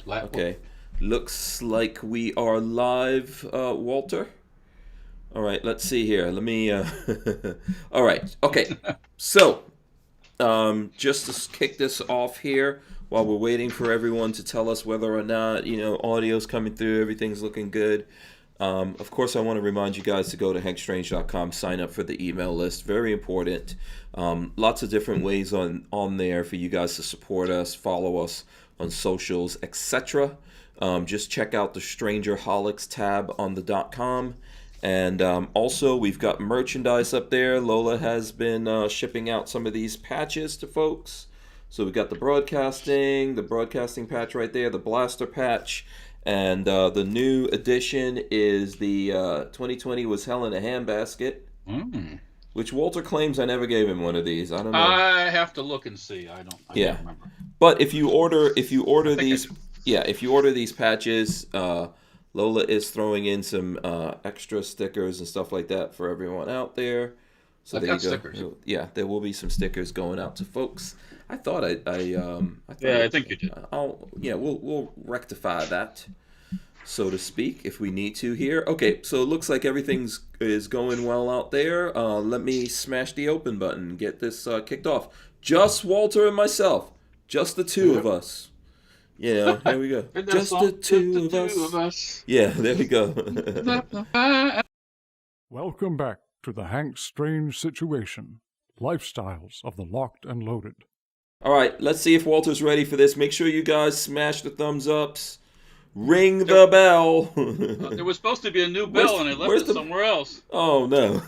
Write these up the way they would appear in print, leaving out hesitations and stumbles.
Okay. Looks like we are live, Walter. All right, let's see here. Let me. All right. Okay. So, just to kick this off here, while we're waiting for everyone to tell us whether or not audio's coming through, everything's looking good. Of course, I want to remind you guys to go to hankstrange.com, sign up for the email list. Very important. Lots of different ways on there for you guys to support us, follow us on socials, etc. Just check out the Strangerholics tab on the .com. And also, we've got merchandise up there. Lola has been shipping out some of these patches to folks. So we've got the broadcasting patch right there, the blaster patch. And the new addition is the 2020 was hell in a handbasket, which Walter claims I never gave him one of these. I don't know. I have to look and see. I don't remember. But if you order these patches, Lola is throwing in some extra stickers and stuff like that for everyone out there. So I've got stickers. Yeah, there will be some stickers going out to folks. I thought I think you did. We'll rectify that, so to speak, if we need to here. Okay, so it looks like everything's is going well out there. Let me smash the open button and get this kicked off. Just Walter and myself, just the two of us. Yeah, there we go. Just the two of us. Yeah, there we go. Welcome back to the Hank Strange Situation, Lifestyles of the Locked and Loaded. All right, let's see if Walter's ready for this. Make sure you guys smash the thumbs ups. Ring the bell. There was supposed to be a new bell, and I left it somewhere else. Oh, no.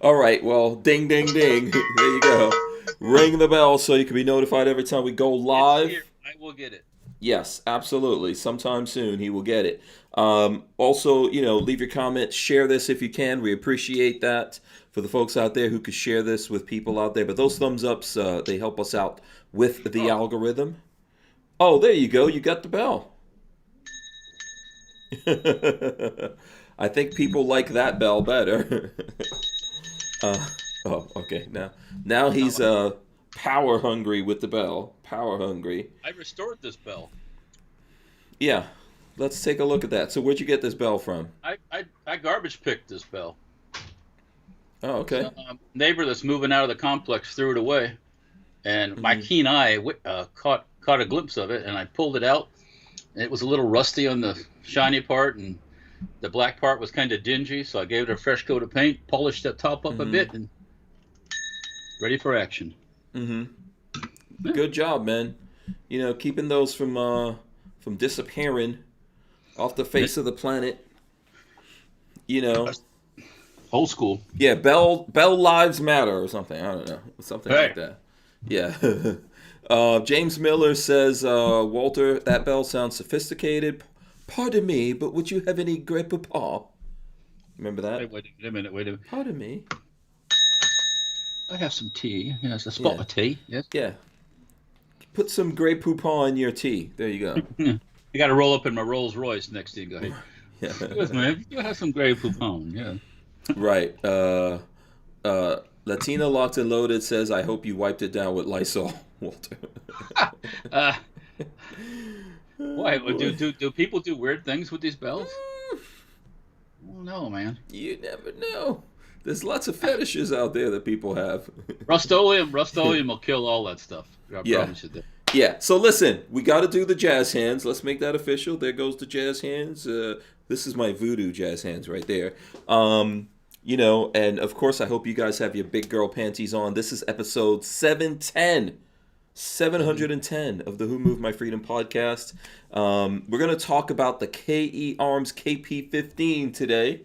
All right, well, ding, ding, ding. There you go. Ring the bell so you can be notified every time we go live. I will get it. Yes, absolutely. Sometime soon he will get it. Also, leave your comments. Share this if you can. We appreciate that for the folks out there who could share this with people out there. But those thumbs ups, they help us out with the algorithm. Oh, there you go. You got the bell. I think people like that bell better. Okay. Now he's power hungry with the bell. Power hungry. I restored this bell. Yeah. Let's take a look at that. So where'd you get this bell from? I garbage picked this bell. Oh, okay. So, neighbor that's moving out of the complex threw it away, and my keen eye caught a glimpse of it, and I pulled it out. And it was a little rusty on the shiny part, and the black part was kind of dingy, so I gave it a fresh coat of paint, polished that top up a bit, and ready for action. Yeah. Good job, man. Keeping those from disappearing off the face of the planet. Old school. Yeah, Bell Lives Matter or something. I don't know. Something like that. Yeah. James Miller says, Walter, that bell sounds sophisticated. Pardon me, but would you have any Grey Poupon? Remember that? Wait a minute. Pardon me. I have some tea. Yes, a spot of tea. Yes. Yeah. Put some Grey Poupon in your tea. There you go. You got to roll up in my Rolls Royce next to you, guy. Yeah. Yes, man. You have some Grey Poupon. Yeah. Right. Latina Locked and Loaded says, I hope you wiped it down with Lysol, Walter. Why? Do people do weird things with these bells? I don't know, man. You never know. There's lots of fetishes out there that people have. Rust-Oleum will kill all that stuff. I promise you that. Yeah. So listen, we got to do the jazz hands. Let's make that official. There goes the jazz hands. This is my voodoo jazz hands right there. And of course, I hope you guys have your big girl panties on. This is episode 710 of the Who Moved My Freedom podcast. We're going to talk about the Arms KP-15 today.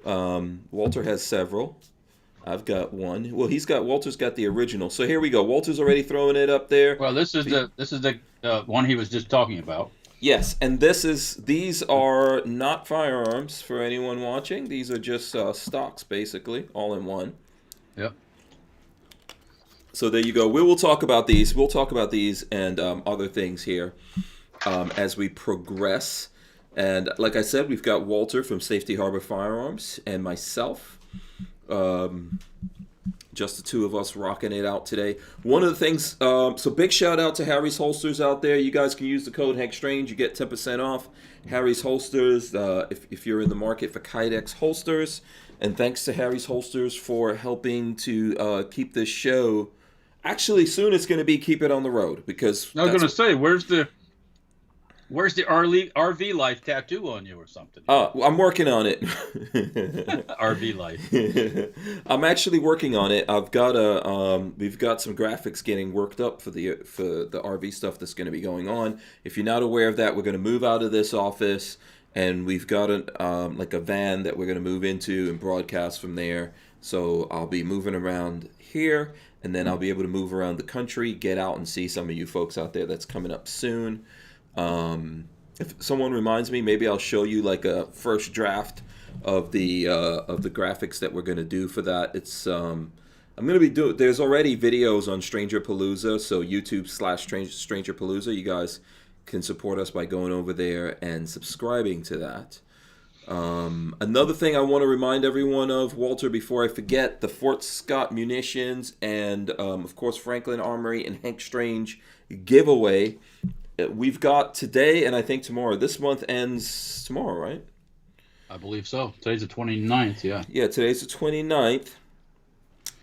Walter has several. I've got one. Well, Walter's got the original. So here we go. Walter's already throwing it up there. Well, this is the one he was just talking about. Yes, and these are not firearms for anyone watching. These are just stocks, basically, all in one. Yep. So there you go. We will talk about these. We'll talk about these and other things here as we progress. And like I said, we've got Walter from Safety Harbor Firearms and myself. just the two of us rocking it out today. One of the things, so big shout out to Harry's Holsters out there. You guys can use the code HankStrange. You get 10% off Harry's Holsters if you're in the market for Kydex holsters. And thanks to Harry's Holsters for helping to keep this show. Actually, soon it's going to be Keep It on the Road, because I was going to say, where's the RV life tattoo on you or something? I'm working on it. RV life. I'm actually working on it. I've got we've got some graphics getting worked up for the RV stuff that's going to be going on. If you're not aware of that, we're going to move out of this office, and we've got a van that we're going to move into and broadcast from there. So I'll be moving around here, and then I'll be able to move around the country, get out and see some of you folks out there. That's coming up soon. If someone reminds me, maybe I'll show you like a first draft of the graphics that we're going to do for that. It's I'm going to be there's already videos on Stranger Palooza, so YouTube/Stranger Palooza. You guys can support us by going over there and subscribing to that. Another thing I want to remind everyone of, Walter, before I forget, the Fort Scott Munitions and of course Franklin Armory and Hank Strange giveaway. We've got today and I think tomorrow. This month ends tomorrow, right? I believe so. Today's the 29th, yeah. Yeah, today's the 29th.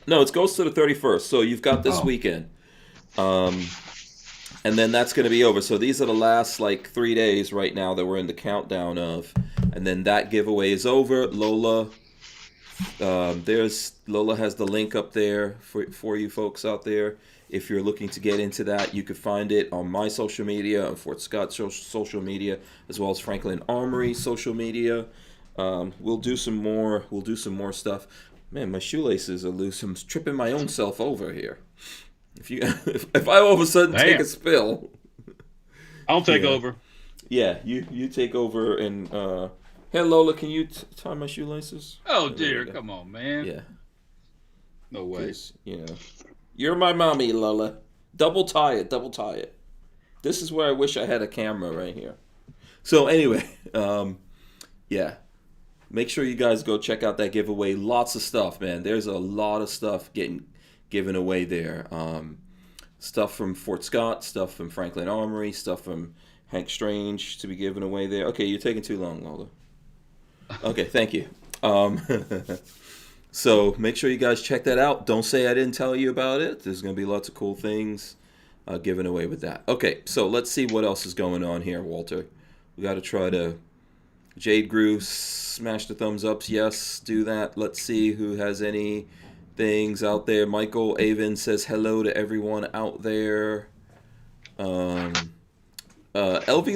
No, it goes to the 31st. So you've got this weekend. And then that's going to be over. So these are the last 3 days right now that we're in the countdown of. And then that giveaway is over. Lola, Lola has the link up there for you folks out there. If you're looking to get into that, you can find it on my social media, on Fort Scott's social media, as well as Franklin Armory social media. We'll do some more stuff. Man, my shoelaces are loose. I'm tripping my own self over here. If I all of a sudden take a spill, I'll take over. Yeah, you take over and hey Lola, can you tie my shoelaces? Oh dear, come on, man. Yeah. No way. You're my mommy, Lola. Double tie it. This is where I wish I had a camera right here. So anyway, yeah. Make sure you guys go check out that giveaway. Lots of stuff, man. There's a lot of stuff getting given away there. Stuff from Fort Scott, stuff from Franklin Armory, stuff from Hank Strange to be given away there. Okay, you're taking too long, Lola. Okay, thank you. So make sure you guys check that out. Don't say I didn't tell you about it. There's going to be lots of cool things given away with that. Okay, so let's see what else is going on here, Walter. We got to try to... Jade Grew, smash the thumbs ups. Yes, do that. Let's see who has any things out there. Michael Avon says hello to everyone out there. LV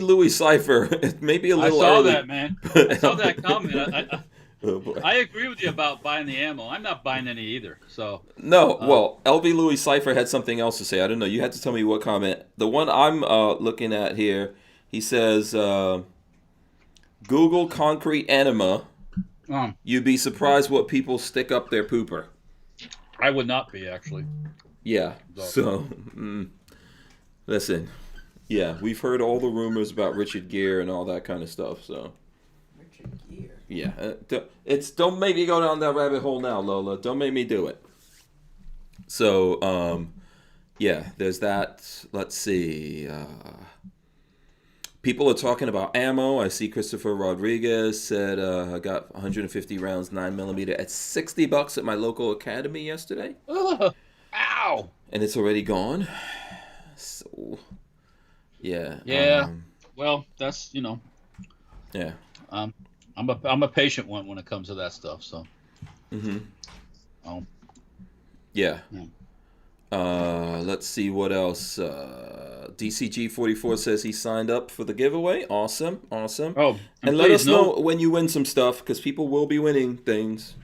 Louis Cypher, maybe a little early. I saw that, man. I saw that comment. I agree with you about buying the ammo. I'm not buying any either. So no, well, LV Louis Cypher had something else to say. I don't know. You had to tell me what comment. The one I'm looking at here, he says, Google concrete enema. You'd be surprised what people stick up their pooper. I would not be, actually. Yeah. So, listen. Yeah, we've heard all the rumors about Richard Gere and all that kind of stuff. So. Richard Gere. Yeah, don't make me go down that rabbit hole now, Lola. Don't make me do it. So, yeah, there's that. Let's see. People are talking about ammo. I see Christopher Rodriguez said I got 150 rounds 9mm at $60 at my local academy yesterday. Ow! And it's already gone. So, yeah. Yeah. Well, that's Yeah. I'm a patient one when it comes to that stuff. So. Yeah. Let's see what else. DCG44 says he signed up for the giveaway. Awesome. Oh, and let us know when you win some stuff, because people will be winning things.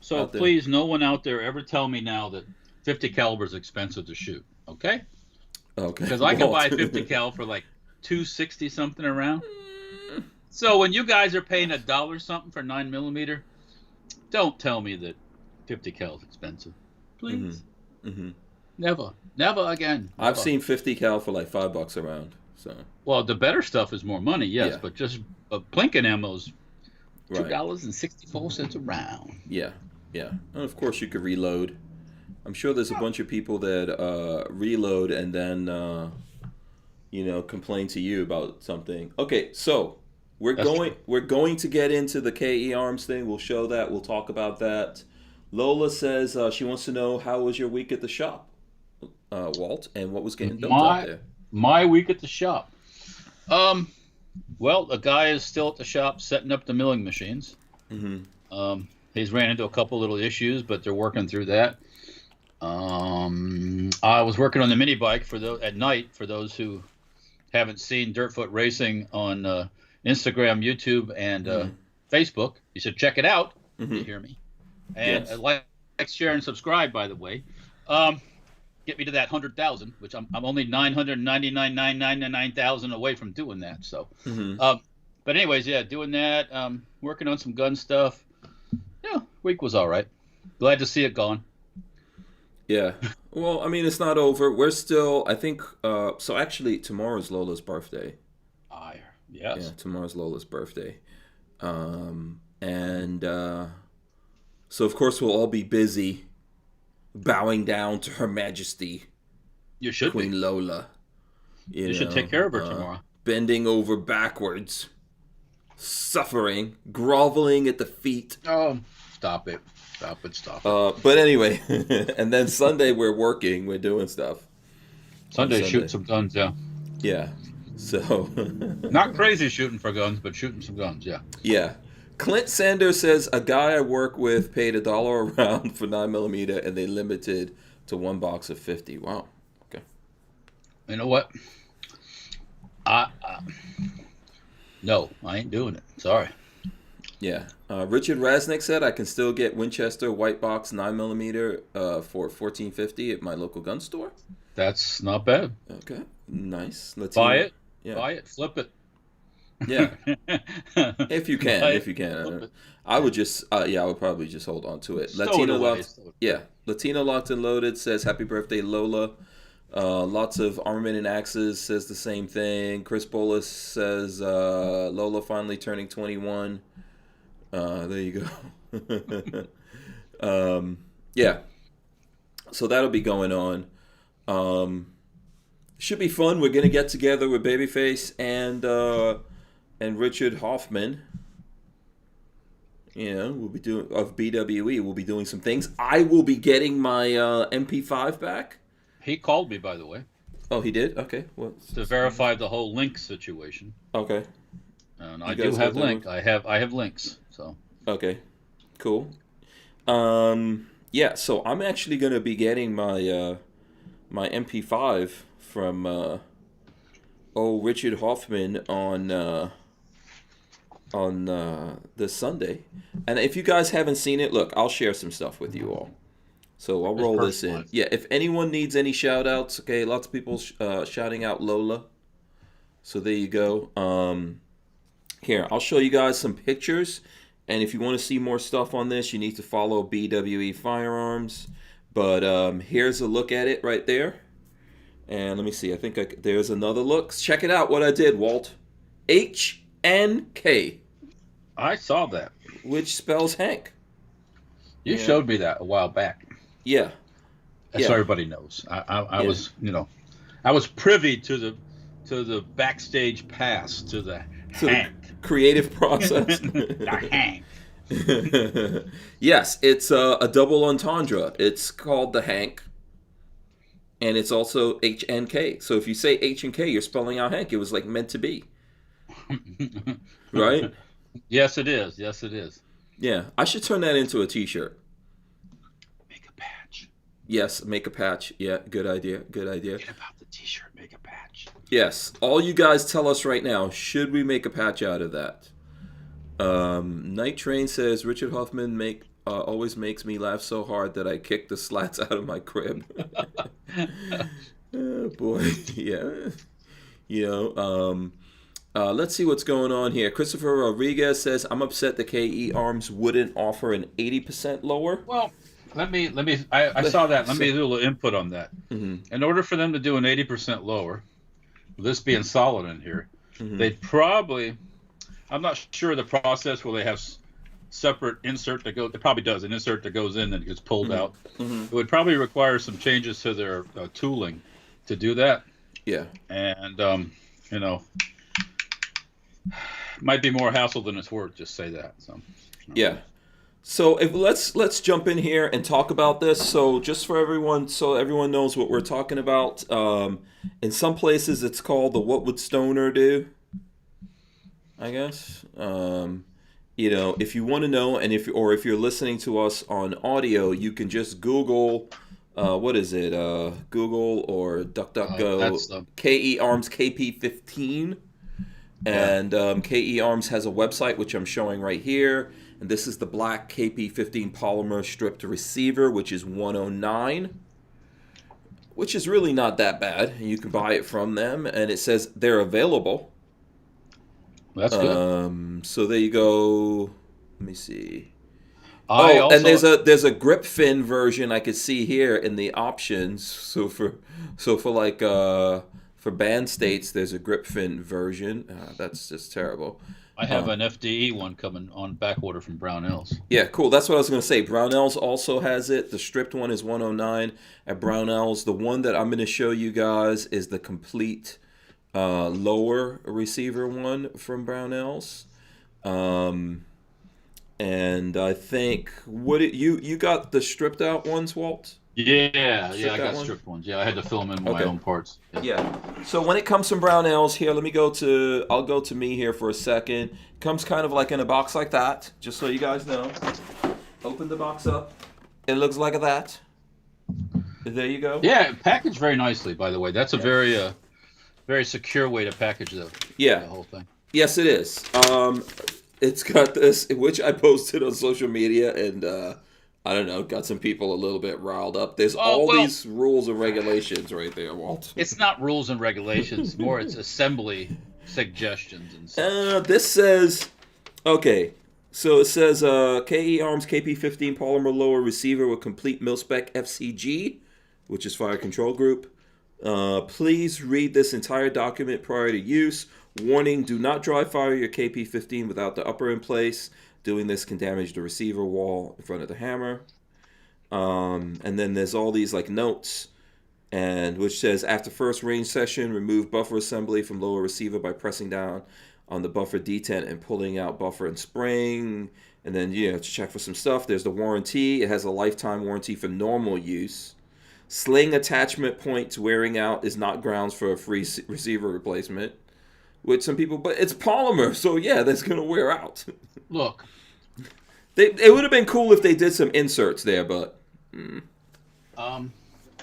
So please, no one out there ever tell me now that 50 caliber is expensive to shoot. Okay. Because I can buy 50 cal for like $260 something around. So when you guys are paying $1 something for 9mm, don't tell me that 50 cal is expensive, please. Never again. Never. I've seen 50 cal for like $5 around. So. Well, the better stuff is more money, yes, but just Plinken ammo's $2.64 a round. Yeah. And of course you could reload. I'm sure there's a bunch of people that reload and then complain to you about something. Okay, so we're going to get into the KE Arms thing. We'll show that. We'll talk about that. Lola says she wants to know how was your week at the shop, Walt, and what was getting built out there. My week at the shop. Well, the guy is still at the shop setting up the milling machines. Mm-hmm. He's ran into a couple little issues, but they're working through that. I was working on the mini bike at night for those who haven't seen Dirtfoot Racing on Instagram, YouTube, and Facebook. You should check it out. Mm-hmm. You hear me? And like, share, and subscribe. By the way, get me to that 100,000, which I'm only 999,999,000 away from doing that. So, but anyways, yeah, doing that. Working on some gun stuff. Yeah, week was all right. Glad to see it gone. Yeah. Well, I mean, it's not over. We're still, I think, so actually tomorrow's Lola's birthday. Yes. Yeah, tomorrow's Lola's birthday. So of course we'll all be busy bowing down to Her Majesty. You should Queen be. Lola. You should take care of her tomorrow. Bending over backwards, suffering, groveling at the feet. Oh, stop it. But anyway, and then Sunday we're working, we're doing stuff. Sunday shooting some guns, yeah. Yeah, so. Not crazy shooting for guns, but shooting some guns, yeah. Yeah. Clint Sanders says, a guy I work with paid $1 a round for 9mm and they limited to one box of 50. Wow. Okay. You know what? No, I ain't doing it. Sorry. Yeah. Richard Rasnick said I can still get Winchester white box 9mm for $14.50 at my local gun store. That's not bad. Okay. Nice. Let's buy it. Yeah. Buy it. Flip it. Yeah. if you can. I would just I would probably just hold on to it. Latino Locked and Loaded says happy birthday, Lola. Lots of Armament and Axes says the same thing. Chris Bolus says Lola finally turning 21. There you go. Yeah. So that'll be going on. Should be fun. We're gonna get together with Babyface and Richard Hoffman. We'll be doing of BWE. We'll be doing some things. I will be getting my MP5 back. He called me, by the way. Oh, he did? Okay. To verify the whole link situation. Okay. And I do have link. I have links. So. Okay. Cool. Yeah. So I'm actually gonna be getting my my MP5 from Richard Hoffman on this Sunday. And if you guys haven't seen it, look, I'll share some stuff with you all. So I'll roll this in. Yeah, if anyone needs any shout outs, okay, lots of people shouting out Lola. So there you go. Here, I'll show you guys some pictures. And if you want to see more stuff on this, you need to follow BWE Firearms. But here's a look at it right there. And let me see. I think there's another look. Check it out what I did, Walt. HNK. I saw that. Which spells Hank. You showed me that a while back. Yeah. So everybody knows. I was, I was privy to the backstage pass to the Hank. Creative process. The Hank. Yes, it's a double entendre. It's called the Hank. And it's also HNK. So if you say H and K, you're spelling out Hank. It was like meant to be. Right? Yes, it is. Yes, it is. Yeah. I should turn that into a t-shirt. Make a patch. Yes, make a patch. Yeah, good idea. Good idea. Forget about the t-shirt. Make a patch. Yes. All you guys tell us right now, should we make a patch out of that? Night Train says, Richard Hoffman always makes me laugh so hard that I kick the slats out of my crib. Oh, boy. Yeah. Let's see what's going on here. Christopher Rodriguez says, I'm upset the KE Arms wouldn't offer an 80% lower. Well, I saw that. Let me do a little input on that. Mm-hmm. In order for them to do an 80% lower, this being solid in here, they'd probably, I'm not sure the process where they have separate insert that goes. It probably does an insert that goes in and gets pulled out. Mm-hmm. It would probably require some changes to their tooling to do that. Yeah. And might be more hassle than it's worth. Just say that. So. Yeah. So let's jump in here and talk about this. So just for everyone, so everyone knows what we're talking about. In some places, it's called the "What Would Stoner Do?" I guess. If you want to know, and if you're listening to us on audio, you can just Google. What is it? Google or DuckDuckGo. KE Arms KP-15, and KE Arms has a website which I'm showing right here. And this is the black KP-15 polymer stripped receiver, which is $109, which is really not that bad. You can buy it from them, and it says they're available. That's good. So there you go. Let me see. And there's a grip fin version I could see here in the options. So for band states, there's a grip fin version. That's just terrible. I have an FDE one coming on back order from Barnauls. Yeah, cool. That's what I was going to say. Barnauls also has it. The stripped one is $109 at Barnauls. The one that I'm going to show you guys is the complete lower receiver one from Barnauls. And I think you got the stripped out ones, Walt? Yeah, I got stripped ones. Yeah, I had to fill them in with my own parts. Yeah. So when it comes from Barnauls, here, I'll go to me here for a second. It comes kind of like in a box like that, just so you guys know. Open the box up. It looks like that. There you go. Yeah, packaged very nicely, by the way. That's a very very secure way to package the whole thing. Yes, it is. It's got this, which I posted on social media, and I don't know, got some people a little bit riled up. There's these rules and regulations right there, Walt. It's not rules and regulations, more it's assembly suggestions and stuff. This says, okay, so it says KE Arms KP-15 polymer lower receiver with complete mil-spec FCG, which is fire control group. Please read this entire document prior to use. Warning, do not dry fire your KP-15 without the upper in place. Doing this can damage the receiver wall in front of the hammer. And then there's all these like notes, and which says after first range session, remove buffer assembly from lower receiver by pressing down on the buffer detent and pulling out buffer and spring. And then to check for some stuff. There's the warranty. It has a lifetime warranty for normal use. Sling attachment points wearing out is not grounds for a free receiver replacement. With some people, but it's polymer, so yeah, that's gonna wear out. Look, it would have been cool if they did some inserts there, but.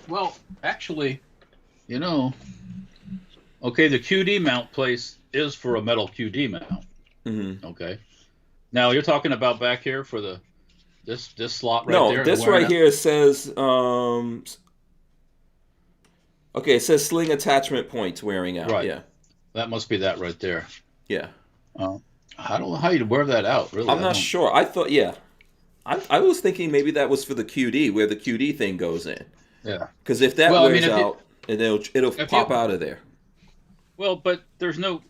Well, actually, okay, the QD mount place is for a metal QD mount. Mm-hmm. Okay. Now you're talking about back here for this slot right there. No, this right here says okay, it says sling attachment points wearing out. Right. Yeah. That must be that right there. Yeah. I don't know how you'd wear that out, really. I'm not sure. I thought, I was thinking maybe that was for the QD, where the QD thing goes in. Yeah. Because if that wears out, it'll pop out of there. Well, but there's no.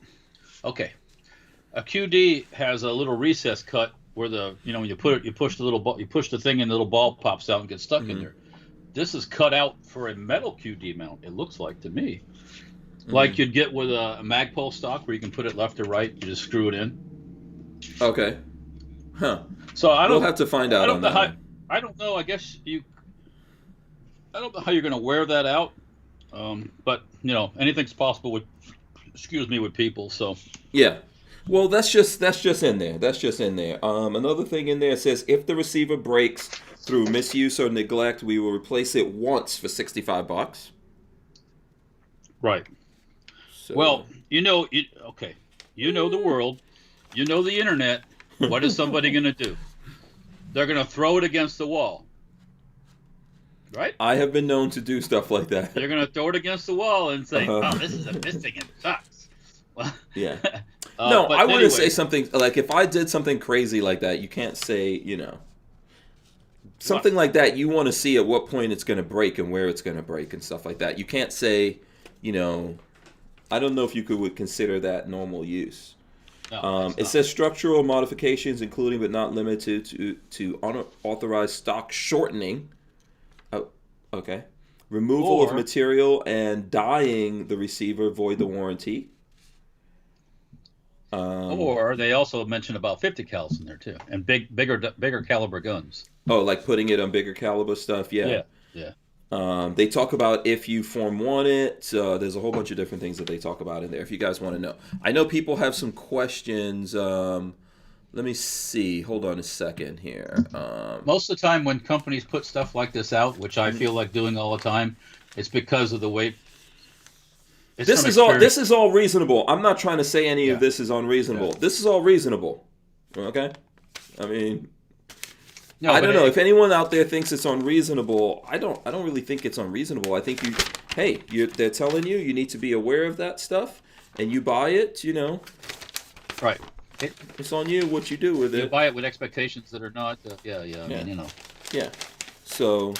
Okay. A QD has a little recess cut where when you push the little ball, you push the thing and the little ball pops out and gets stuck in there. This is cut out for a metal QD mount. It looks like to me. Like you'd get with a Magpul stock where you can put it left or right. You just screw it in. Okay. Huh. So we'll have to find out on that. I don't know. I guess I don't know how you're going to wear that out. But anything's possible with people. So. Yeah. Well, that's just in there. That's just in there. Another thing in there says if the receiver breaks through misuse or neglect, we will replace it once for $65. Right. So. Well, you know the world, the internet. What is somebody going to do? They're going to throw it against the wall, right? I have been known to do stuff like that. They're going to throw it against the wall and say, "Oh, this is a missing and sucks." Well, yeah. No, I wouldn't say something like if I did something crazy like that. You can't say, something like that. You want to see at what point it's going to break and where it's going to break and stuff like that. You can't say. I don't know if you would consider that normal use. No, it's It not. says structural modifications, including but not limited to unauthorized stock shortening. Oh, okay. Removal of Or material and dyeing the receiver void the warranty. they also mentioned about 50 cals in there too, and bigger caliber guns. Oh, like putting it on bigger caliber stuff. Yeah. Yeah, yeah. They talk about if you Form 1 it. There's a whole bunch of different things that they talk about in there if you guys want to know. I know people have some questions. Let me see. Hold on a second here. Most of the time when companies put stuff like this out, which I feel like doing all the time, it's because of the way. This is all reasonable. I'm not trying to say any of this is unreasonable. Yeah. This is all reasonable. Okay? I mean, No, I don't know if anyone out there thinks it's unreasonable. I don't really think it's unreasonable. I think they're telling you need to be aware of that stuff, and you buy it. Right. It's on you what you do with it. You buy it with expectations that are not. I mean, Yeah. So,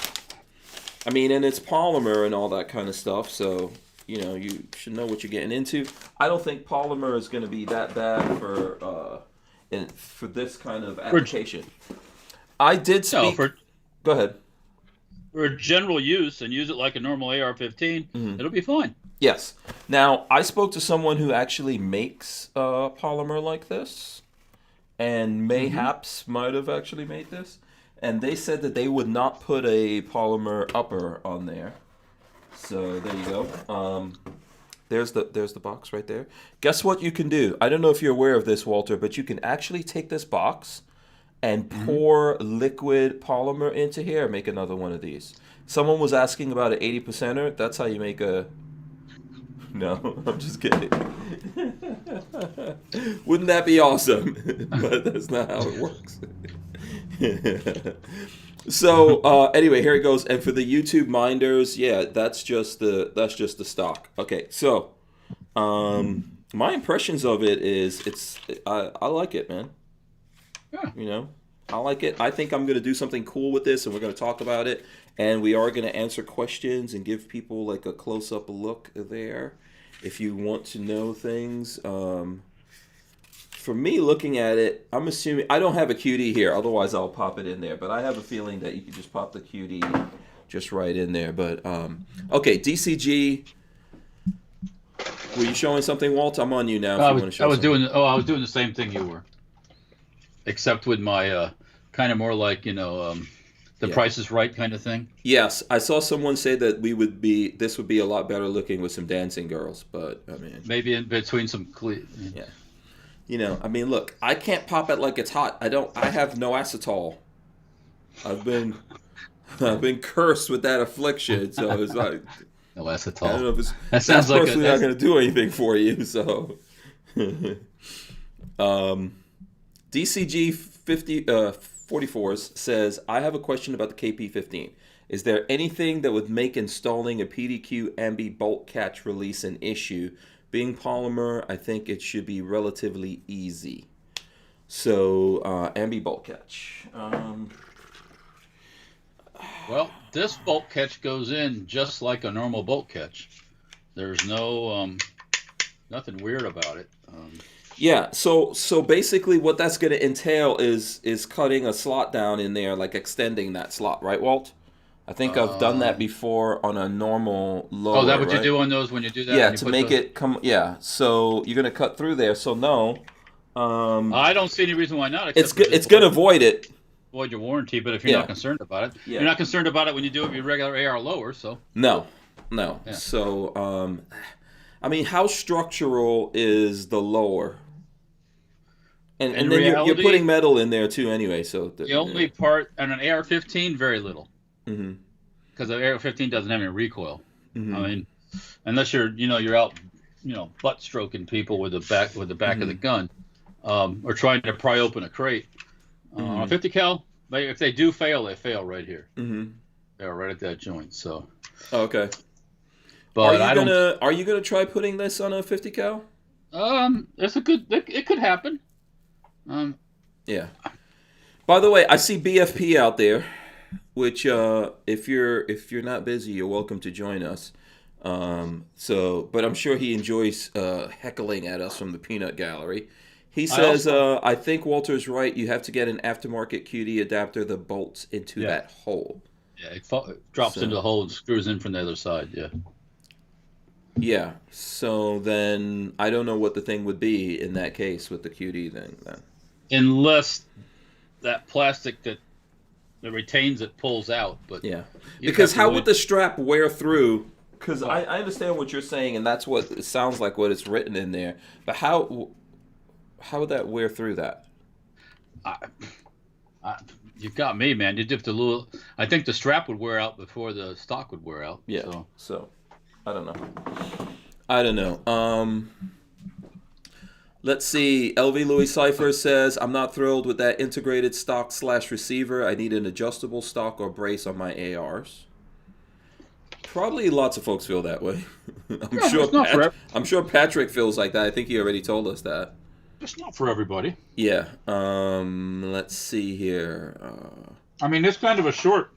I mean, and it's polymer and all that kind of stuff. So, you should know what you're getting into. I don't think polymer is going to be that bad for this kind of application. I did speak. No, Go ahead. For general use and use it like a normal AR-15, it'll be fine. Yes. Now, I spoke to someone who actually makes polymer like this, and mayhaps might have actually made this, and they said that they would not put a polymer upper on there. So there you go. There's the box right there. Guess what you can do? I don't know if you're aware of this, Walter, but you can actually take this box and pour liquid polymer into here and make another one of these. Someone was asking about an 80%er. That's how you make a... No, I'm just kidding. Wouldn't that be awesome? But that's not how it works. So anyway, here it goes. And for the YouTube minders, yeah, that's just the stock. Okay, so my impressions of it is I like it, man. Yeah. I like it. I think I'm going to do something cool with this, and we're going to talk about it. And we are going to answer questions and give people like a close-up look there if you want to know things. For me, looking at it, I'm assuming... I don't have a QD here, otherwise I'll pop it in there. But I have a feeling that you can just pop the QD just right in there. But, okay, DCG... Were you showing something, Walt? I'm on you now. I was doing the same thing you were. Except with my kind of more like, the Price is Right kind of thing. Yes, I saw someone say that this would be a lot better looking with some dancing girls, but I mean... Maybe in between some... Yeah. I mean, look, I can't pop it like it's hot. I have no acetol. I've been cursed with that affliction, so it's like... No acetol. I don't know if that sounds like personally not going to do anything for you, so... DCG 44s says, I have a question about the KP-15. Is there anything that would make installing a PDQ ambi bolt catch release an issue? Being polymer, I think it should be relatively easy. So, ambi bolt catch. Well, this bolt catch goes in just like a normal bolt catch. There's no nothing weird about it. Yeah, so basically what that's going to entail is cutting a slot down in there, like extending that slot, right, Walt? I think I've done that before on a normal lower. Oh, is that what you do on those when you do that? Yeah, to make it come. Yeah, so you're going to cut through there. So no, I don't see any reason why not. It's going to void it. Void your warranty, but if you're not concerned about it, you're not concerned about it when you do it with your regular AR lower. So no. Yeah. So I mean, how structural is the lower? And then you're putting metal in there too, anyway. So the only part on an AR-15, very little, because the AR-15 doesn't have any recoil. I mean, unless you're out, butt stroking people with the back of the gun, or trying to pry open a crate. On a 50 cal, if they do fail, they fail right here. They're right at that joint. So. Okay. But are you gonna try putting this on a 50 cal? It could happen. Yeah. By the way, I see BFP out there, which if you're not busy, you're welcome to join us. But I'm sure he enjoys heckling at us from the peanut gallery. He says, I think Walter's right. You have to get an aftermarket QD adapter that bolts into that hole. Yeah, it drops into the hole and screws in from the other side. Yeah. Yeah. So then I don't know what the thing would be in that case with the QD thing then. Unless that plastic that retains it pulls out. But yeah. Because how would the strap wear through? Because I understand what you're saying, and that's what it sounds like what it's written in there. But how would that wear through that? You got me, man. You'd have to I think the strap would wear out before the stock would wear out. Yeah. So I don't know. Let's see. LV Louis Cypher says, I'm not thrilled with that integrated stock / receiver. I need an adjustable stock or brace on my ARs. Probably lots of folks feel that way. I'm sure Patrick feels like that. I think he already told us that. It's not for everybody. Yeah. Let's see here. I mean, it's kind of a short.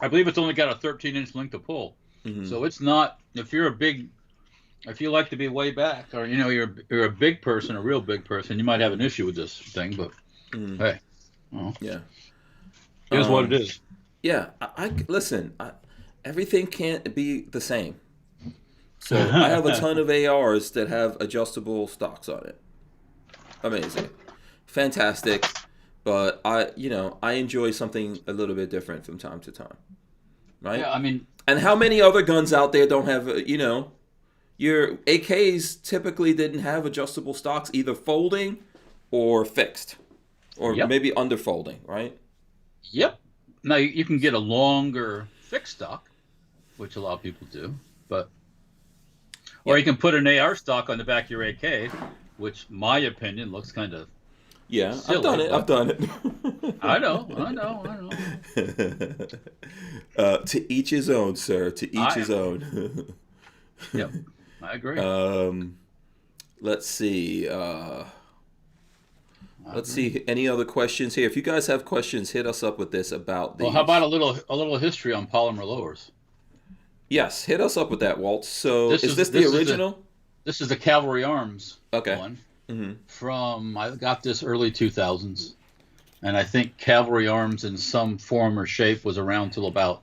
I believe it's only got a 13-inch length of pull. Mm-hmm. So it's not. If you like to be way back, or you're a big person, a real big person, you might have an issue with this thing. But hey, yeah, here's what it is. Yeah, listen. Everything can't be the same. So I have a ton of ARs that have adjustable stocks on it. Amazing. Fantastic. But I enjoy something a little bit different from time to time. Right? Yeah, I mean, and how many other guns out there don't have, your AKs typically didn't have adjustable stocks, either folding or fixed, or maybe underfolding, right? Yep. Now you can get a longer fixed stock, which a lot of people do, or you can put an AR stock on the back of your AK, which, my opinion, looks kind of silly, I've done it. I know. To each his own, sir. To each his own. Yep, I agree. Let's see. Let's see. Any other questions here? If you guys have questions, hit us up with this about these. Well, how about a little history on polymer lowers? Yes, hit us up with that, Walt. So, is this the original? This is the Cavalry Arms one. Mm-hmm. From, I got this early 2000s, and I think Cavalry Arms in some form or shape was around till about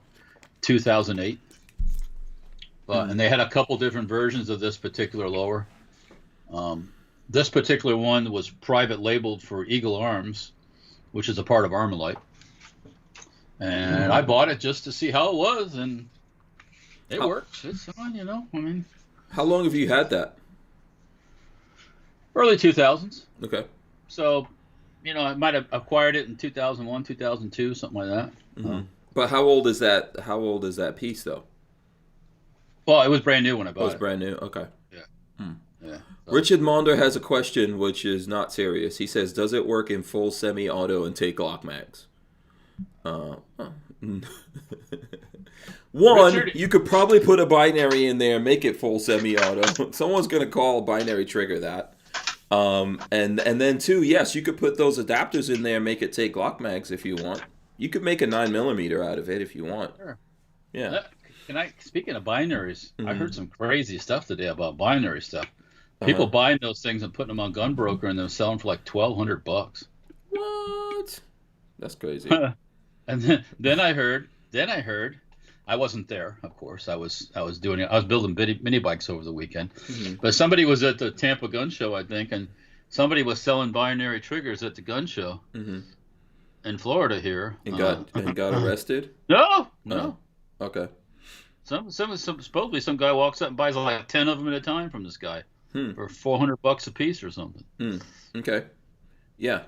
2008. But and they had a couple different versions of this particular lower. This particular one was private labeled for Eagle Arms, which is a part of Armalite. And I bought it just to see how it was, and it works. It's fine, I mean. How long have you had that? Early 2000s. Okay. So, I might have acquired it in 2001, 2002, something like that. Mm-hmm. But how old is that? How old is that piece, though? Well, it was brand new when I bought it. It was brand new. Okay. Yeah. Yeah. So. Richard Maunder has a question, which is not serious. He says, "Does it work in full semi-auto and take Glock mags?" One, Richard, you could probably put a binary in there, make it full semi-auto. Someone's gonna call binary trigger that. And then two, yes, you could put those adapters in there, make it take Glock mags if you want. You could make a 9mm out of it if you want. Sure. Yeah. Speaking of binaries, I heard some crazy stuff today about binary stuff. People buying those things and putting them on Gunbroker and they're selling for like $1,200. What? That's crazy. And then I heard. I wasn't there, of course. I was building mini bikes over the weekend. Mm-hmm. But somebody was at the Tampa Gun Show, I think, and somebody was selling binary triggers at the gun show in Florida here. And got arrested? No. Oh, okay. Supposedly some guy walks up and buys like 10 of them at a time from this guy for $400 a piece or something. Okay. Yeah.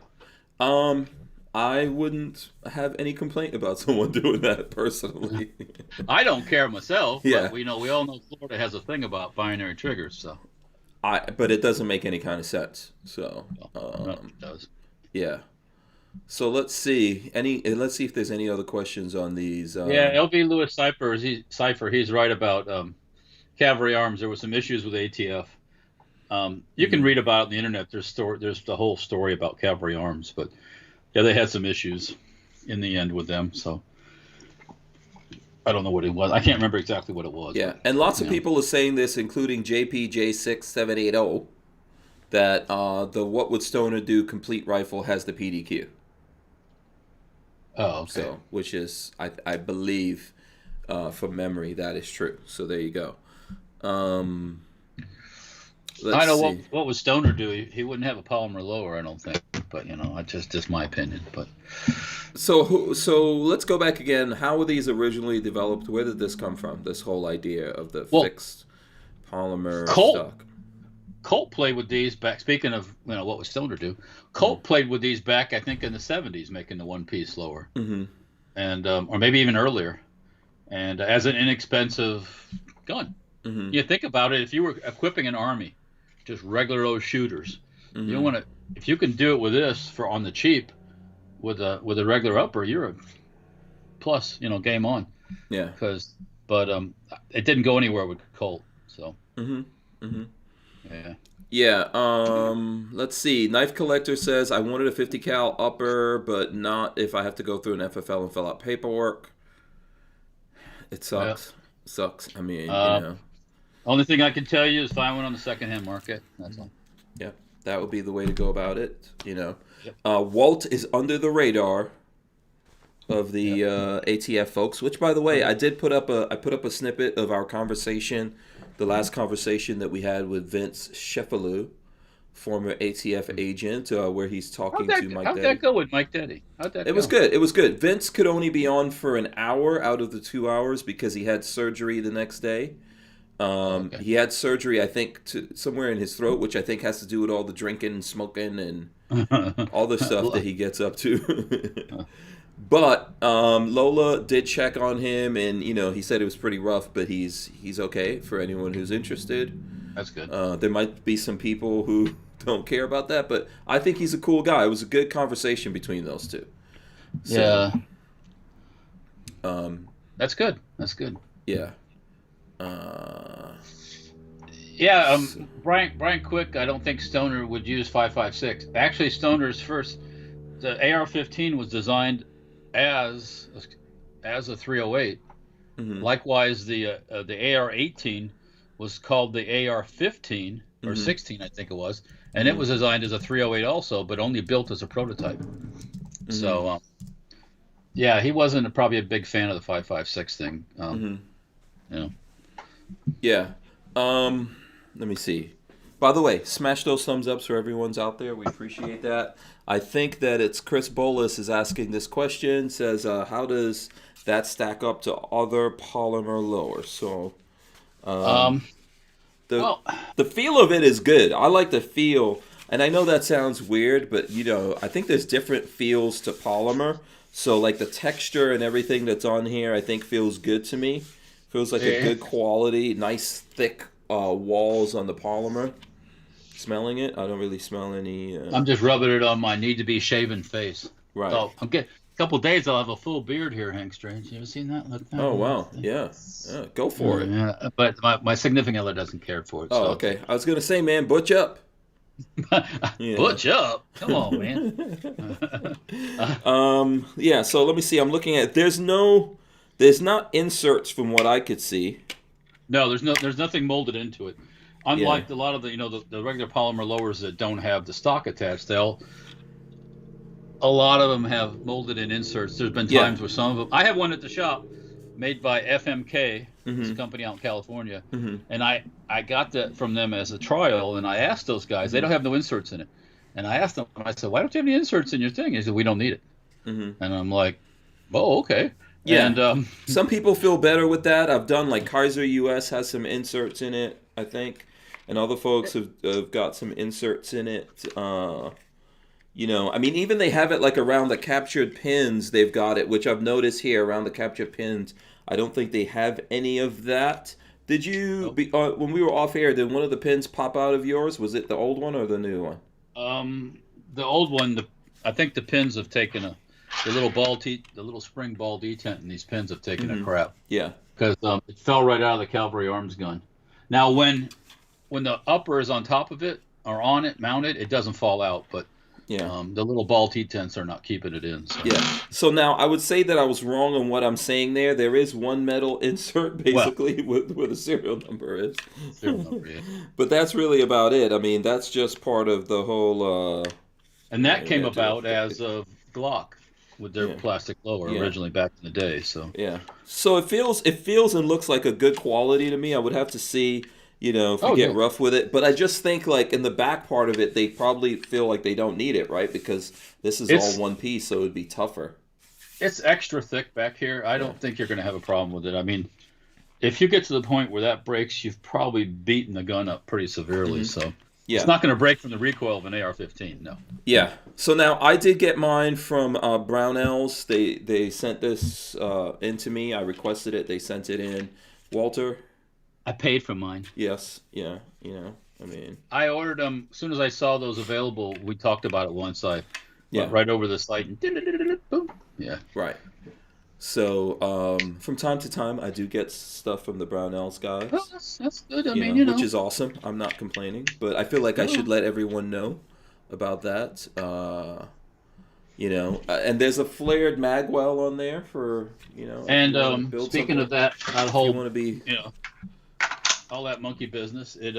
I wouldn't have any complaint about someone doing that personally. I don't care myself. Yeah. But we all know Florida has a thing about binary triggers. So. But it doesn't make any kind of sense. So. No, it does. Yeah. So let's see. Let's see if there's any other questions on these. LV Louis Cypher. He's right about Cavalry Arms. There were some issues with ATF. You can read about it on the internet. There's the whole story about Cavalry Arms, but. Yeah, they had some issues in the end with them, so I don't know what it was. I can't remember exactly what it was. Yeah, and lots of people are saying this, including JPJ6780. that the What Would Stoner Do complete rifle has the PDQ. Oh, okay. So, which is, I believe, from memory, that is true. So there you go. I know see. what would Stoner do? He wouldn't have a polymer lower, I don't think. But that's just my opinion. But so let's go back again. How were these originally developed? Where did this come from? This whole idea of the fixed polymer stock. Colt played with these back. Speaking of what would Stoner do? Colt played with these back, I think, in the 70s, making the one piece lower, and or maybe even earlier, and as an inexpensive gun. You think about it, if you were equipping an army, just regular old shooters, you don't want to. If you can do it with this for on the cheap, with a regular upper, you're a plus. Game on. Yeah. But it didn't go anywhere with Colt. So. Yeah. Let's see. Knife Collector says I wanted a 50 cal upper, but not if I have to go through an FFL and fill out paperwork. It sucks. Sucks. I mean, Only thing I can tell you is find one on the secondhand market. That's all. Yeah, that would be the way to go about it. Walt is under the radar of the ATF folks. Which, by the way, I put up a snippet of our conversation, the last conversation that we had with Vince Sheffalou, former ATF agent, where he's talking to Mike Deddy. How'd that go with Mike Deddy? It was good. It was good. Vince could only be on for an hour out of the 2 hours because he had surgery the next day. He had surgery, I think, somewhere in his throat, which I think has to do with all the drinking and smoking and all the stuff that he gets up to. But Lola did check on him, and he said it was pretty rough, but he's okay for anyone who's interested. That's good. There might be some people who don't care about that, but I think he's a cool guy. It was a good conversation between those two. So, that's good. That's good. Yeah. Brian Quick, I don't think Stoner would use 5.56. Actually, Stoner's the AR-15 was designed as a 308. Likewise, the AR-18 was called the AR-15 or 16, I think it was, and it was designed as a 308 also, but only built as a prototype. So, he wasn't probably a big fan of the 5.56 thing. Yeah. Let me see. By the way, smash those thumbs ups for everyone's out there. We appreciate that. I think that it's Chris Bolus is asking this question. Says, how does that stack up to other polymer lowers? So, the feel of it is good. I like the feel, and I know that sounds weird, but I think there's different feels to polymer. So, like the texture and everything that's on here, I think feels good to me. Feels like a good quality, nice thick walls on the polymer. Smelling it, I don't really smell any. I'm just rubbing it on my need-to-be-shaven face. Right. So a couple of days I'll have a full beard here, Hank Strange. You ever seen that? Oh, wow. Yeah. Go for it. Yeah. But my significant other doesn't care for it. Oh, okay. I was going to say, man, butch up. Butch up? Come on, man. So let me see. I'm looking at there's not inserts from what I could see. No, there's nothing molded into it. Unlike a lot of the the regular polymer lowers that don't have the stock attached, a lot of them have molded in inserts. There's been times where some of them. I have one at the shop, made by FMK, it's a company out in California, and I got that from them as a trial, and I asked those guys, they don't have no inserts in it, and I asked them, I said, why don't you have any inserts in your thing? He said, we don't need it, and I'm like, oh, okay. Yeah, and some people feel better with that. I've done like Kaiser US has some inserts in it, I think, and other folks have got some inserts in it. I mean, even they have it like around the captured pins. They've got it, which I've noticed here around the captured pins. I don't think they have any of that. Did you when we were off air? Did one of the pins pop out of yours? Was it the old one or the new one? The old one. I think the pins have taken the little spring ball detent in these pins have taken a crap. Yeah. Because it fell right out of the Cavalry Arms gun. Now, when the upper is on top of it or on it, mounted, it doesn't fall out. But Yeah. The little ball T-tents are not keeping it in. So. Yeah. So now I would say that I was wrong on what I'm saying there. There is one metal insert basically where the serial number is. Serial number, yeah. But that's really about it. I mean, that's just part of the whole. And that came about as of Glock with their plastic lower originally back in the day. So yeah. So it feels and looks like a good quality to me. I would have to see. If you get rough with it. But I just think, like, in the back part of it, they probably feel like they don't need it, right? Because this is all one piece, so it would be tougher. It's extra thick back here. I don't think you're going to have a problem with it. I mean, if you get to the point where that breaks, you've probably beaten the gun up pretty severely. So it's not going to break from the recoil of an AR-15, no. Yeah. So now I did get mine from Barnauls. They sent this in to me. I requested it. They sent it in. Walter? I paid for mine. Yes, yeah, I mean, I ordered them as soon as I saw those available. We talked about it once. I went right over the site and boom. Yeah, right. So from time to time, I do get stuff from the Barnauls guys. Oh, that's good. I mean, which is awesome. I'm not complaining, but I feel like I should let everyone know about that. And there's a flared magwell on there for And speaking of that whole, you want to be, all that monkey business, it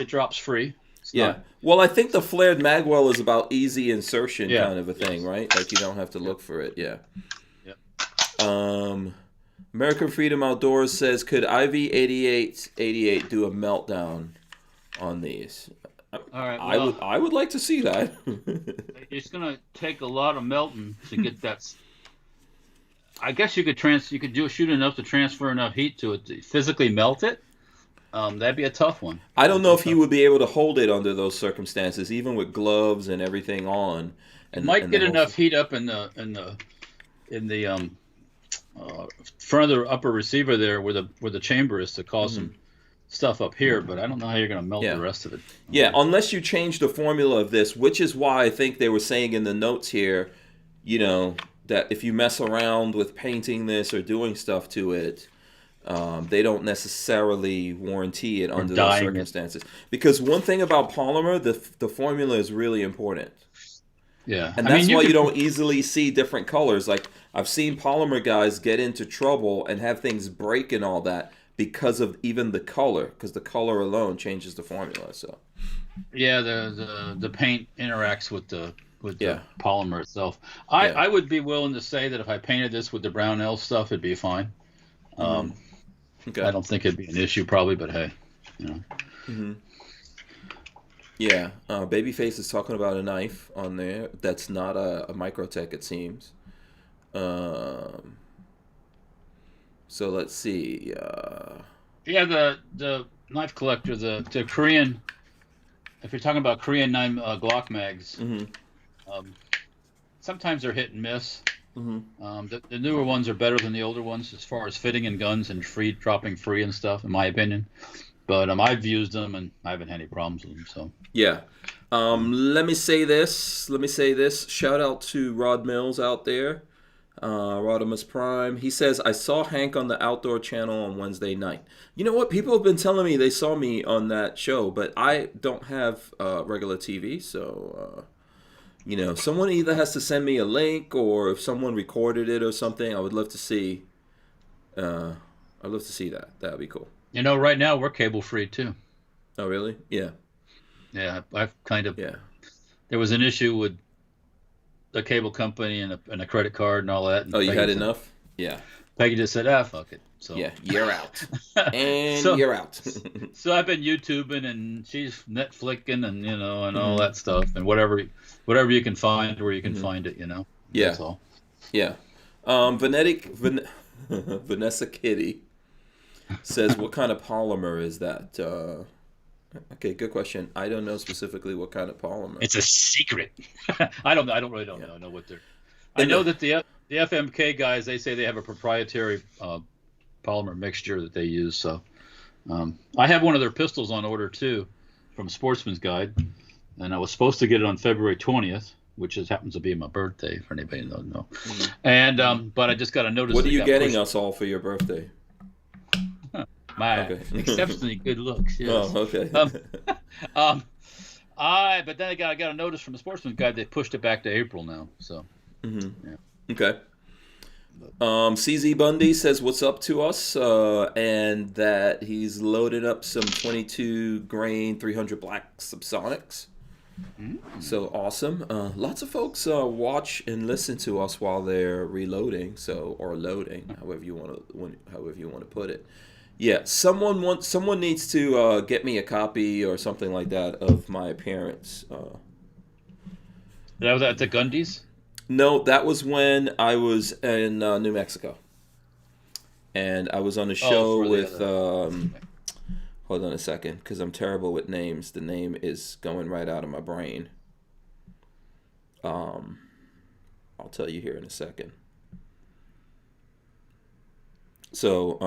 drops free. Well, I think the flared magwell is about easy insertion kind of a thing, right? Like you don't have to look for it. Yeah. American Freedom Outdoors says, could IV8888 do a meltdown on these? All right. Well, I would like to see that. It's gonna take a lot of melting to get that. I guess you could shoot enough to transfer enough heat to it to physically melt it. That'd be a tough one. I don't know if he would be able to hold it under those circumstances, even with gloves and everything on. It might get enough heat up in the front of the upper receiver there, where the chamber is, to cause some stuff up here. But I don't know how you're going to melt the rest of it. Yeah, unless you change the formula of this, which is why I think they were saying in the notes here, that if you mess around with painting this or doing stuff to it, they don't necessarily warranty it under those circumstances. Because one thing about polymer, the formula is really important. Yeah. And that's why you don't easily see different colors. Like, I've seen polymer guys get into trouble and have things break and all that because of even the color, because the color alone changes the formula. So yeah, the paint interacts with the polymer itself. I would be willing to say that if I painted this with the Barnauls stuff, it'd be fine. Okay. I don't think it'd be an issue probably, but hey, Yeah, Babyface is talking about a knife on there that's not a Microtech, it seems. So let's see. The knife collector, the Korean. If you're talking about Korean Glock mags, sometimes they're hit and miss. The newer ones are better than the older ones as far as fitting in guns and dropping free and stuff, in my opinion. But I've used them and I haven't had any problems with them. So yeah. Let me say this. Shout out to Rod Mills out there. Rodimus Prime. He says, I saw Hank on the Outdoor Channel on Wednesday night. You know what? People have been telling me they saw me on that show, but I don't have regular TV, so someone either has to send me a link, or if someone recorded it or something, I would love to see. I'd love to see that. That'd be cool. Right now we're cable free too. Oh, really? Yeah. Yeah, I've kind of. Yeah. There was an issue with the cable company and a credit card and all that. And you had enough? Yeah. Peggy just said, fuck it. So yeah, you're out. And you're out. So I've been YouTubing and she's Netflixing and and all that stuff, and whatever you can find where you can find it, Yeah. That's all. Yeah. Vanessa Kitty says, what kind of polymer is that? Okay, good question. I don't know specifically what kind of polymer. It's a secret. I really don't know. I know what they're. I know that the FMK guys, they say they have a proprietary polymer mixture that they use. So I have one of their pistols on order too, from Sportsman's Guide, and I was supposed to get it on February 20th, which happens to be my birthday. For anybody who doesn't know. And but I just got a notice. What are you getting us all for your birthday? My exceptionally good looks. Yes. Oh, okay. But then I got a notice from the Sportsman's Guide. They pushed it back to April now. So. Mm-hmm. Yeah. Okay. CZ Bundy says what's up to us, and that he's loaded up some 22 grain 300 black subsonics. So awesome. Lots of folks watch and listen to us while they're reloading, or loading, however you want to put it. Yeah, someone needs to get me a copy or something like that of my appearance. That was at the Gundy's? No, that was when I was in New Mexico, and I was on a show with. Hold on a second, because I'm terrible with names. The name is going right out of my brain. I'll tell you here in a second. So,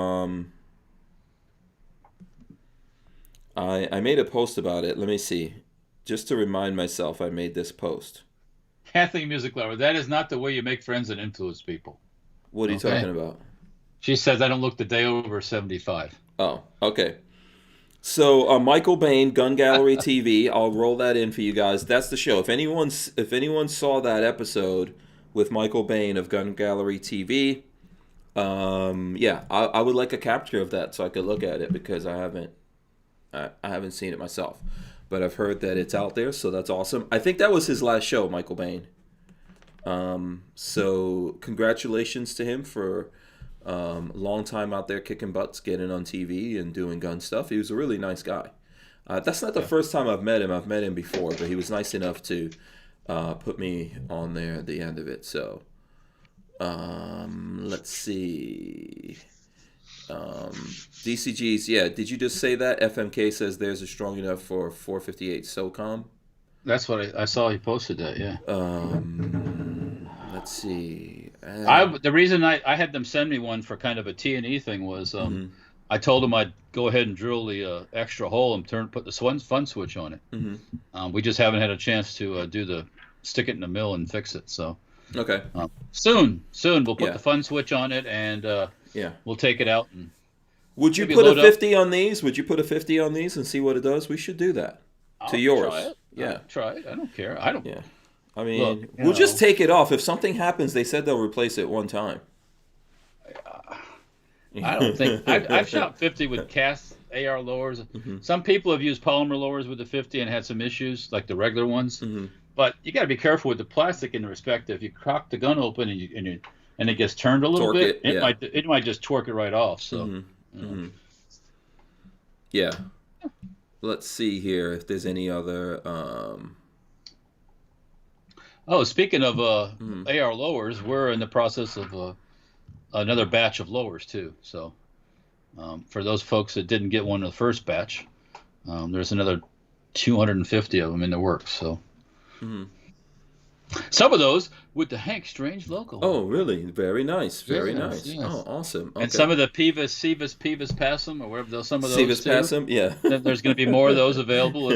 I made a post about it. Let me see. Just to remind myself, I made this post. Kathleen Music Lover, that is not the way you make friends and influence people. What are you talking about? She says I don't look the day over 75. Oh, okay. So Michael Bain, Gun Gallery TV. I'll roll that in for you guys. That's the show. If anyone saw that episode with Michael Bain of Gun Gallery TV, yeah, I would like a capture of that so I could look at it, because I haven't seen it myself, but I've heard that it's out there, so that's awesome. I think that was his last show, Michael Bain. So congratulations to him for. Long time out there kicking butts, getting on TV and doing gun stuff. He was a really nice guy. That's not the first time I've met him. I've met him before, but he was nice enough to put me on there at the end of it. So let's see. DCGs, yeah. Did you just say that? FMK says theirs is strong enough for 458 SOCOM. That's what I saw. He posted that. Yeah. Let's see. The reason I had them send me one for kind of a T&E thing was I told them I'd go ahead and drill the extra hole and put the fun switch on it. Mm-hmm. We just haven't had a chance to stick it in the mill and fix it. So okay. Soon we'll put the fun switch on it, and we'll take it out. And would you put a 50 on these? Would you put a 50 on these and see what it does? We should do that. To yours. Try it. Yeah. I'll try it. I don't care. I don't. Yeah. I mean, we'll just take it off. If something happens, they said they'll replace it one time. I don't think I've shot 50 with cast AR lowers. Mm-hmm. Some people have used polymer lowers with the 50 and had some issues, like the regular ones. Mm-hmm. But you got to be careful with the plastic in the respect that if you cock the gun open and it gets turned a little bit, it might just torque it right off. So, yeah. Let's see here if there's any other. Speaking of AR lowers, we're in the process of another batch of lowers too. So for those folks that didn't get one in the first batch, there's another 250 of them in the works. So some of those with the Hank Strange logo. Oh, really? Very nice. Very nice. Yes. Oh, awesome. Okay. And some of the Pivus Passum, or whatever some of those. Pivus Passum, yeah. There's going to be more of those available.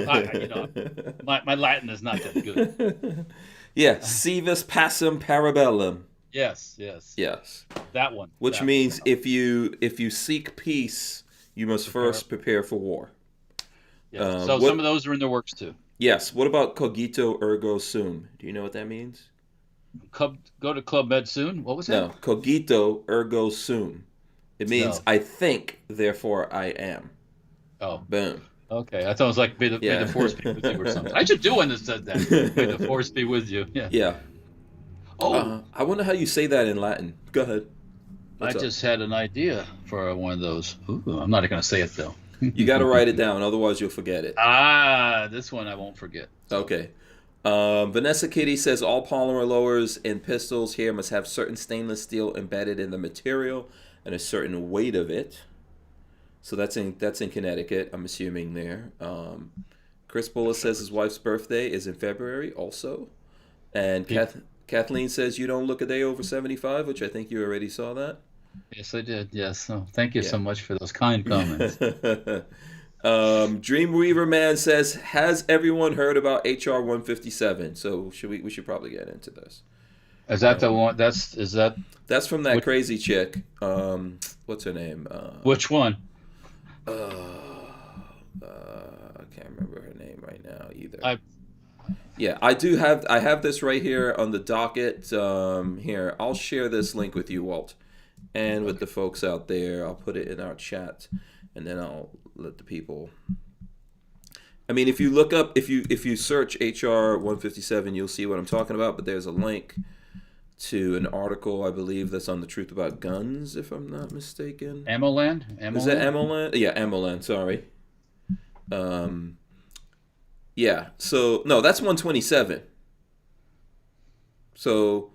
My Latin is not that good. Yeah, Civus Passum Parabellum. Yes. That one. Which means if you seek peace, you must first prepare for war. Yes. So some of those are in the works too. Yes. What about Cogito Ergo Sum? Do you know what that means? Go to Club Med soon? What was that? No, Cogito Ergo Sum. It means I think, therefore I am. Oh. Boom. Okay, I thought it was like may the force be with you or something. I should do one that said that. May the force be with you. Yeah. Yeah. Oh. I wonder how you say that in Latin. Go ahead. I just had an idea for one of those. Ooh, I'm not going to say it though. You got to write it down, otherwise you'll forget it. This one I won't forget. Okay. Vanessa Kitty says all polymer lowers and pistols here must have certain stainless steel embedded in the material and a certain weight of it. So that's in Connecticut, I'm assuming there. Chris Bullis says his wife's birthday is in February also. And Kathleen says you don't look a day over 75, which I think you already saw that. Yes, I did. Yes. So thank you so much for those kind comments. Dreamweaver Man says, has everyone heard about HR 157? So we should probably get into this. Is that the one? That's from that crazy chick. What's her name? Which one? can't remember her name right now either. I I have this right here on the docket. Here, I'll share this link with you, Walt, and with the folks out there. I'll put it in our chat, and then I'll let the people. I mean, if you look up, if you search HR 157, you'll see what I'm talking about. But there's a link to an article, I believe, that's on the Truth About Guns, if I'm not mistaken. Ammoland? Is that Ammoland? Yeah, Ammoland. Sorry. Yeah. So no, that's 127. So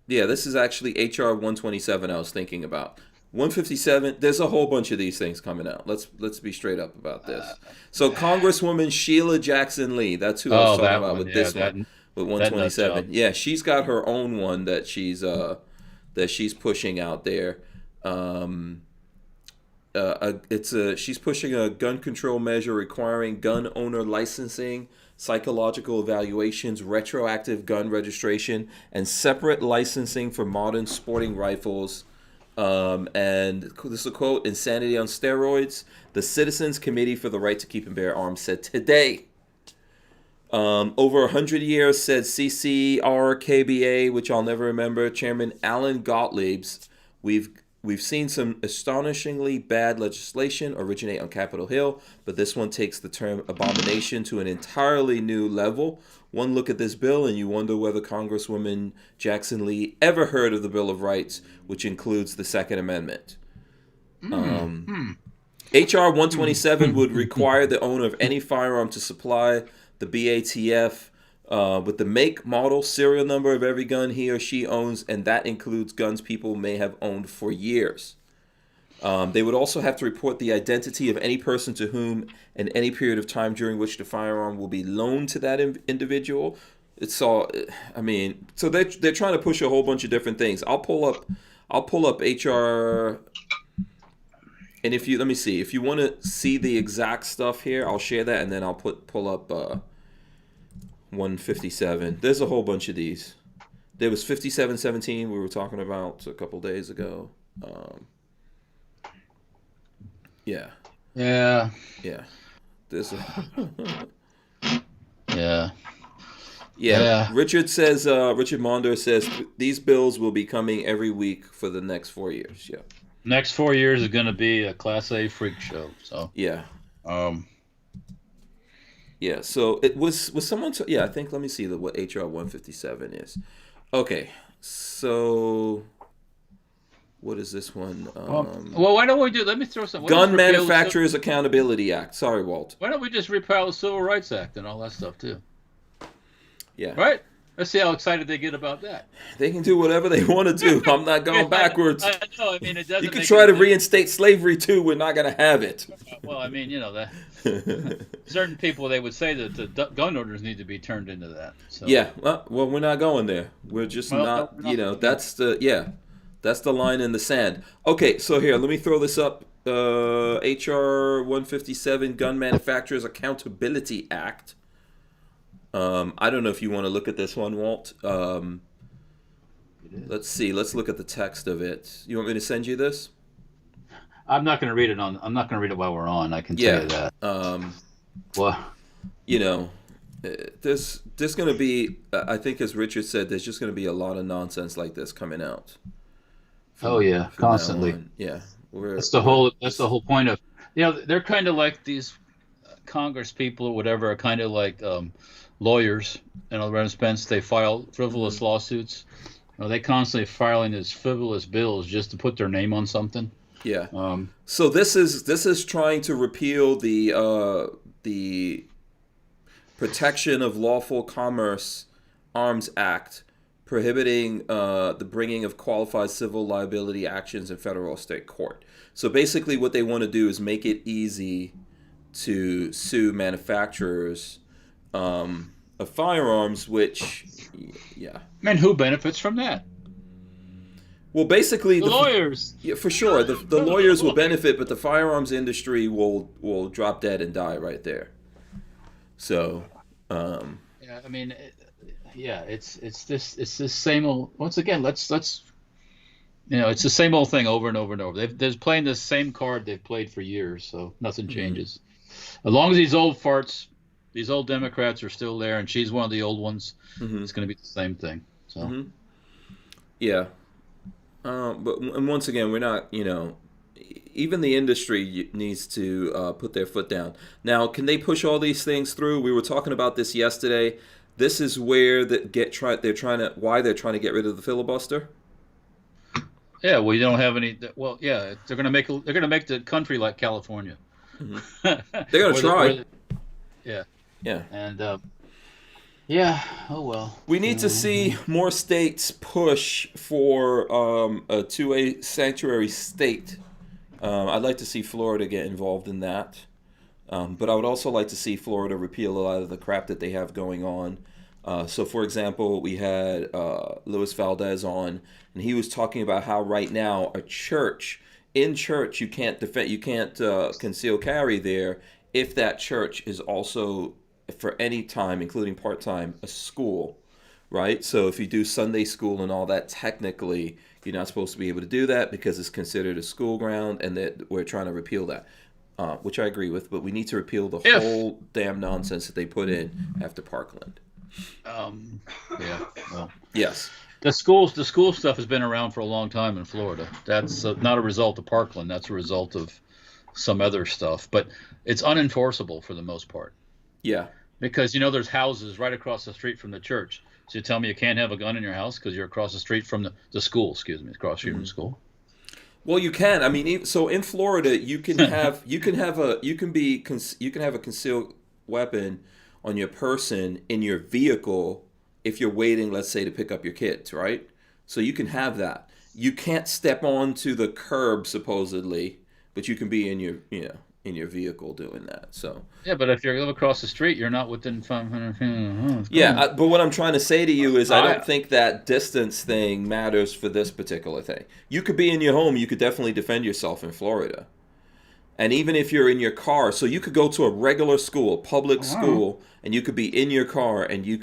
yeah, this is actually HR 127. I was thinking about 157. There's a whole bunch of these things coming out. Let's be straight up about this. So Congresswoman Sheila Jackson Lee. That's who I was talking about with this one. With 127. Yeah, she's got her own one that she's pushing out there. She's pushing a gun control measure requiring gun owner licensing, psychological evaluations, retroactive gun registration, and separate licensing for modern sporting rifles. And this is a quote: "Insanity on steroids." The Citizens Committee for the Right to Keep and Bear Arms said today. Over 100 years, said CCRKBA, which I'll never remember, Chairman Alan Gottlieb's, we've seen some astonishingly bad legislation originate on Capitol Hill, but this one takes the term abomination to an entirely new level. One look at this bill and you wonder whether Congresswoman Jackson Lee ever heard of the Bill of Rights, which includes the Second Amendment. HR 127 would require the owner of any firearm to supply the BATF with the make, model, serial number of every gun he or she owns, and that includes guns people may have owned for years. They would also have to report the identity of any person to whom in any period of time during which the firearm will be loaned to that individual. It's all, I mean, so they're trying to push a whole bunch of different things. I'll pull up HR, and if you, let me see, if you want to see the exact stuff here, I'll share that, and then I'll pull up 157. There's a whole bunch of these. There was 5717 we were talking about a couple days ago. Yeah. There's a yeah. Richard Monder says these bills will be coming every week for the next 4 years. Yeah. Next 4 years is going to be a Class A freak show. So yeah. Yeah, so it was someone. I think, let me see what HR 157 is. Okay, so what is this one? Well, why don't we do? Let me throw some. Gun Manufacturers Accountability Act. Sorry, Walt. Why don't we just repeal the Civil Rights Act and all that stuff too? Yeah. Right. Let's see how excited they get about that. They can do whatever they want to do. I'm not going backwards. I know. I mean, it doesn't. You can try to reinstate slavery too. We're not going to have it. Well, I mean, that certain people, they would say that the gun owners need to be turned into that. So. Yeah. Well, we're not going there. We're just not. That's the line in the sand. Okay. So here, let me throw this up. HR 157, Gun Manufacturers Accountability Act. I don't know if you want to look at this one, Walt. Let's see. Let's look at the text of it. You want me to send you this? I'm not going to read it I'm not going to read it while we're on. I can tell you that. Well, there's going to be. I think, as Richard said, there's just going to be a lot of nonsense like this coming out. Constantly. Yeah. That's the whole point of. They're kind of like these Congress people or whatever are kind of like. Lawyers, around Spence, they file frivolous lawsuits. They constantly filing these frivolous bills just to put their name on something. Yeah. So this is trying to repeal the Protection of Lawful Commerce Arms Act, prohibiting the bringing of qualified civil liability actions in federal or state court. So basically, what they want to do is make it easy to sue manufacturers of firearms, which, And who benefits from that? Well, basically the lawyers. Yeah, for sure. The lawyers will benefit, but the firearms industry will drop dead and die right there. So, I mean, it's this same old. Once again, let's it's the same old thing over and over and over. They're playing the same card they've played for years, so nothing changes. As long as these old farts, these old Democrats are still there, and she's one of the old ones, it's going to be the same thing. So, yeah. But and once again, we're not, even the industry needs to put their foot down. Now, can they push all these things through? We were talking about this yesterday. This is where they're trying to get rid of the filibuster. Yeah, well, you don't have any. Well, yeah, they're going to make the country like California. They're going to try. Yeah. Yeah. And yeah. Oh well. We need to see more states push for to a sanctuary state. I'd like to see Florida get involved in that. But I would also like to see Florida repeal a lot of the crap that they have going on. So, for example, we had Luis Valdez on, and he was talking about how right now in church, you can't conceal carry there if that church is also, for any time, including part-time, a school, right? So if you do Sunday school and all that, technically, you're not supposed to be able to do that because it's considered a school ground, and that we're trying to repeal that. Which I agree with, but we need to repeal the whole damn nonsense that they put in after Parkland. Yeah. Well. Yes. The school stuff has been around for a long time in Florida. That's not a result of Parkland. That's a result of some other stuff. But it's unenforceable for the most part. Yeah. Because there's houses right across the street from the church. So you tell me you can't have a gun in your house because you're across the street from the school. Excuse me, across the street from the school. Well, you can. I mean, so in Florida, you can have a concealed weapon on your person in your vehicle if you're waiting, let's say, to pick up your kids, right? So you can have that. You can't step onto the curb supposedly, but you can be in your vehicle doing that. So yeah, but if you live across the street, you're not within 500 feet. Yeah, but what I'm trying to say to you is I don't think that distance thing matters for this particular thing. You could be in your home. You could definitely defend yourself in Florida. And even if you're in your car, so you could go to a regular school, public school, and you could be in your car, and you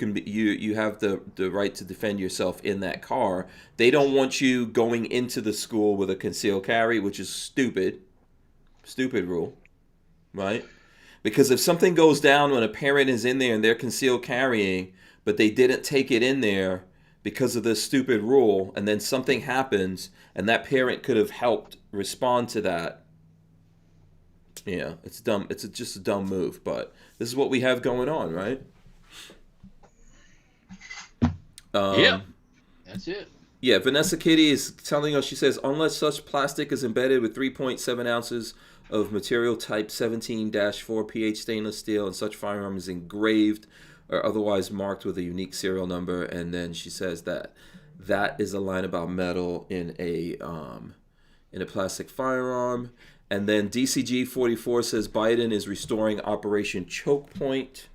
have the right to defend yourself in that car. They don't want you going into the school with a concealed carry, which is stupid rule, right? Because if something goes down when a parent is in there and they're concealed carrying, but they didn't take it in there because of this stupid rule, and then something happens, and that parent could have helped respond to that. Yeah, it's dumb. It's just a dumb move, but this is what we have going on, right? Yeah, that's it. Yeah, Vanessa Kitty is telling us, she says, unless such plastic is embedded with 3.7 ounces of material type 17-4 pH stainless steel, and such firearm is engraved or otherwise marked with a unique serial number. And then she says that is a line about metal in a plastic firearm. And then DCG 44 says Biden is restoring Operation Choke Point.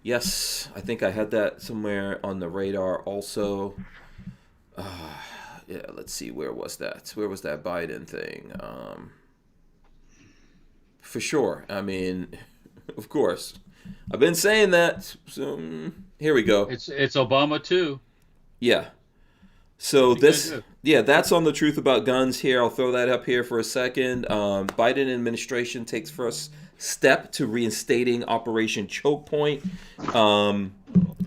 Yes, I think I had that somewhere on the radar also. Yeah, let's see, where was that? Where was that Biden thing? For sure. I mean, of course. I've been saying that. So here we go. It's Obama too. Yeah. So that's on the truth about guns here. I'll throw that up here for a second. Biden administration takes first step to reinstating Operation Choke Point.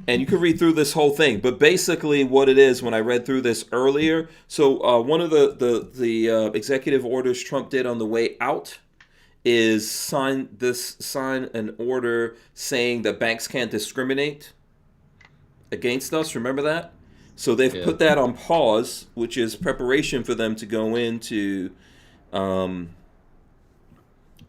And you can read through this whole thing, but basically what it is, when I read through this earlier, so one of the executive orders Trump did on the way out is sign an order saying that banks can't discriminate against us. Remember that? So they've put that on pause, which is preparation for them to go into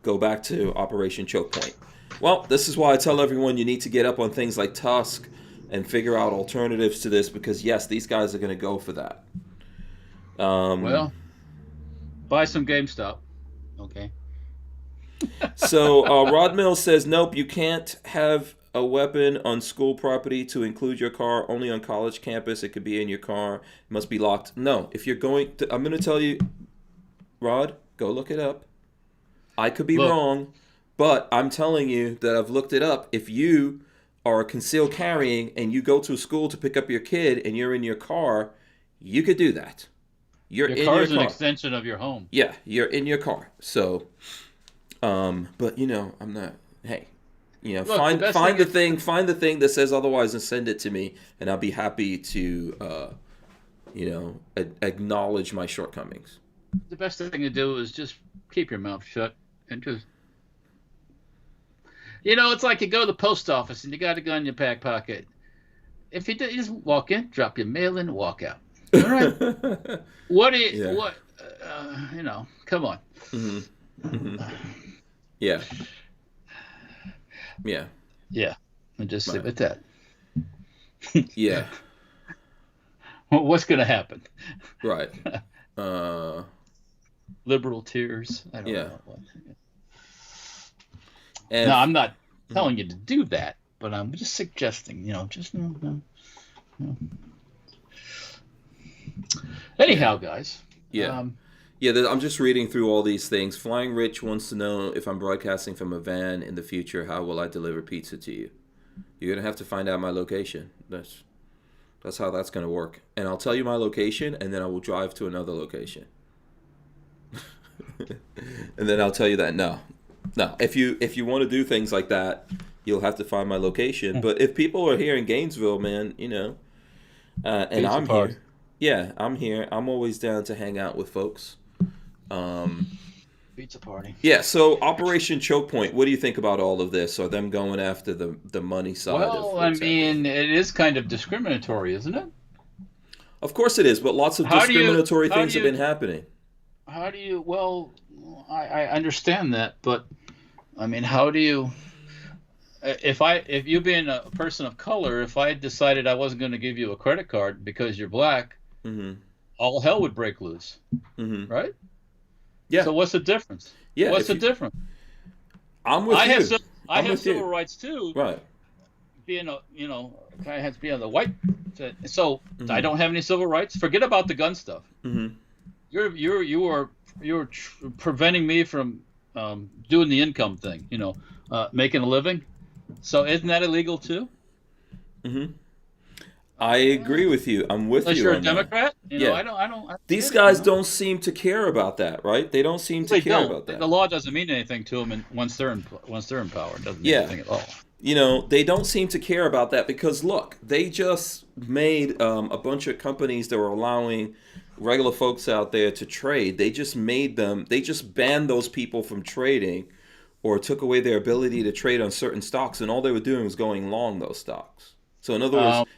go back to Operation Choke Point. Well, this is why I tell everyone you need to get up on things like TUSC and figure out alternatives to this, because yes, these guys are going to go for that. Well, buy some GameStop. Okay. So Rod Mills says, nope, you can't have a weapon on school property to include your car. Only on college campus. It could be in your car. It must be locked. No, if you're going to, I'm going to tell you, Rod, go look it up. I could be wrong, but I'm telling you that I've looked it up. If you are concealed carrying and you go to a school to pick up your kid and you're in your car, you could do that. Your car is an extension of your home. Yeah, you're in your car. So But I'm not. Hey, Look, the best find thing find the thing that says otherwise and send it to me, and I'll be happy to acknowledge my shortcomings. the best thing to do is just keep your mouth shut and just. It's like you go to the post office and you got a gun in your back pocket. If you do, you just walk in, drop your mail in, walk out. All right. What do you? Yeah. What? Come on. Mm-hmm. Mm-hmm. Yeah. Yeah. Yeah. And just Right. leave it at Yeah. that. What's going to happen? Right. Liberal tears. I don't Yeah. know. What. And No, I'm not telling you to do that, but I'm just suggesting. Anyhow, guys. yeah. I'm just reading through all these things. Flying Rich wants to know if I'm broadcasting from a van in the future, how will I deliver pizza to you? You're gonna have to find out my location. That's how that's gonna work. And I'll tell you my location, and then I will drive to another location. And then I'll tell you that no. If you want to do things like that, you'll have to find my location. But if people are here in Gainesville, man, and Pizza I'm party. here. Yeah, I'm here. I'm always down to hang out with folks. Pizza party. Yeah, so Operation Choke Point, what do you think about all of this? Are them going after the money side of Well, what's happening? it is kind of discriminatory, isn't it? Of course it is, but lots of How do you- discriminatory how things do have you- been happening. How do you? Well, I understand that, but I mean, how do you? If you being a person of color, if I decided I wasn't going to give you a credit card because you're black, Mm-hmm. all hell would break loose, Mm-hmm. right? Yeah. So what's the difference? Yeah, What's if the you- difference? I'm with I you. have I I'm have with civil you. rights too. Right. Being I have to be on the white. So Mm-hmm. I don't have any civil rights. Forget about the gun stuff. Mm-hmm. You're preventing me from doing the income thing. Making a living. So isn't that illegal too? Mm-hmm. I agree with you. I'm with Unless you you're a on that. Democrat. Yeah. I don't. These get it, guys don't seem to care about that, right? They don't seem to They care don't. about that. The law doesn't mean anything to them, and once they're in power, it doesn't mean Yeah. anything at all. They don't seem to care about that because, look, they just made a bunch of companies that were allowing regular folks out there to trade. They just banned those people from trading or took away their ability to trade on certain stocks, and all they were doing was going long those stocks. So in other words,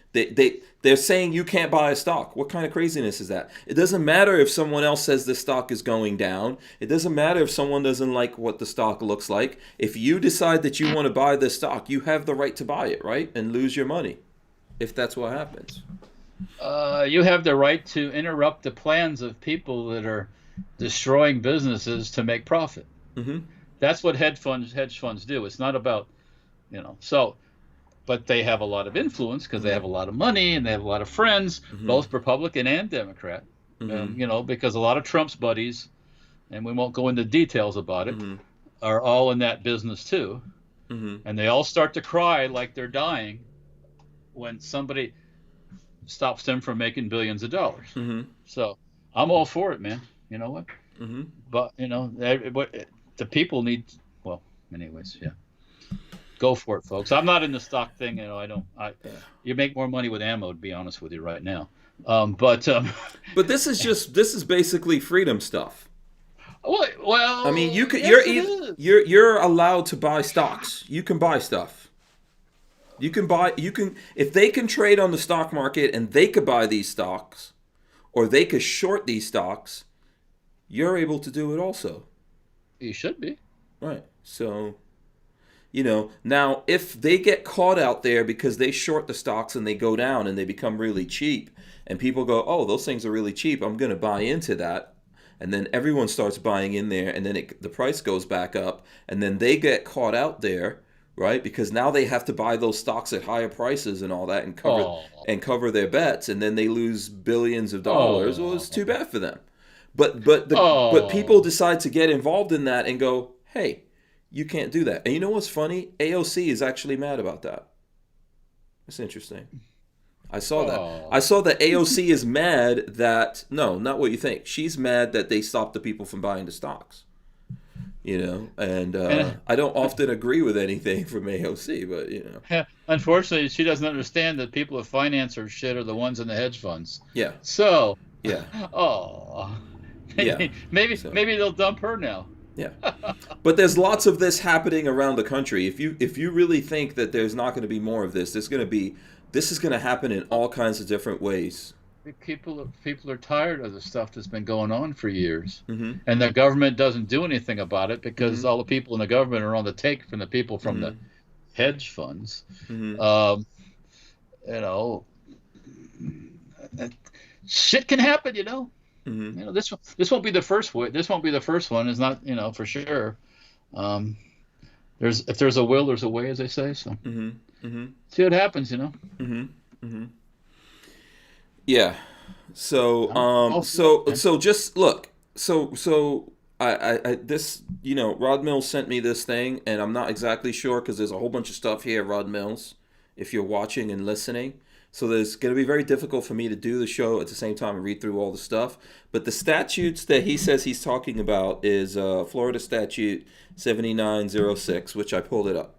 they're saying you can't buy a stock. What kind of craziness is that? It doesn't matter if someone else says the stock is going down. It doesn't matter if someone doesn't like what the stock looks like. If you decide that you want to buy this stock, you have the right to buy it, right? And lose your money if that's what happens. You have the right to interrupt the plans of people that are destroying businesses to make profit. Mm-hmm. That's what hedge funds do. It's not about, but they have a lot of influence because they have a lot of money and they have a lot of friends, both Republican and Democrat. Because a lot of Trump's buddies, and we won't go into details about it, are all in that business too. Mm-hmm. And they all start to cry like they're dying when somebody stops them from making billions of dollars. Mm-hmm. So I'm all for it, man. You know what? Mm-hmm. But the people need. Well, anyways, yeah. Go for it, folks. I'm not in the stock thing. You make more money with ammo, to be honest with you, right now. But this is basically freedom stuff. Well, I mean, yes, you're allowed to buy stocks. You can buy stuff. If they can trade on the stock market and they could buy these stocks, or they could short these stocks, you're able to do it also. You should be. Right. So, now if they get caught out there because they short the stocks and they go down and they become really cheap, and people go, oh, those things are really cheap, I'm going to buy into that. And then everyone starts buying in there, and then the price goes back up, and then they get caught out there, right? Because now they have to buy those stocks at higher prices and all that, and cover their bets, and then they lose billions of dollars. Well, it's too bad for them. But people decide to get involved in that and go, hey, you can't do that. And you know what's funny? AOC is actually mad about that. That's interesting. I saw that. I saw that AOC is mad that, no, not what you think. She's mad that they stopped the people from buying the stocks. And And I don't often agree with anything from AOC, but unfortunately, she doesn't understand that people that finance her shit are the ones in the hedge funds. yeah, So, yeah, oh, yeah. maybe So they'll dump her now. yeah, but there's lots of this happening around the country. If you really think that there's not going to be more of this, this is going to happen in all kinds of different ways. People are tired of the stuff that's been going on for years, Mm-hmm. and the government doesn't do anything about it because Mm-hmm. all the people in the government are on the take from the people from the Mm-hmm. hedge funds. Mm-hmm. Um, you know, shit can happen. Mm-hmm. This won't be the first way. This won't be the first one. It's not, for sure. Um, if there's a will, there's a way, as they say. So Mm-hmm. Mm-hmm. see what happens. Mm-hmm. Mm-hmm. Yeah. So Okay. so just look. So I this Rod Mills sent me this thing, and I'm not exactly sure because there's a whole bunch of stuff here, Rod Mills, if you're watching and listening. So there's going to be very difficult for me to do the show at the same time and read through all the stuff. But the statutes that he says he's talking about is Florida Statute 7906, which I pulled it up.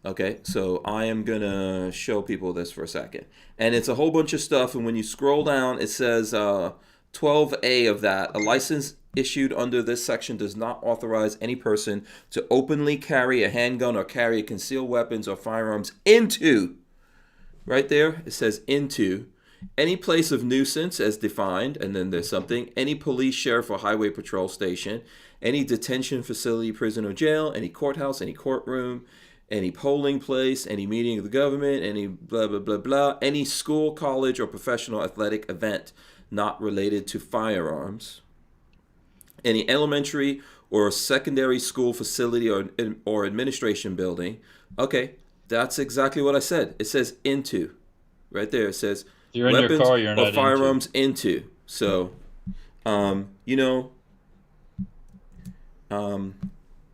Okay, so I am going to show people this for a second. And it's a whole bunch of stuff, and when you scroll down, it says 12A of that. A license issued under this section does not authorize any person to openly carry a handgun or carry concealed weapons or firearms into, right there, it says into, any place of nuisance as defined, and then there's something, any police, sheriff, or highway patrol station, any detention facility, prison, or jail, any courthouse, any courtroom, any polling place, any meeting of the government, any blah, blah, blah, blah, any school, college, or professional athletic event not related to firearms, any elementary or secondary school facility or administration building. Okay, that's exactly what I said. It says into. Right there, it says You're in your weapons car. You're or not firearms into. So, you know,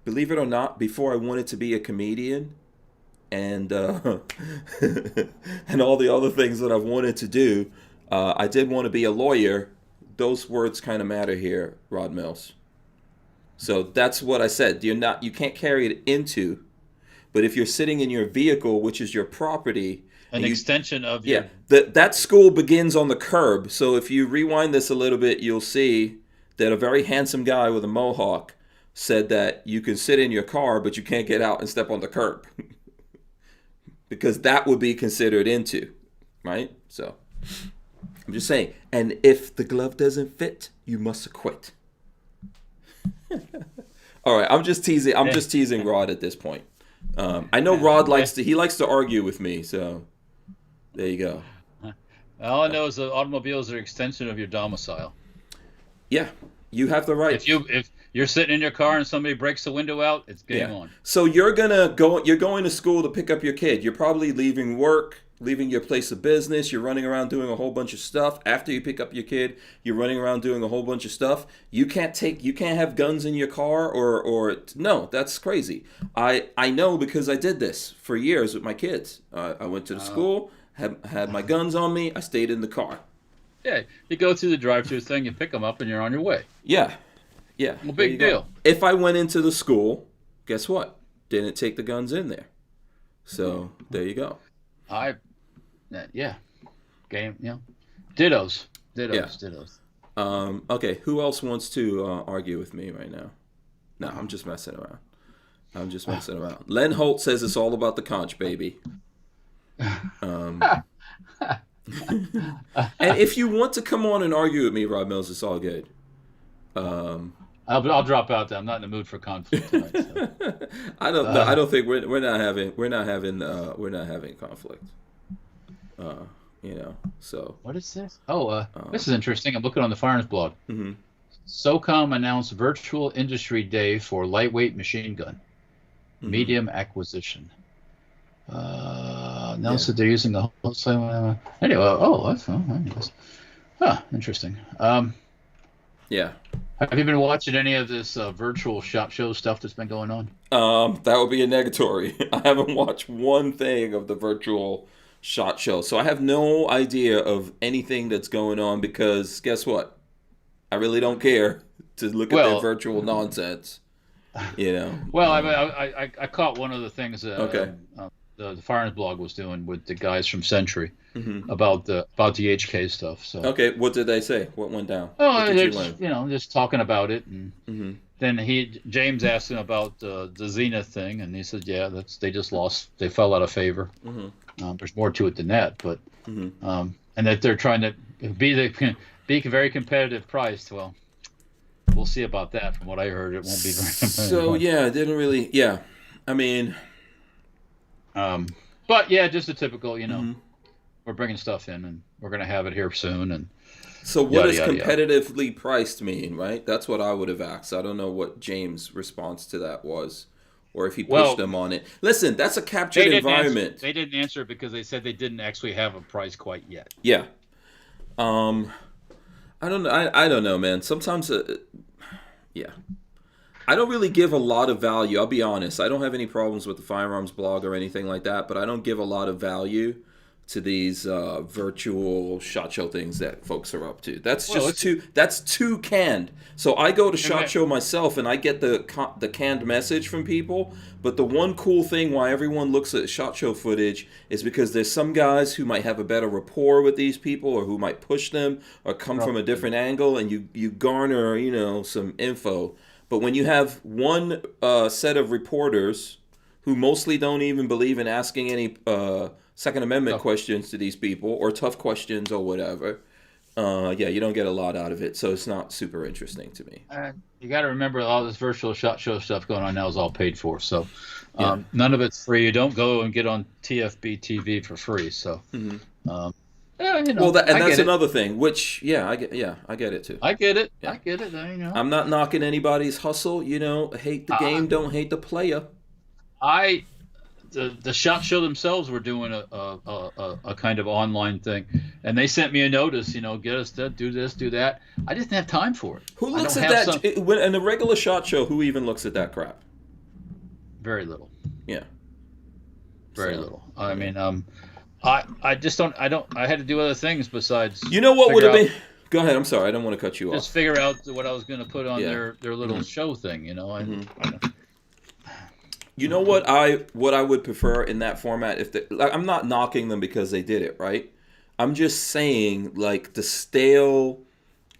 believe it or not, before I wanted to be a comedian and and all the other things that I've wanted to do, I did want to be a lawyer. Those words kind of matter here, Rod Mills. So that's what I said. You can't carry it into, but if you're sitting in your vehicle, which is your property, An extension of yeah, your. that school begins on the curb. So if you rewind this a little bit, you'll see that a very handsome guy with a mohawk said that you can sit in your car, but you can't get out and step on the curb because that would be considered into, right? So I'm just saying. And if the glove doesn't fit, you must acquit. All right, I'm just teasing. I'm just teasing Rod at this point. I know Rod likes to argue with me, so there you go. All I know is that automobiles are an extension of your domicile. Yeah, you have the right. If you're sitting in your car and somebody breaks the window out, it's game on. So you're going to school to pick up your kid. You're probably leaving work, leaving your place of business. You're running around doing a whole bunch of stuff. After you pick up your kid, you're running around doing a whole bunch of stuff. You can't have guns in your car or no, that's crazy. I know because I did this for years with my kids. I went to the school, had my guns on me. I stayed in the car. Yeah, you go through the drive-through thing, you pick them up, and you're on your way. Yeah. Yeah. Well, big deal. If I went into the school, guess what? Didn't take the guns in there. So there you go. Game, Dittos. Yeah. Okay, who else wants to argue with me right now? No, I'm just messing around. Len Holt says it's all about the conch, baby. And if you want to come on and argue with me, Rob Mills, it's all good. I'll drop out there. I'm not in the mood for conflict tonight. So. I don't think we're not having conflict. So. What is this? This is interesting. I'm looking on the Firearms blog. Mm-hmm. SOCOM announced virtual industry day for lightweight machine gun, medium acquisition. Announced that they're using the wholesale. Anyway, that's interesting. Yeah. Have you been watching any of this virtual SHOT Show stuff that's been going on? That would be a negatory. I haven't watched one thing of the virtual SHOT Show, so I have no idea of anything that's going on because guess what? I really don't care to look at their virtual nonsense. You know. Well, I caught one of the things Okay. the Firearms blog was doing with the guys from Century Hmm. about the HK stuff. So, Okay. What did they say? What went down? What oh, did they're you just, learn? just talking about it, and Hmm. then James asked him about the Zenith thing, and he said, yeah, they just lost, they fell out of favor. Hmm. There's more to it than that, but Hmm. and that they're trying to be very competitive priced. Well, we'll see about that. From what I heard, it won't be very So competitive. yeah, it didn't really. Yeah, I mean. But yeah, just a typical, Mhm. we're bringing stuff in, and we're gonna have it here soon, and So what yada does yada yada. competitively priced mean, right? That's what I would have asked. I don't know what James' response to that was, or if he pushed Well, them on it. Listen, that's a captured they didn't answer. environment. They didn't answer because they said they didn't actually have a price quite yet. Yeah. Um. I don't know. I don't know, man. Sometimes, yeah. I don't really give a lot of value. I'll be honest. I don't have any problems with the Firearms blog or anything like that, but I don't give a lot of value to these virtual shot show things that folks are up to. That's Well, just it's too. That's too canned. So I go to and shot show myself, and I get the canned message from people. But the one cool thing why everyone looks at shot show footage is because there's some guys who might have a better rapport with these people, or who might push them, or come from a different angle, and you garner some info. But when you have one set of reporters who mostly don't even believe in asking any Second Amendment questions to these people, or tough questions or whatever, yeah, you don't get a lot out of it. So it's not super interesting to me. you got to remember all this virtual shot show stuff going on now is all paid for. So Yeah. none of it's free. You don't go and get on TFB TV for free. So Hmm. yeah, Well, I that's get it. another thing. Which, yeah, I get it too. I get it. Yeah. I get it. I'm not knocking anybody's hustle. Hate the I, game, don't hate the player. I the shot show themselves were doing a kind of online thing, and they sent me a notice. Get us to do this, do that. I didn't have time for it. Who I looks don't at have that in a regular shot show? Who even looks at that crap? very little. Yeah. Very So, little. I mean, I just don't. I had to do other things besides. you know what would figure have out, been? Go ahead. I'm sorry. I don't want to cut you just off. figure out what I was going to put on Yeah. their little Mm-hmm. show thing. You know what I would prefer in that format, I'm not knocking them because they did it, right? I'm just saying, like, the stale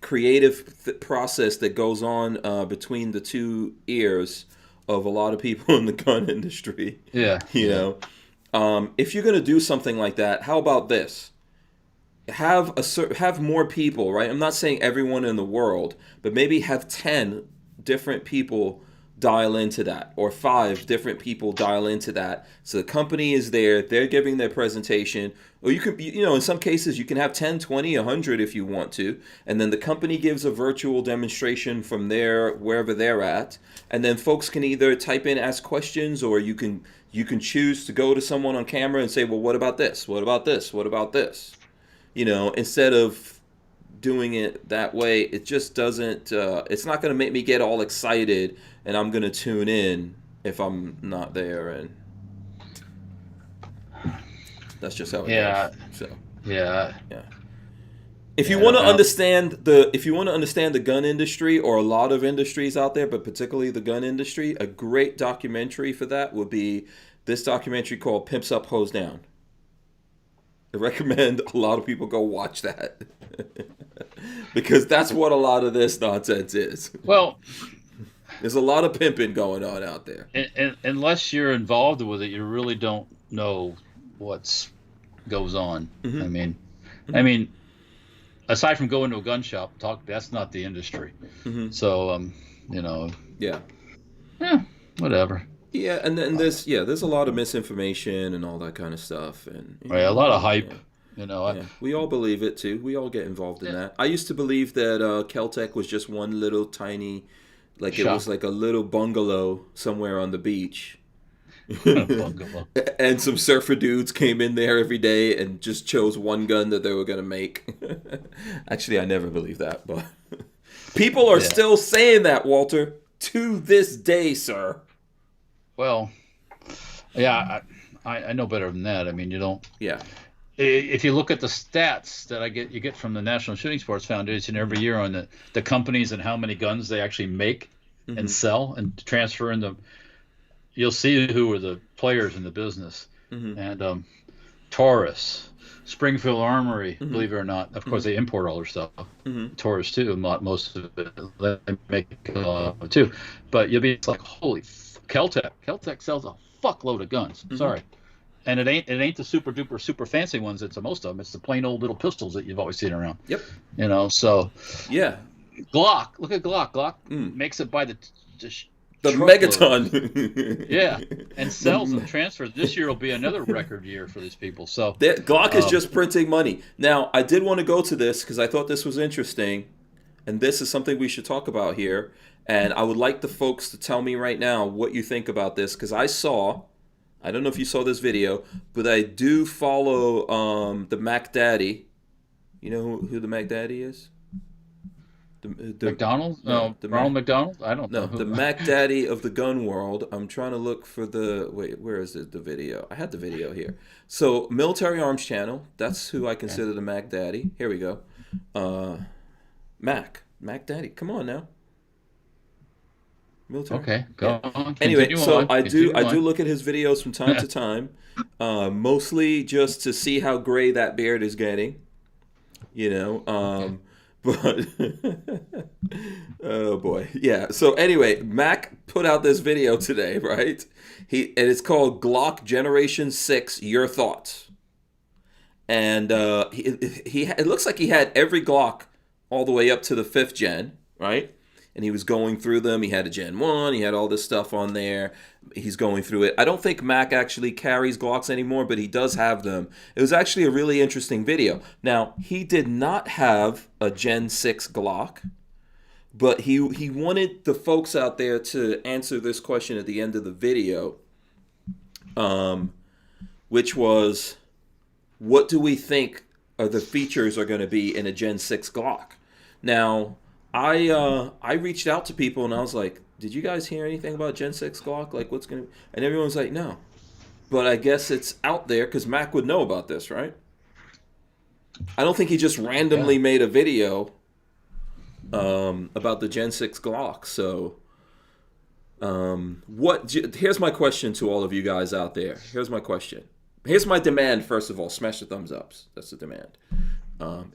creative process that goes on between the two ears of a lot of people in the gun industry. Yeah. If you're gonna do something like that, how about this? Have more people, right? I'm not saying everyone in the world, but maybe have 10 different people dial into that, or 5 different people dial into that. So the company is there, they're giving their presentation, or you could, in some cases you can have 10, 20, 100 if you want to, and then the company gives a virtual demonstration from there, wherever they're at, and then folks can either type in, ask questions, or you can choose to go to someone on camera and say, well, what about this? What about this? What about this? Instead of doing it that way, it just doesn't, it's not going to make me get all excited, and I'm going to tune in if I'm not there, and that's just how it goes. So Yeah. if you Yeah, want to understand the gun industry, or a lot of industries out there, but particularly the gun industry, a great documentary for that would be this documentary called Pimps Up, Hoes Down. I recommend a lot of people go watch that because that's what a lot of this nonsense is. Well, There's a lot of pimping going on out there. unless you're involved with it, you really don't know what goes on. Mm-hmm. I mean, aside from going to a gun shop, that's not the industry. Mm-hmm. So, Yeah. Whatever. Yeah, and then there's a lot of misinformation and all that kind of stuff, and Right, a lot of hype. Yeah. We all believe it too. We all get involved in that. I used to believe that Keltec was just one little tiny, like Shop. it was like a little bungalow somewhere on the beach. Bungalow. And some surfer dudes came in there every day and just chose one gun that they were going to make. Actually, I never believed that, but people are still saying that, Walter, to this day, sir. Well, yeah, I know better than that. I mean, you don't. Yeah. If you look at the stats that you get from the National Shooting Sports Foundation every year on the companies and how many guns they actually make, and sell and transfer into. You'll see who are the players in the business, and Taurus, Springfield Armory, believe it or not. Of course, they import all their stuff. Taurus too, most of it they make too. But you'll be like, holy, Keltec. Keltec sells a fuckload of guns. Sorry. And it ain't the super duper super fancy ones. It's most of them. It's the plain old little pistols that you've always seen around. Yep. So yeah. Glock. Look at Glock. Glock makes it by the megaton. Yeah, and sells them, transfers. This year will be another record year for these people. So Glock is just printing money. Now, I did want to go to this because I thought this was interesting, and this is something we should talk about here. And I would like the folks to tell me right now what you think about this, because I don't know if you saw this video, but I do follow the Mac Daddy. You know who the Mac Daddy is? The McDonald's? No, Ronald McDonald? I don't know. No, the Mac Daddy of the gun world. I'm trying to look for where is it, the video? I had the video here. So, Military Arms Channel, that's who I consider the Mac Daddy. Here we go. Mac Daddy, come on now. Military. Okay, go on. Anyway, so I do look at his videos from time to time, mostly just to see how gray that beard is getting, But oh boy, yeah. So anyway, Mac put out this video today, right? And it's called Glock Generation 6: Your Thoughts. And it looks like he had every Glock all the way up to the 5th gen, right? And he was going through them. He had a Gen 1. He had all this stuff on there. He's going through it. I don't think Mac actually carries Glocks anymore, but he does have them. It was actually a really interesting video. Now, he did not have a Gen 6 Glock, but he wanted the folks out there to answer this question at the end of the video, which was, what do we think the features are going to be in a Gen 6 Glock? Now, I reached out to people and I was like, did you guys hear anything about Gen 6 Glock? Like, what's going to... And everyone's like, no. But I guess it's out there because Mac would know about this, right? I don't think he just randomly made a video about the Gen 6 Glock. So, here's my question to all of you guys out there. Here's my question. Here's my demand, first of all. Smash the thumbs ups. That's the demand.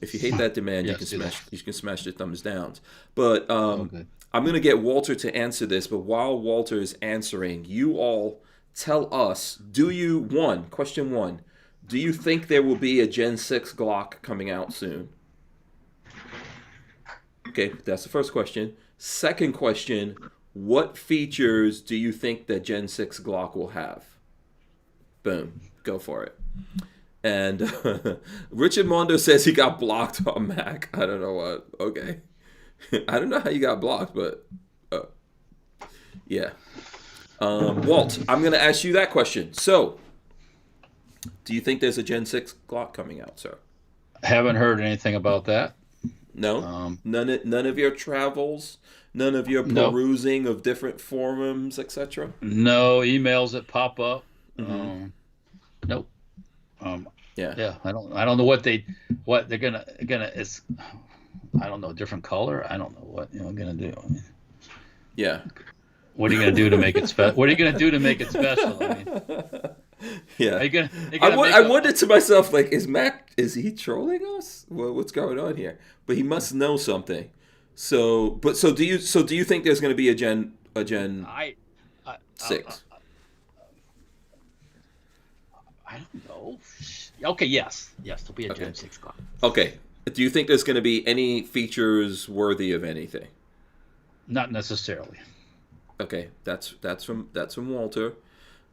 If you hate that demand, you can smash the thumbs downs. But I'm going to get Walter to answer this. But while Walter is answering, you all tell us, question one, do you think there will be a Gen 6 Glock coming out soon? Okay, that's the first question. Second question, what features do you think that Gen 6 Glock will have? Boom, go for it. And Richard Mondo says he got blocked on Mac. I don't know what. Okay. I don't know how you got blocked, but yeah. Walt, I'm going to ask you that question. So, do you think there's a Gen 6 Glock coming out, sir? Haven't heard anything about that. No? None of your travels? None of your perusing of different forums, etc.? No emails that pop up. Nope. Yeah. I don't know what they're gonna it's, I don't know, different color. I don't know what gonna do. Yeah. What are you gonna do to make it special? What are you gonna do to make it special? I mean, yeah. Are you gonna I wondered to myself, like, is he trolling us? Well, what's going on here? But he must know something. So do you think there's gonna be a Gen 6? I don't know. Okay, yes, there'll be a Gen 6 Glock. Okay. Do you think there's going to be any features worthy of anything? Not necessarily. Okay, that's from Walter.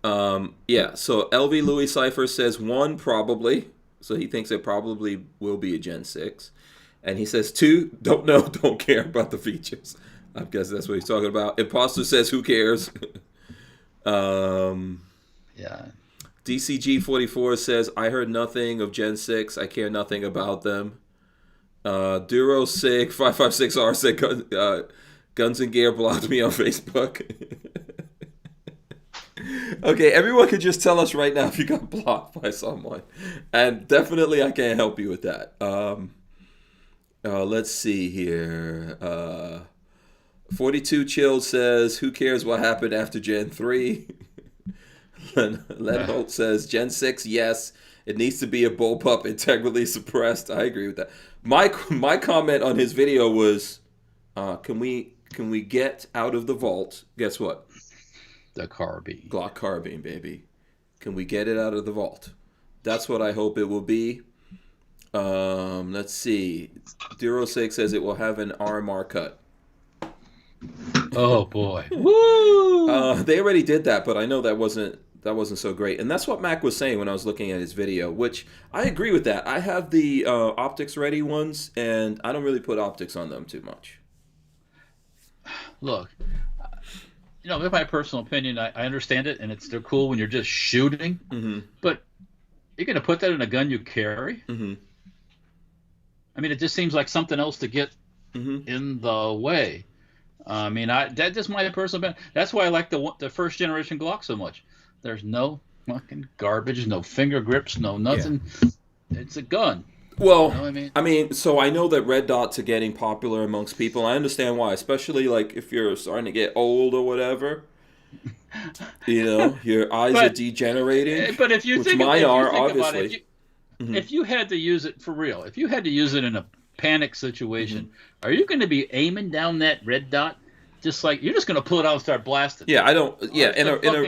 Yeah. So LV Louis Cipher says 1 probably. So he thinks it probably will be a Gen 6, and he says 2 don't know, don't care about the features. I guess that's what he's talking about. Imposter says who cares. Yeah. DCG44 says, I heard nothing of Gen 6. I care nothing about them. Duro Sig 556R said, Guns and Gear blocked me on Facebook. Okay, everyone could just tell us right now if you got blocked by someone. And definitely I can't help you with that. Let's see here. 42 Chill says, who cares what happened after Gen 3? Len Holt says, Gen 6, yes. It needs to be a bullpup integrally suppressed. I agree with that. My comment on his video was, can we get out of the vault? Guess what? The carbine. Glock carbine, baby. Can we get it out of the vault? That's what I hope it will be. Let's see. Duro6 says it will have an RMR cut. Oh boy. Woo! They already did that, but I know that wasn't so great. And that's what Mac was saying when I was looking at his video, which I agree with that. I have the optics ready ones, and I don't really put optics on them too much. Look, in my personal opinion, I understand it, and they're cool when you're just shooting. Mm-hmm. But you're going to put that in a gun you carry? Mm-hmm. I mean, it just seems like something else to get in the way. I mean, that's just my personal opinion. That's why I like the first generation Glock so much. There's no fucking garbage, no finger grips, no nothing. Yeah. It's a gun. Well, you know what I mean, so I know that red dots are getting popular amongst people. I understand why, especially like if you're starting to get old or whatever. Your eyes are degenerating. But if you think, obviously. If you had to use it for real, if you had to use it in a panic situation, are you going to be aiming down that red dot? Just like you're just going to pull it out and start blasting. Yeah, I don't. Yeah,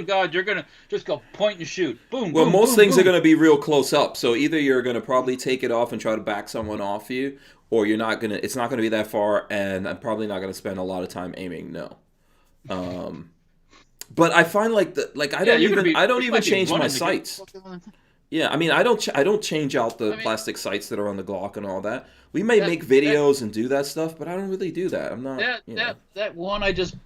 God, you're going to just go point and shoot. Boom. Well, boom, most boom, things boom. are going to be real close up. So either you're going to probably take it off and try to back someone off you, or you're not going to. It's not going to be that far, and I'm probably not going to spend a lot of time aiming. No. But I find I don't even change my sights. Yeah, I mean, I don't change out the plastic sights that are on the Glock and all that. We may make videos and do that stuff, but I don't really do that. I'm not. That one I just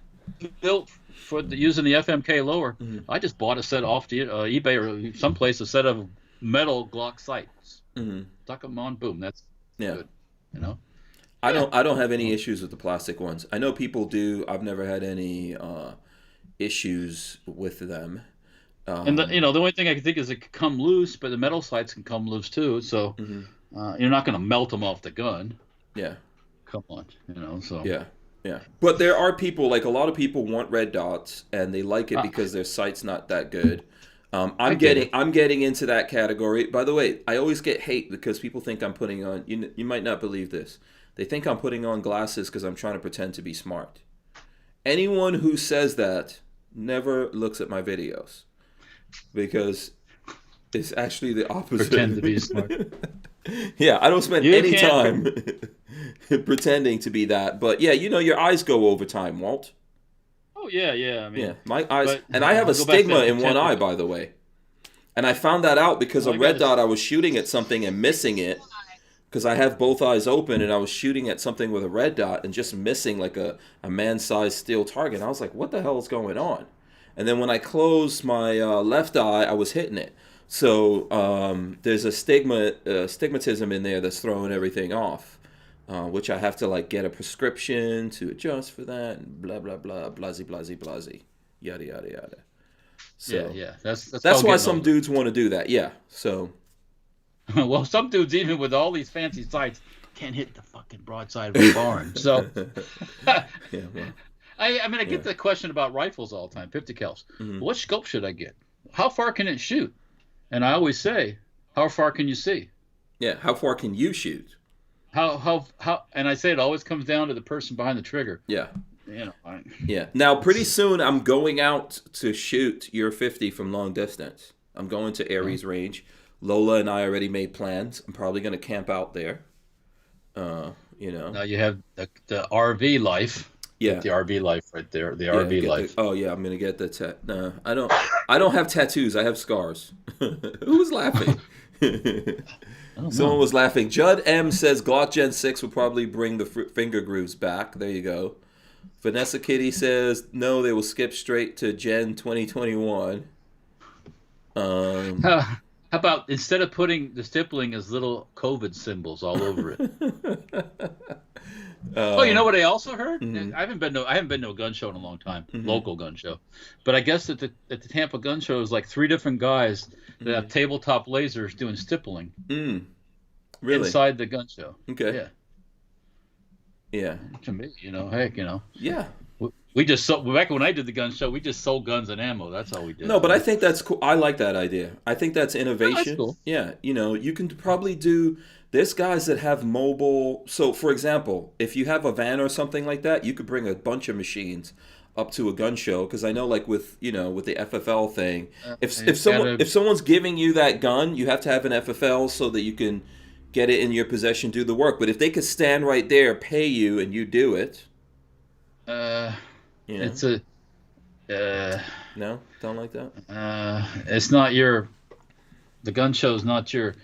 built for using the FMK lower. I just bought a set off the eBay or someplace, a set of metal Glock sights. Stuck them on, boom. That's good. I don't have any issues with the plastic ones. I know people do. I've never had any issues with them. And the only thing I can think is it can come loose, but the metal sights can come loose too. So you're not going to melt them off the gun. Yeah. Come on, So yeah. But there are people, like a lot of people want red dots, and they like it because their sight's not that good. I'm getting into that category. By the way, I always get hate because people think I'm putting on. You might not believe this. They think I'm putting on glasses because I'm trying to pretend to be smart. Anyone who says that never looks at my videos. Because it's actually the opposite. Pretend to be smart. Yeah, I don't spend any time pretending to be that. But yeah, your eyes go over time, Walt. Oh yeah. I mean, my eyes, and I have a stigma in one eye, by the way. And I found that out because a red dot, I was shooting at something and missing it. Because I have both eyes open, and I was shooting at something with a red dot and just missing like a man-sized steel target. And I was like, what the hell is going on? And then when I closed my left eye, I was hitting it. So there's a stigmatism in there that's throwing everything off, which I have to get a prescription to adjust for that, and blah blah blah, blasey blasey blasey, yada yada yada. So yeah. That's why some dudes want to do that. Yeah. So. Well, some dudes even with all these fancy sights can't hit the fucking broadside of a barn. So. Yeah. Well. I get the question about rifles all the time, 50 cals. What scope should I get? How far can it shoot? And I always say, how far can you see? Yeah, how far can you shoot? How? And I say it always comes down to the person behind the trigger. Yeah. Yeah. Now, pretty soon, I'm going out to shoot your 50 from long distance. I'm going to Aries range. Lola and I already made plans. I'm probably going to camp out there. Now you have the RV life. Yeah, the RV life right there. The RV life. I'm gonna get the No, I don't have tattoos. I have scars. Who was laughing? Someone was laughing. Judd M says Glock Gen 6 will probably bring the finger grooves back. There you go. Vanessa Kitty says no, they will skip straight to Gen 2021. How about instead of putting the stippling as little COVID symbols all over it? You know what I also heard? I haven't been to a gun show in a long time, local gun show, but I guess at the Tampa gun show, it was like 3 different guys that have tabletop lasers doing stippling. Really? Inside the gun show. Okay. Yeah. To me, heck, Yeah. We just sold, back when I did the gun show, we just sold guns and ammo. That's all we did. No, but I think that's cool. I like that idea. I think that's Oh, that's innovation. cool. Yeah, you can probably do. There's guys that have mobile. So, for example, if you have a van or something like that, you could bring a bunch of machines up to a gun show. Because I know, like with with the FFL thing, if someone's giving you that gun, you have to have an FFL so that you can get it in your possession, do the work. But if they could stand right there, pay you, and you do it, It's a. No, don't like that. It's not your. The gun show is not your.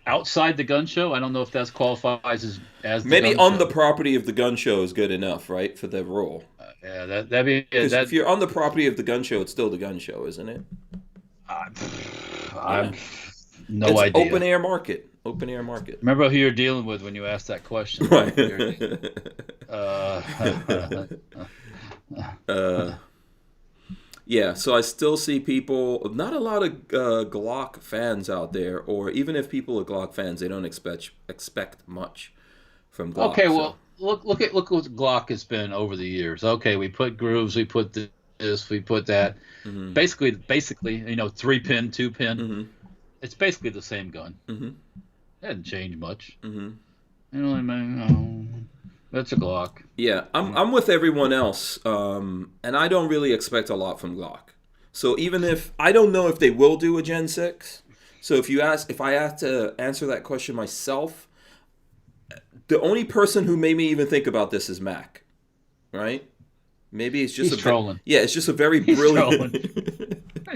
Outside the gun show, I don't know if that qualifies as the Maybe gun on show. the property of the gun show is good enough, right, for the rule. Yeah, that'd be. Because if you're on the property of the gun show, it's still the gun show, isn't it? I'm no it's idea. Open air market. Open air market. Remember who you're dealing with when you asked that question. Right. Yeah, so I still see people, not a lot of Glock fans out there, or even if people are Glock fans, they don't expect much from Glock. Okay, so. well, look what Glock has been over the years. Okay, we put grooves, we put this, we put that. Mm-hmm. Basically, 3-pin, 2-pin. Mm-hmm. It's basically the same gun. Mm-hmm. It hasn't changed much. Mm-hmm. You know what I mean? That's a Glock. Yeah, I'm with everyone else, and I don't really expect a lot from Glock. So even if I don't know if they will do a Gen 6, so if I have to answer that question myself, the only person who made me even think about this is Mac, right? Maybe it's just He's trolling. Yeah, it's just a very brilliant.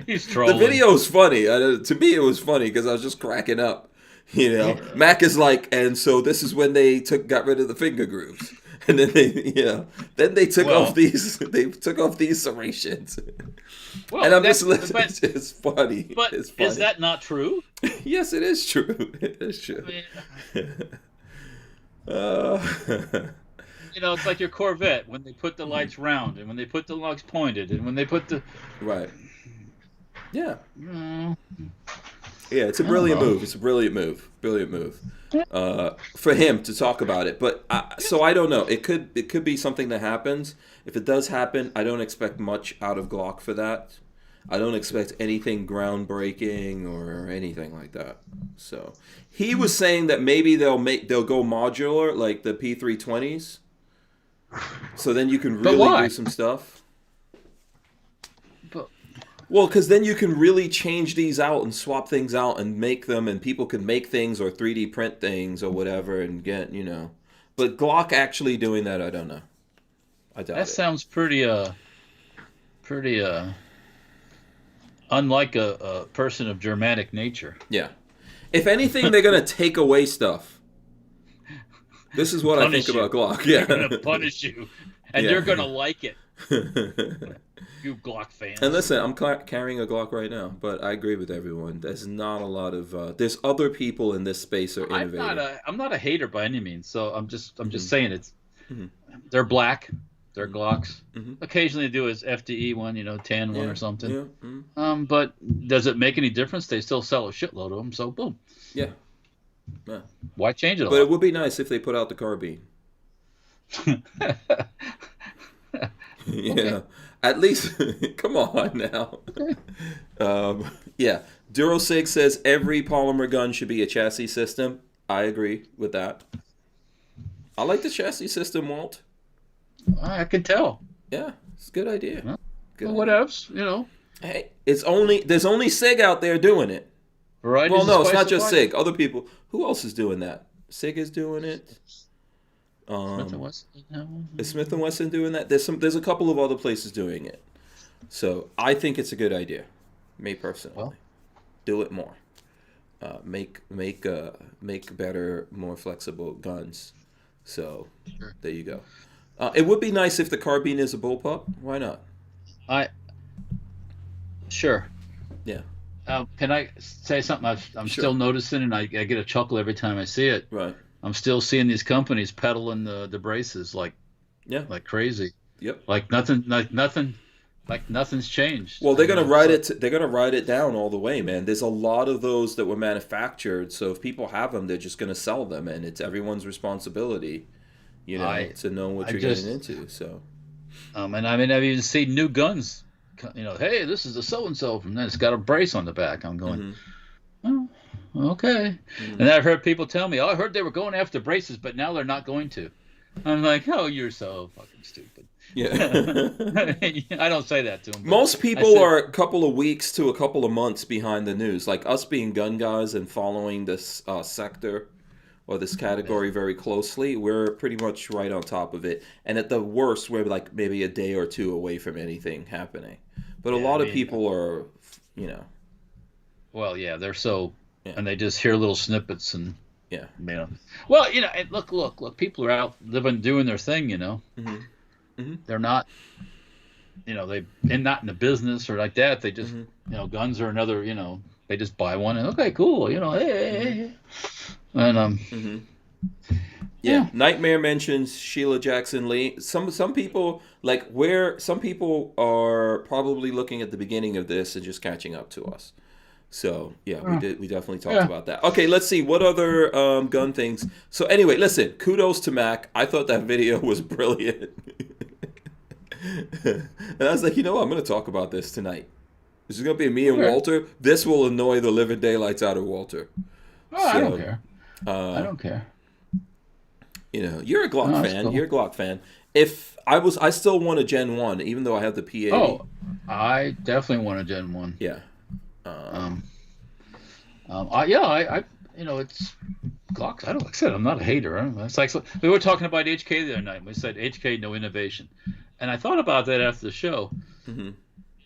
He's trolling. The video is funny. To me, it was funny because I was just cracking up. Mac is like, and so this is when they got rid of the finger grooves, and then they took off these serrations. Well, and I'm just listening. It's funny. But it's funny. Is that not true? Yes, it is true. It is true. It's like your Corvette when they put the lights round, and when they put the lights pointed, and when they put the right. Yeah. Yeah, it's a brilliant move. It's a brilliant move. Brilliant move for him to talk about it. But so I don't know. It could be something that happens. If it does happen, I don't expect much out of Glock for that. I don't expect anything groundbreaking or anything like that. So he was saying that maybe they'll go modular like the P320s. So then you can really do some stuff. Well, because then you can really change these out and swap things out and make them, and people can make things or 3D print things or whatever and get, But Glock actually doing that, I don't know. I doubt it. That sounds pretty unlike a person of Germanic nature. Yeah. If anything, they're going to take away stuff. This is what I think about Glock. Yeah. They're going to punish you, and you're going to like it. You Glock fans. And listen, I'm carrying a Glock right now, but I agree with everyone. There's not a lot of. There's other people in this space are innovating. I'm not a hater by any means. So I'm just saying it's. Mm-hmm. They're black. They're Glocks. Mm-hmm. Occasionally they do his FDE one, tan one or something. Yeah. Mm-hmm. But does it make any difference? They still sell a shitload of them. So boom. Yeah. Yeah. Why change it? But it would be nice if they put out the carbine. Yeah. Okay. At least, come on now. Yeah. DuroSig says every polymer gun should be a chassis system. I agree with that. I like the chassis system, Walt. I can tell. Yeah, it's a good idea. What else? Hey, there's only SIG out there doing it. Right. Well, no, it's not just SIG. Other people. Who else is doing that? SIG is doing it. Smith and Wesson. No. Is Smith and Wesson doing that? There's a couple of other places doing it. So I think it's a good idea. Me personally, do it more. Make better, more flexible guns. So there you go. It would be nice if the carbine is a bullpup. Why not? Sure. Yeah. Can I say something I'm still noticing, and I get a chuckle every time I see it. Right. I'm still seeing these companies peddling the braces like crazy. Yep. Like nothing's changed. Well, they're gonna ride it. They're gonna ride it down all the way, man. There's a lot of those that were manufactured, so if people have them, they're just gonna sell them, and it's everyone's responsibility, to know what you're getting into. So And I mean, I've even seen new guns. Hey, this is a so and so from. Then it's got a brace on the back. I'm going, oh, okay. And then I've heard people tell me, oh, I heard they were going after braces, but now they're not going to. I'm like, oh, you're so fucking stupid. Yeah. I don't say that to them. Most people are a couple of weeks to a couple of months behind the news. Like us being gun guys and following this sector or this category very closely, we're pretty much right on top of it. And at the worst, we're like maybe a day or two away from anything happening. But a lot of people are, Well, yeah, they're so, and they just hear little snippets and. Yeah. Well, and look. People are out living, doing their thing. They're not, they're not in the business or like that. They just, guns are another. They just buy one and okay, cool. Hey. And yeah. Nightmare mentions Sheila Jackson Lee. Some people some people are probably looking at the beginning of this and just catching up to us. So, yeah, we definitely talked about that. Okay, let's see. What other gun things? So, anyway, listen. Kudos to Mac. I thought that video was brilliant. And I was like, I'm going to talk about this tonight. This is going to be me and Walter. This will annoy the living daylights out of Walter. Oh, I don't care. I don't care. You're a Glock fan. Cool. You're a Glock fan. If I still want a Gen 1, even though I have the P80. Oh, I definitely want a Gen 1. Yeah. It's Glocks. Like I said, I'm not a hater. It's like we were talking about HK the other night. We said HK, no innovation, and I thought about that after the show.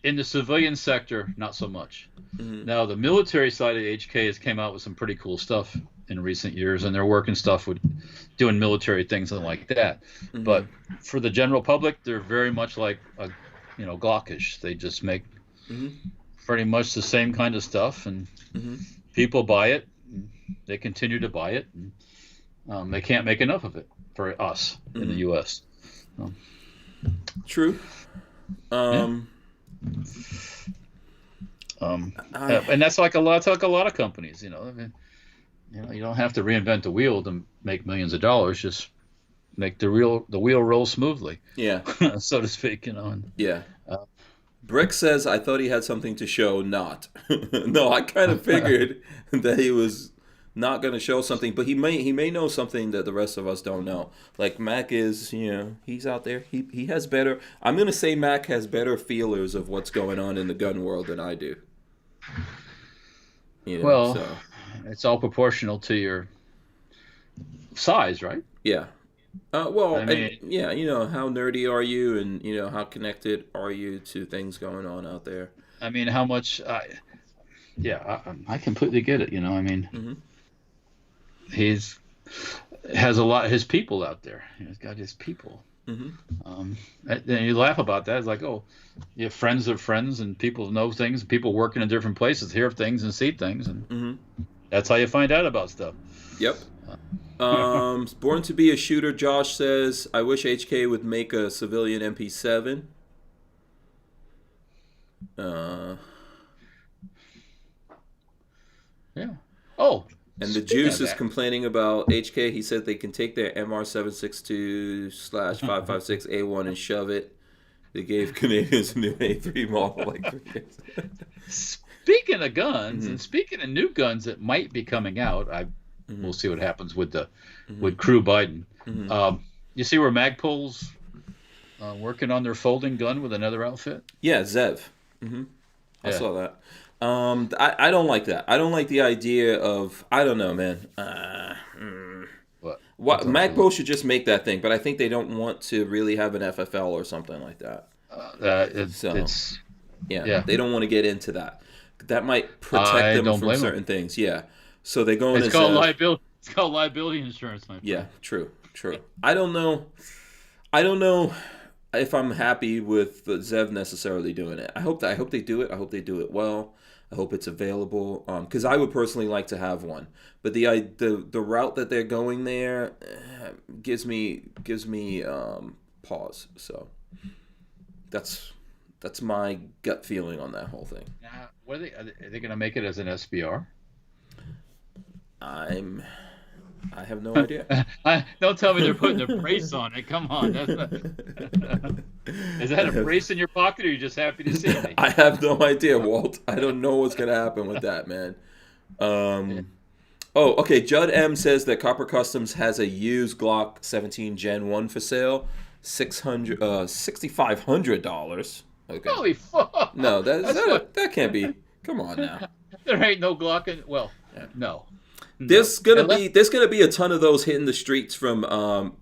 In the civilian sector, not so much. Now, the military side of HK has came out with some pretty cool stuff in recent years, and they're working stuff with doing military things and like that. But for the general public, they're very much like Glockish. They just make pretty much the same kind of stuff, and people buy it. And they continue to buy it. And, they can't make enough of it for us in the U.S. True. And that's like a lot of companies. I mean, you don't have to reinvent the wheel to make millions of dollars. Just make the wheel roll smoothly. Yeah, so to speak. Yeah. Brick says, I thought he had something to show, not. No, I kind of figured that he was not going to show something, but he may know something that the rest of us don't know. Like Mac is, he's out there. He has better, I'm going to say Mac has better feelers of what's going on in the gun world than I do. It's all proportional to your size, right? Yeah. How nerdy are you, and how connected are you to things going on out there? I mean, how much? I completely get it. He's has a lot of his people out there. He's got his people. And you laugh about that. It's like, oh, you have friends of friends, and people know things. People working in different places hear things and see things, and that's how you find out about stuff. Yep. Born to be a shooter, Josh says, I wish HK would make a civilian MP7. Yeah. Oh. And the Juice is complaining about HK. He said they can take their MR762/556A1 and shove it. They gave Canadians a new A3 model like 3 years. Speaking of guns, and speaking of new guns that might be coming out, we'll see what happens with Crew Biden. You see where Magpul's working on their folding gun with another outfit? Yeah, Zev. I saw that. I don't like that. I don't like the idea of, I don't know, man. What Magpul should just make that thing, but I think they don't want to really have an FFL or something like that. They don't want to get into that. That might protect them from certain things. Yeah. So they go in. It's called liability. It's called liability insurance, my friend. Yeah, true. I don't know if I'm happy with Zev necessarily doing it. I hope they do it. I hope they do it well. I hope it's available. Because I would personally like to have one. But the route that they're going there gives me pause. So that's my gut feeling on that whole thing. Are they going to make it as an SBR? I have no idea. Don't tell me they're putting a brace on it. Come on. Is that a brace in your pocket, or are you just happy to see me? I have no idea, Walt. I don't know what's going to happen with that, man. Oh, okay. Judd M says that Copper Customs has a used Glock 17 Gen 1 for sale. $6,500. Okay. Holy fuck! No, that can't be. Come on now. There ain't no Glock in. Well, no. There's gonna be a ton of those hitting the streets from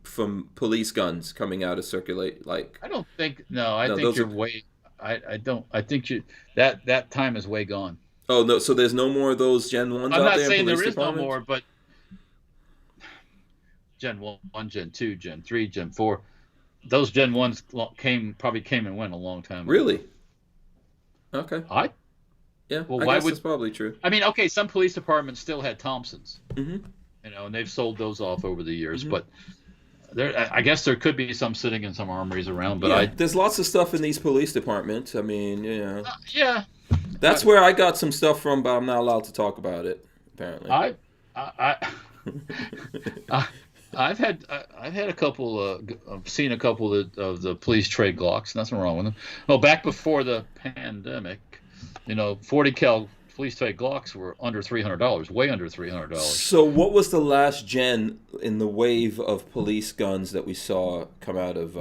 police guns coming out of circulate. Like, I don't think. No, I think you're way. I don't. I think that time is way gone. Oh no! So there's no more of those Gen 1s out there. I'm not in saying there police is no departments? more, but Gen 1, Gen 2, Gen 3, Gen 4, those Gen 1s probably came and went a long time ago. Really? Okay. Yeah. Well, I why guess would that's probably true. I mean, okay, some police departments still had Thompsons, Mm-hmm. and they've sold those off over the years. Mm-hmm. But I guess there could be some sitting in some armories around. But there's lots of stuff in these police departments. I mean, yeah. That's where I got some stuff from, but I'm not allowed to talk about it. Apparently. I've had a couple. I've seen a couple of the police trade Glocks. Nothing wrong with them. Oh, back before the pandemic, 40 cal police trade Glocks were under $300, way under $300. So, what was the last gen in the wave of police guns that we saw come out of?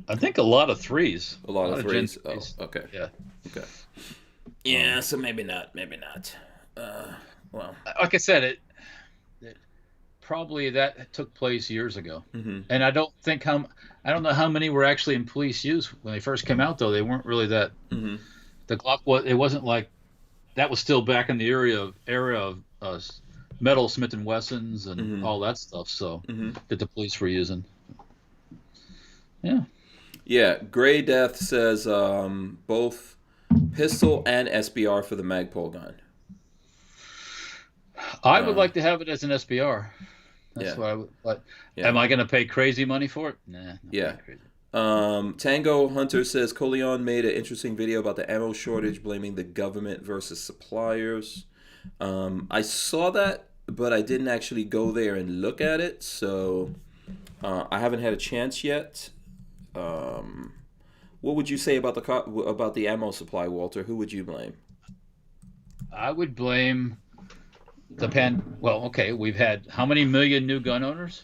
I think a lot of threes. A lot of threes. Oh, okay. Yeah. Okay. Yeah. So maybe not. Maybe not. Well, like I said, it probably that took place years ago, and I don't know how many were actually in police use when they first came out. Though they weren't really that. The Glock it wasn't like that was still back in the era of metal Smith and Wessons and all that stuff. So that the police were using. Yeah. Yeah. Gray Death says both pistol and SBR for the Magpul gun. I would like to have it as an SBR. That's what I would. But am I going to pay crazy money for it? Nah. Yeah. Tango Hunter says Coleon made an interesting video about the ammo shortage, blaming the government versus suppliers. I saw that, but I didn't actually go there and look at it, so I haven't had a chance yet. What would you say about the ammo supply, Walter? Who would you blame? I would blame Well, okay, we've had how many million new gun owners?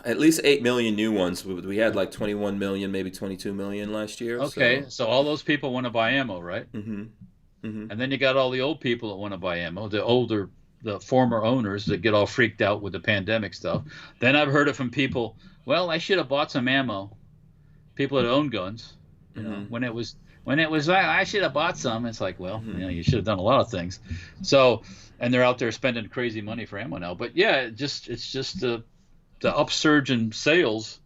At least 8 million new ones. We had like 21 million, maybe 22 million last year. Okay, so all those people want to buy ammo, right? And then you got all the old people that want to buy ammo, the former owners that get all freaked out with the pandemic stuff. Then I've heard it from people, well, I should have bought some ammo. People that own guns, when it was I should have bought some. It's like, well, you should have done a lot of things. So, and they're out there spending crazy money for ammo now. But yeah, it's just the upsurge in sales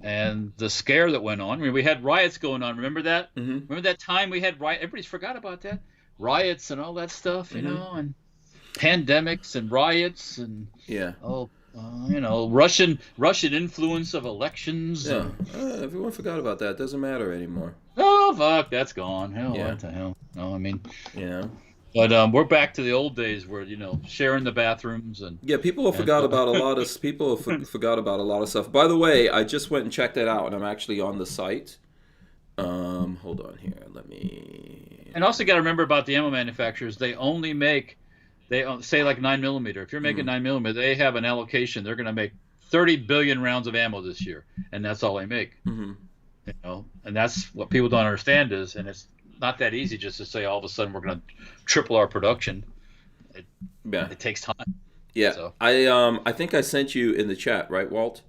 and the scare that went on. I mean, we had riots going on. Remember that? Remember that time we had riots? Everybody's forgot about that. Riots and all that stuff, and pandemics and riots and Russian influence of elections. Yeah, everyone forgot about that. Doesn't matter anymore. Oh fuck, that's gone. Hell, what the hell? No, I mean, But we're back to the old days where sharing the bathrooms and people forgot about a lot of forgot about a lot of stuff. By the way, I just went and checked that out, and I'm actually on the site. Hold on here, let me. And also got to remember about the ammo manufacturers. They only make, say like 9mm. If you're making 9mm, they have an allocation. They're going to make 30 billion rounds of ammo this year, and that's all they make. And that's what people don't understand is, and it's not that easy just to say all of a sudden we're going to triple our production. It takes time. Yeah. So. I think I sent you in the chat, right, Walt?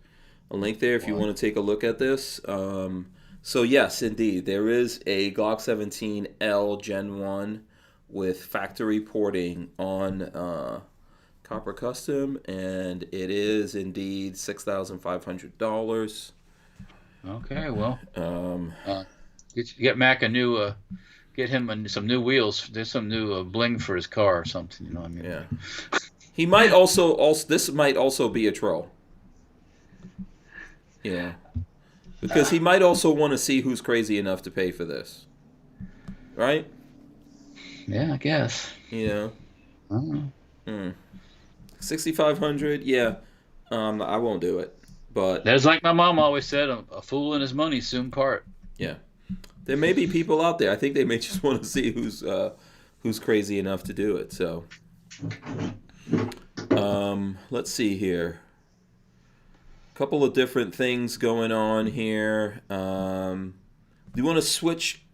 A link there if you want to take a look at this. So yes, indeed, there is a Glock 17L Gen 1 with factory porting on Copper Custom, and it is indeed $6,500. Okay, well, get Mac a new, get him some new wheels. There's some new bling for his car or something. You know what I mean? Yeah. He might also this might also be a troll. Yeah. Because he might also want to see who's crazy enough to pay for this. Right? Yeah, I guess. I don't know. $6,500. Yeah, I won't do it. But That's like my mom always said, a fool and his money soon part. yeah, there may be people out there. I think they may just want to see who's crazy enough to do it. So, let's see here. A couple of different things going on here. Do you want to switch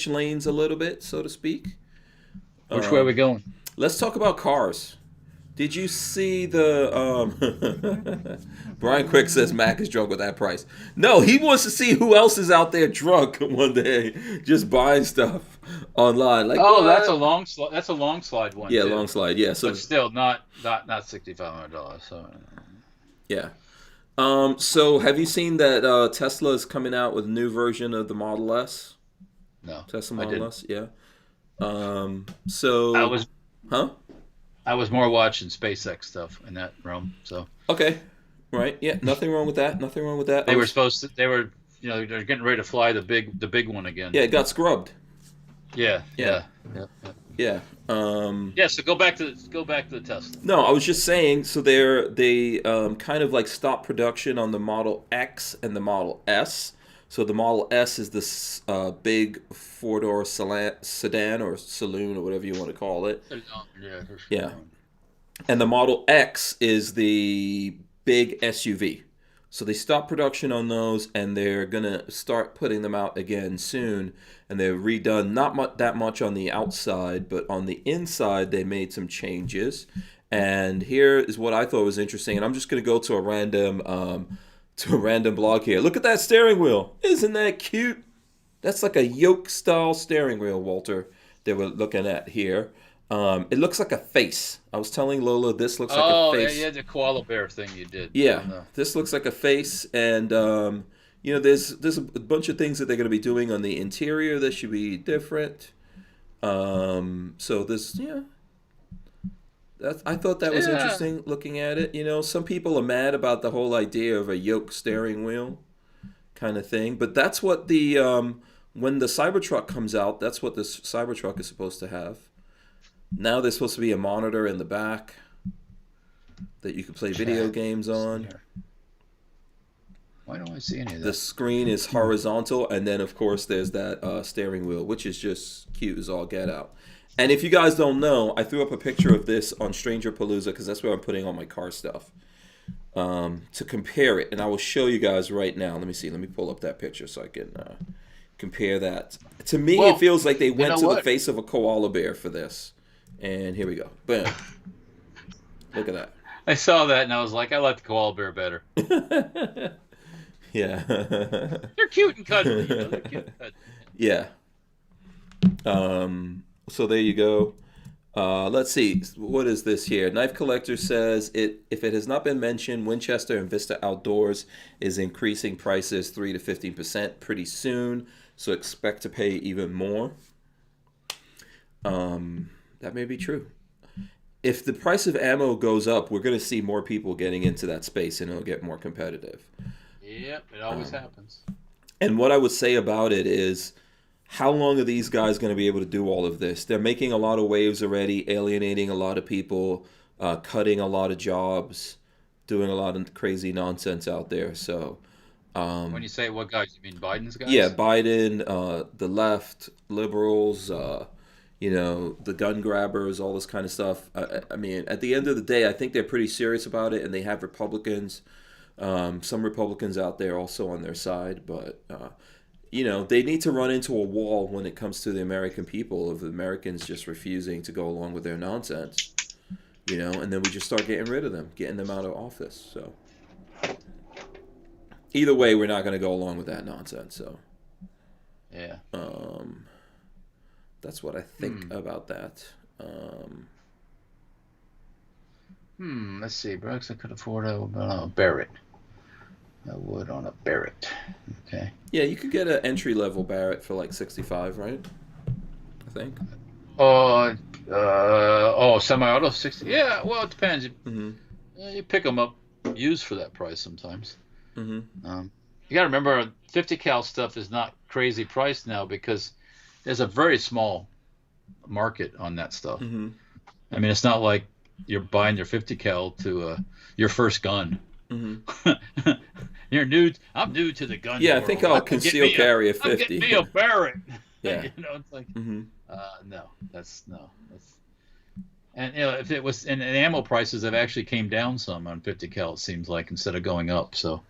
lanes a little bit, so to speak? Which way are we going? Let's talk about cars. Did you see the Brian Quick says Mac is drunk with that price. No, he wants to see who else is out there drunk one day just buying stuff online. Like, oh, what? that's a long slide. That's a long slide one. Yeah, too. long slide. Yeah, so but still not $6,500. So yeah. So have you seen that Tesla is coming out with a new version of the Model S? No, Tesla Model S. Yeah. So I was more watching SpaceX stuff in that realm. So okay, right, yeah, nothing wrong with that. Nothing wrong with that. They were supposed to. They were, they're getting ready to fly the big one again. Yeah, it got scrubbed. Yeah. Yeah. So go back to the Tesla. No, I was just saying. So they kind of like stopped production on the Model X and the Model S. So the Model S is this big four-door sedan or saloon or whatever you want to call it. Yeah. And the Model X is the big SUV. So they stopped production on those, and they're going to start putting them out again soon. And they've redone not that much on the outside, but on the inside they made some changes. And here is what I thought was interesting. And I'm just going to go to a random blog here. Look at that steering wheel. Isn't that cute? That's like a yoke-style steering wheel, Walter, they were looking at here. It looks like a face. I was telling Lola this looks like a face. Oh, yeah, the koala bear thing you did. Yeah, this looks like a face. And, there's a bunch of things that they're going to be doing on the interior that should be different. So this, I thought that was interesting looking at it. Some people are mad about the whole idea of a yoke steering wheel kind of thing. But that's what when the Cybertruck comes out, that's what this Cybertruck is supposed to have. Now there's supposed to be a monitor in the back that you can play video games on. Why don't I see any of that? The screen is horizontal, and then, of course, there's that steering wheel, which is just cute as all get out. And if you guys don't know, I threw up a picture of this on Stranger Palooza because that's where I'm putting all my car stuff to compare it. And I will show you guys right now. Let me see. Let me pull up that picture so I can compare that. To me, it feels like they went to the face of a koala bear for this. And here we go. Boom. Look at that. I saw that, and I was like, I like the koala bear better. Yeah. They're cute and cuddly. They're cute and cuddly. Yeah. So there you go. Let's see. What is this here? Knife Collector says, if it has not been mentioned, Winchester and Vista Outdoors is increasing prices 3 to 15% pretty soon. So expect to pay even more. That may be true. If the price of ammo goes up, we're going to see more people getting into that space, and it'll get more competitive. Yep, it always happens. And what I would say about it is, how long are these guys going to be able to do all of this? They're making a lot of waves already, alienating a lot of people, cutting a lot of jobs, doing a lot of crazy nonsense out there. So, when you say what guys, you mean Biden's guys? Yeah, Biden, the left, liberals, the gun grabbers, all this kind of stuff. I mean, at the end of the day, I think they're pretty serious about it, and they have Republicans, some Republicans out there also on their side. But, they need to run into a wall when it comes to the American people of the Americans just refusing to go along with their nonsense, and then we just start getting rid of them, getting them out of office. So either way, we're not going to go along with that nonsense. So yeah. That's what I think about that. Let's see. Brooks, I could afford a Barrett. I would on a Barrett. Okay. Yeah, you could get an entry-level Barrett for like $65, right? I think. Semi-auto 60. Yeah, well, it depends. You pick them up used for that price sometimes. You got to remember, 50 cal stuff is not crazy priced now because there's a very small market on that stuff. I mean, it's not like you're buying your 50 cal to your first gun. Mm-hmm. You're new. I'm new to the gun. Yeah, I world. think I'll conceal carry a 50. I'm getting me a Barrett. Yeah. You know, it's like, Mm-hmm. no, that's. And if it was, and the ammo prices have actually came down some on 50 cal. It seems like instead of going up. So.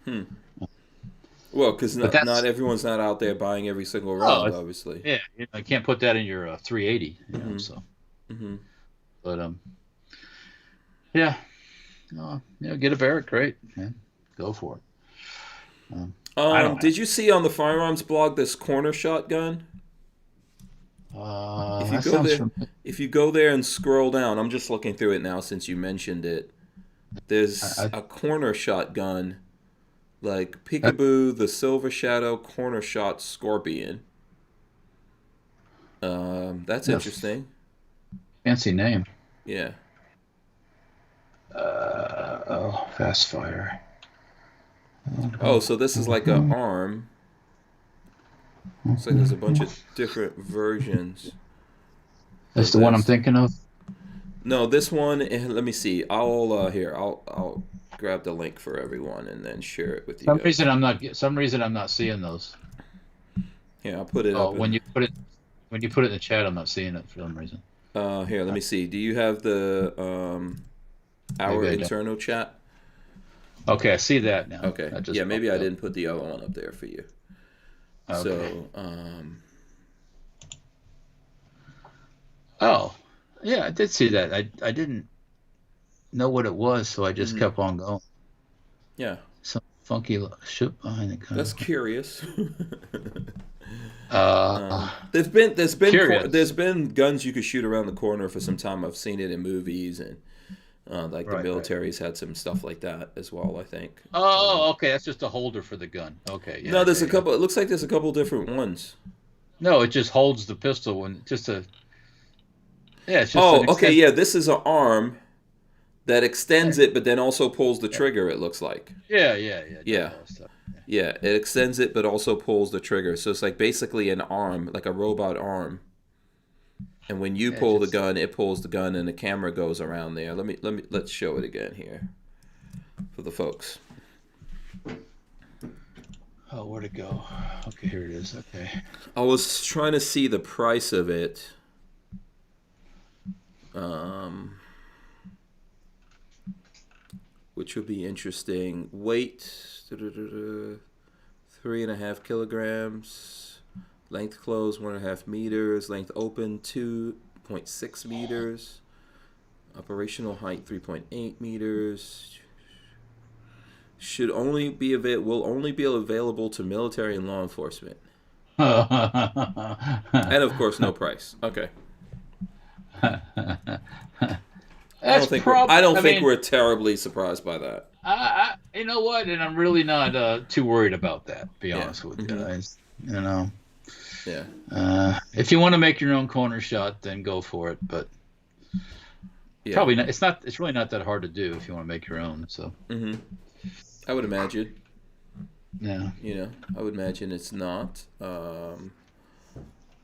Well, because not everyone's not out there buying every single round, obviously. Yeah, I can't put that in your 380. You know, so. Mm-hmm. But yeah, get a Barrett, great, man, go for it. Did you see on the Firearms blog this corner shotgun? If you go there and scroll down, I'm just looking through it now since you mentioned it. There's a corner shotgun, like Peekaboo, the Silver Shadow Corner Shot Scorpion. That's interesting. Fancy name. Yeah. Fast fire. Oh, so this is like an arm. Looks like there's a bunch of different versions. That's the one I'm thinking of. No, this one. Let me see. I'll grab the link for everyone and then share it with you. Some reason I'm not seeing those. Yeah, I'll put it up. When you put it in the chat, I'm not seeing it for some reason. Here, let me see. Do you have the our internal chat? Okay, I see that now. Okay. Yeah, maybe I didn't put the other one up there for you. Okay. So, oh, yeah, I did see that. I didn't know what it was, so I just kept on going. Yeah. Some funky shit behind the gun. That's curious. There's been guns you could shoot around the corner for some time. I've seen it in movies, and the military's had some stuff like that as well, I think. Oh, okay, that's just a holder for the gun. Okay, yeah. No, there's a couple. It looks like there's a couple different ones. No, it just holds the pistol when just a. Yeah. It's just okay, yeah. This is an arm that extends it, but then also pulls the trigger. It looks like. Yeah. Yeah, it extends it, but also pulls the trigger. So it's like basically an arm, like a robot arm. And when you pull the gun, it pulls the gun, and the camera goes around there. Let's show it again here for the folks. Oh, where'd it go? Okay, here it is. Okay. I was trying to see the price of it. Which would be interesting. Weight, 3.5 kilograms. Length closed, 1.5 meters. Length open, 2.6 meters. Operational height, 3.8 meters. Will only be available to military and law enforcement. And of course, no price. Okay. I don't think we're terribly surprised by that. You know what? And I'm really not too worried about that. To be honest with you, you know. Yeah. If you want to make your own corner shot, then go for it. But probably not. It's really not that hard to do if you want to make your own. So. Mm-hmm. I would imagine. Yeah. I would imagine it's not.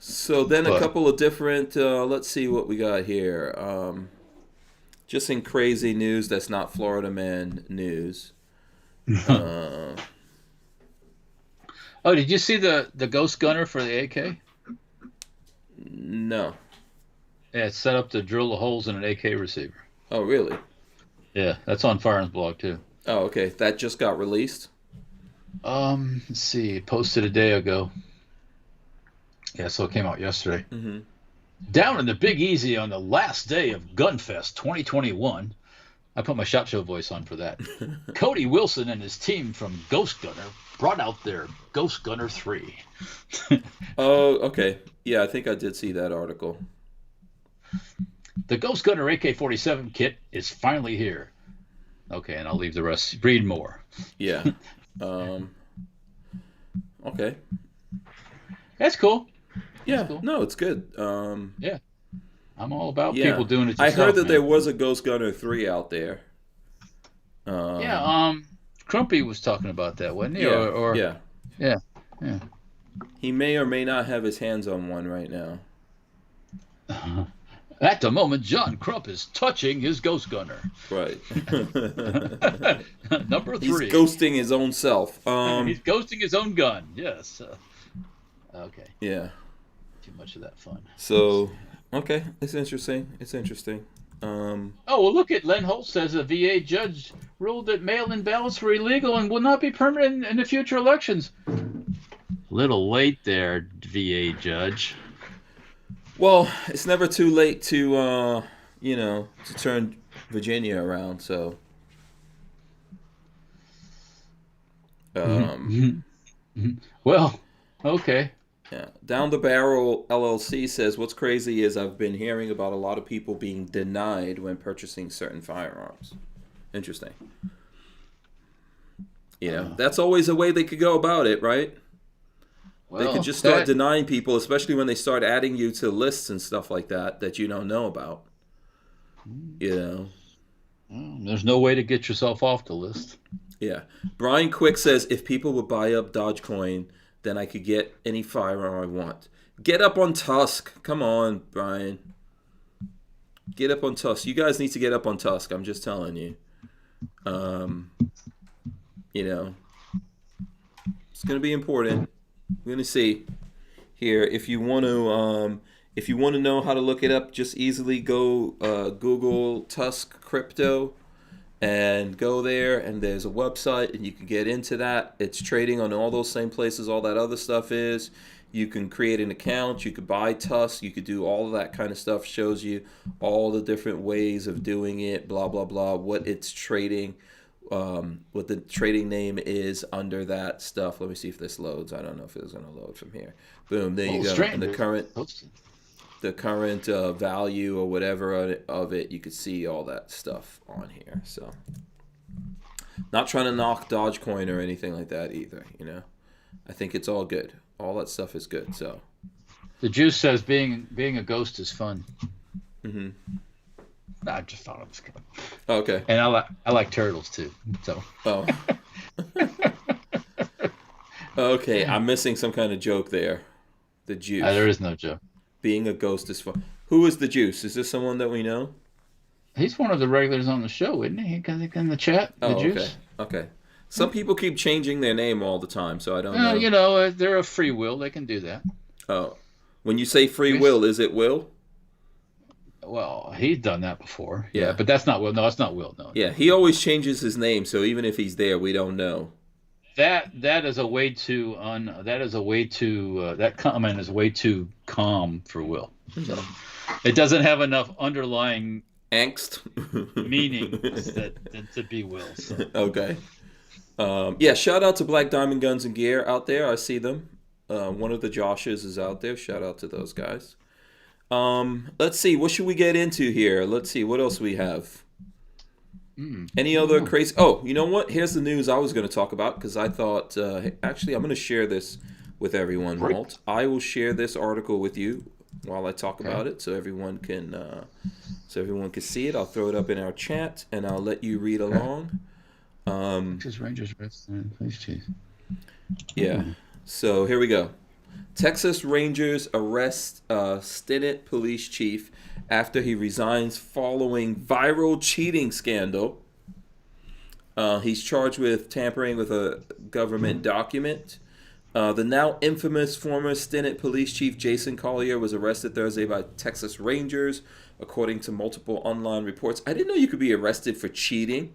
So then a couple of different. Let's see what we got here. Just in crazy news that's not Florida Man news. Oh, did you see the Ghost Gunner for the AK? No. Yeah, it's set up to drill the holes in an AK receiver. Oh, really? Yeah, that's on Firearms blog too. Oh, okay. That just got released? Let's see. Posted a day ago. Yeah, so it came out yesterday. Mm-hmm. Down in the Big Easy on the last day of Gunfest 2021. I put my SHOT Show voice on for that. Cody Wilson and his team from Ghost Gunner brought out their Ghost Gunner 3. Oh, okay. Yeah, I think I did see that article. The Ghost Gunner AK-47 kit is finally here. Okay, and I'll leave the rest. Read more. Yeah. Okay. That's cool. Yeah, cool. No, it's good. Yeah, I'm all about people doing it yourself. I heard that there was a Ghost Gunner 3 out there. Crumpy was talking about that, wasn't he? Yeah. Yeah. He may or may not have his hands on one right now. At the moment, John Crump is touching his ghost gunner. Right. Number 3. He's ghosting his own self. He's ghosting his own gun. Yes. Okay. Yeah. Too much of that fun. So, okay, it's interesting. It's interesting. Oh, well, look at Len Holt says a VA judge ruled that mail-in ballots were illegal and will not be permanent in the future elections. Little late there, VA judge. Well, it's never too late to, to turn Virginia around. So, well, okay. Yeah. Down the Barrel LLC says, what's crazy is I've been hearing about a lot of people being denied when purchasing certain firearms. Interesting. That's always a way they could go about it, right? Well, they could just start denying people, especially when they start adding you to lists and stuff like that you don't know about. Well, there's no way to get yourself off the list. Yeah. Brian Quick says, if people would buy up Dogecoin, then I could get any firearm I want. Get up on TUSC. Come on, Brian. Get up on TUSC. You guys need to get up on TUSC. I'm just telling you. It's going to be important. We're going to see here. If you want to know how to look it up, just easily go Google TUSC Crypto. And go there, and there's a website, and you can get into that. It's trading on all those same places all that other stuff is. You can create an account. You could buy TUSC. You could do all of that kind of stuff. Shows you all the different ways of doing it, blah, blah, blah, what it's trading, what the trading name is under that stuff. Let me see if this loads. I don't know if it's going to load from here. Boom, there you go. And the current value or whatever of it, you could see all that stuff on here. So, not trying to knock Dogecoin or anything like that either. I think it's all good. All that stuff is good. So, the Juice says being a ghost is fun. Mm-hmm. I just thought it was good. Okay. And I like turtles too. So. Oh. Okay, I'm missing some kind of joke there. The Juice. There is no joke. Being a ghost is fun. Who is the Juice? Is this someone that we know? He's one of the regulars on the show, isn't he? In the chat, the Juice. Okay. Some people keep changing their name all the time, so I don't know. They're a free will. They can do that. Oh. When you say free will, is it Will? Well, he's done that before. Yeah. But that's not Will. No, it's not Will. No. Yeah, he always changes his name, so even if he's there, we don't know. That is a way to that comment is way too calm for Will. So it doesn't have enough underlying angst meaning to be Will. So. Okay. Yeah, shout out to Black Diamond Guns and Gear out there. I see them. One of the Joshes is out there. Shout out to those guys. Let's see. What should we get into here? Let's see. What else we have? Any other crazy... Oh, you know what? Here's the news I was going to talk about because I thought... actually, I'm going to share this with everyone, Walt. I will share this article with you while I talk about it so everyone can see it. I'll throw it up in our chat, and I'll let you read along. Texas Rangers arrest police chief. Yeah. So here we go. Texas Rangers arrest Stinnett police chief after he resigns following viral cheating scandal. He's charged with tampering with a government document. The now infamous former Stinnett police chief Jason Collier was arrested Thursday by Texas Rangers, according to multiple online reports. I didn't know you could be arrested for cheating.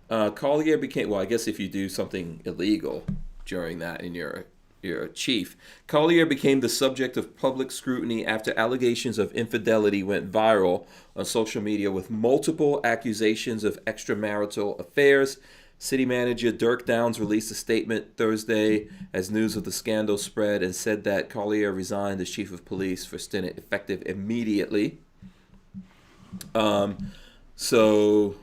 Collier became, well, I guess if you do something illegal during that and you're a chief. Collier became the subject of public scrutiny after allegations of infidelity went viral on social media with multiple accusations of extramarital affairs. City manager Dirk Downs released a statement Thursday as news of the scandal spread and said that Collier resigned as chief of police for Stinnett effective immediately. So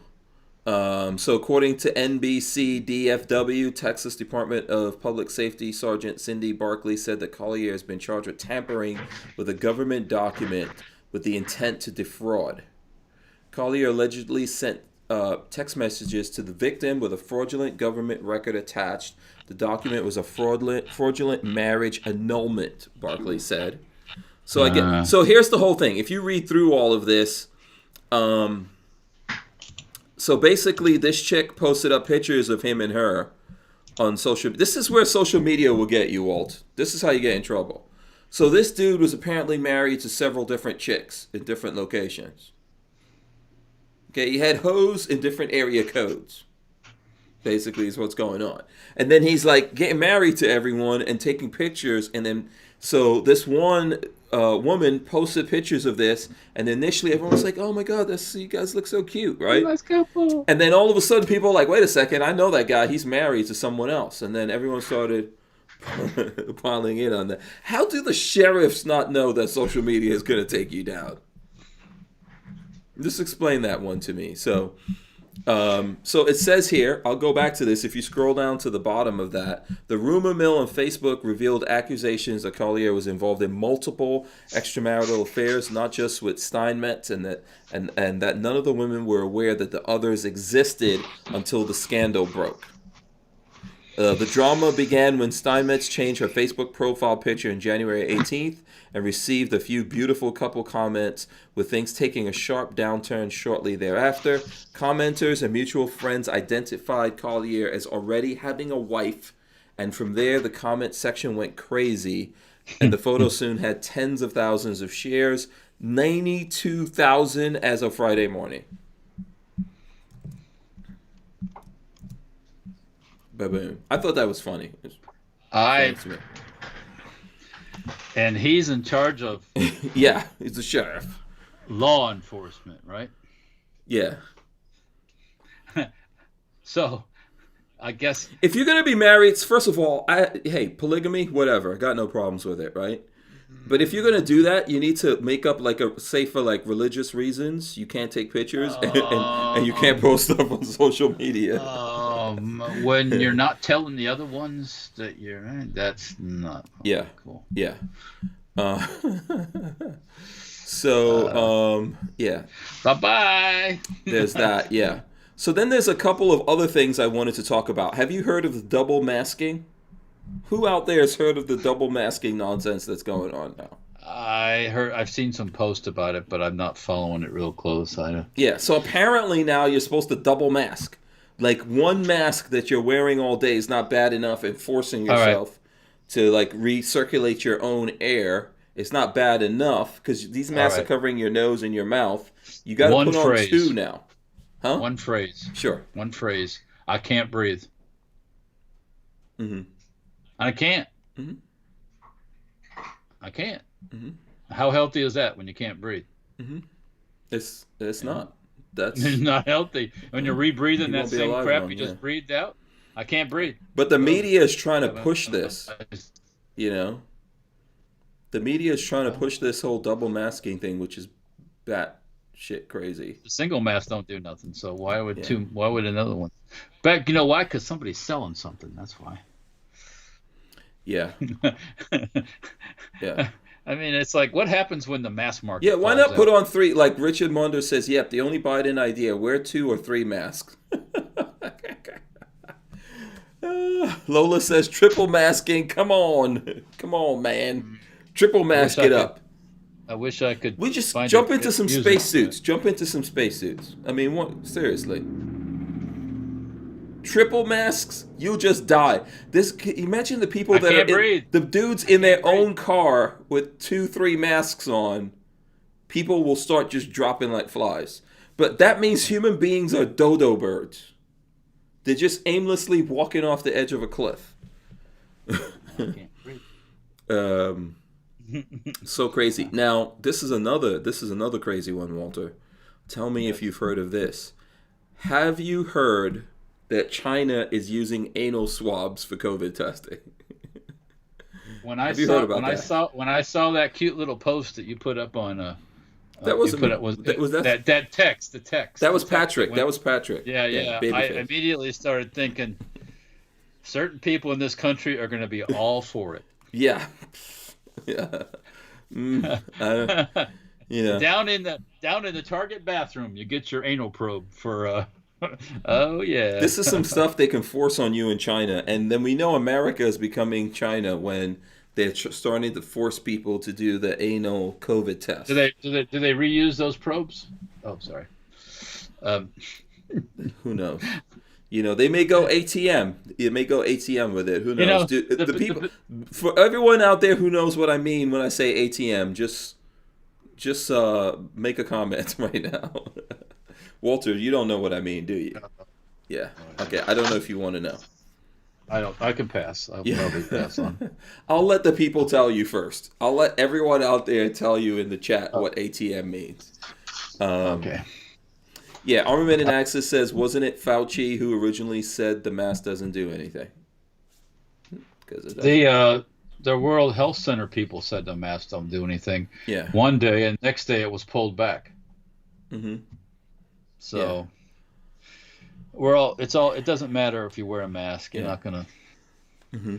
according to NBC DFW, Texas Department of Public Safety Sergeant Cindy Barkley said that Collier has been charged with tampering with a government document with the intent to defraud. Collier allegedly sent text messages to the victim with a fraudulent government record attached. The document was a fraudulent marriage annulment, Barkley said. So so here's the whole thing. If you read through all of this, so basically this chick posted up pictures of him and her on social. This is where social media will get you, Walt. This is how you get in trouble. So this dude was apparently married to several different chicks in different locations. Okay, he had hoes in different area codes. Basically is what's going on. And then he's like getting married to everyone and taking pictures. And then, so this one woman posted pictures of this. And initially everyone was like, oh my God, you guys look so cute, right? Nice couple. And then all of a sudden people are like, wait a second, I know that guy. He's married to someone else. And then everyone started piling in on that. How do the sheriffs not know that social media is going to take you down? Just explain that one to me. So it says here, I'll go back to this. If you scroll down to the bottom of that, the rumor mill on Facebook revealed accusations that Collier was involved in multiple extramarital affairs, not just with Steinmetz, and that none of the women were aware that the others existed until the scandal broke. The drama began when Steinmetz changed her Facebook profile picture on January 18th and received a few beautiful couple comments, with things taking a sharp downturn shortly thereafter. Commenters and mutual friends identified Collier as already having a wife, and from there the comment section went crazy, and the photo soon had tens of thousands of shares, 92,000 as of Friday morning. Baboon. I thought that was funny. And he's in charge of yeah, he's the sheriff. Law enforcement, right? Yeah. So, I guess if you're gonna be married, first of all, hey, polygamy, whatever, I got no problems with it, right? But if you're gonna do that, you need to make up say for religious reasons, you can't take pictures and you can't post stuff on social media. When you're not telling the other ones that you're right, that's not cool. Yeah. Yeah. Bye-bye. There's that, yeah. So then there's a couple of other things I wanted to talk about. Have you heard of the double masking? Who out there has heard of the double masking nonsense that's going on now? I've seen some posts about it, but I'm not following it real close. Yeah, so apparently now you're supposed to double mask. Like, one mask that you're wearing all day is not bad enough, and forcing yourself to recirculate your own air is not bad enough, because these masks are covering your nose and your mouth. You got to put on two now. Huh? One phrase. Sure. One phrase. I can't breathe. Mm-hmm. I can't. Mm-hmm. I can't. Mm-hmm. How healthy is that when you can't breathe? Mm-hmm. It's not. That's it's not healthy. When you're rebreathing that same crap you just breathed out, I can't breathe. But the media is trying to push this. You know? The media is trying to push this whole double masking thing, which is bat shit crazy. The single mask don't do nothing, so why would why would another one? But you know why? Because somebody's selling something. That's why. Yeah. Yeah. I mean, it's like, what happens when the mass market? Yeah, why not put on three? Like Richard Munder says, yep, the only Biden idea: wear 2 or 3 masks. Lola says triple masking. Come on, man, triple mask it up. I wish I could. We just jump into some spacesuits. Jump into some spacesuits. I mean, what? Seriously. Triple masks, you'll just die. Imagine the people that are the dudes in their own car with 2-3 masks on. People will start just dropping like flies. But that means human beings are dodo birds. They're just aimlessly walking off the edge of a cliff. So crazy. Now, this is another crazy one, Walter. Tell me if you've heard of this. Have you heard that China is using anal swabs for COVID testing? When I saw that cute little post that you put up on that text. That was Patrick. That was Patrick. Yeah. I immediately started thinking certain people in this country are going to be all for it. Yeah. Yeah. Down in the Target bathroom, you get your anal probe for oh yeah. This is some stuff they can force on you in China, and then we know America is becoming China when they're starting to force people to do the anal COVID test. Do they reuse those probes? Oh, sorry. Who knows? They may go ATM. It may go ATM with it. Who knows? For everyone out there who knows what I mean when I say ATM, just make a comment right now. Walter, you don't know what I mean, do you? Yeah. Okay. I don't know if you want to know. I don't. I can pass. I'll probably pass on. I'll let the people tell you first. I'll let everyone out there tell you in the chat what ATM means. Okay. Yeah, Armament and Access says, wasn't it Fauci who originally said the mask doesn't do anything? The World Health Center people said the mask don't do anything. Yeah. One day, and next day it was pulled back. Mm-hmm. So it doesn't matter if you wear a mask. You're not gonna. Mm-hmm.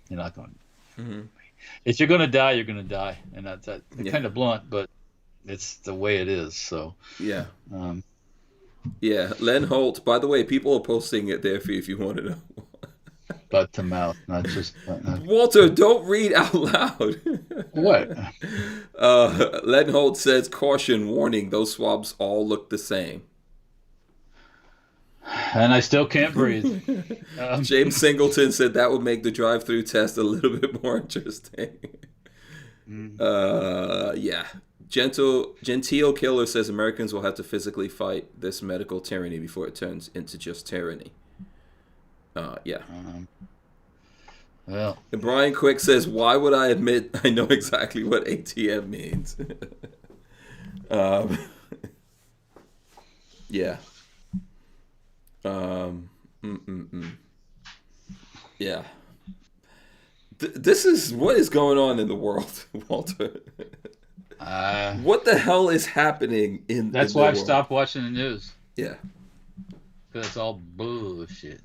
You're not going. Mm-hmm. If you're gonna die, you're gonna die, and that's kind of blunt, but it's the way it is. So yeah. Yeah, Len Holt. By the way, people are posting it there for you if you want to know. Butt to mouth, not just. Walter, don't read out loud. What? Len Holt says, caution, warning, those swabs all look the same. And I still can't breathe. James Singleton said that would make the drive-through test a little bit more interesting. Yeah. Gentile Killer says Americans will have to physically fight this medical tyranny before it turns into just tyranny. Yeah. Well. And Brian Quick says, why would I admit I know exactly what ATM means? Yeah. Yeah. This is what is going on in the world, Walter. What the hell is happening in That's in why the I've world? stopped watching the news. Yeah. Because it's all bullshit.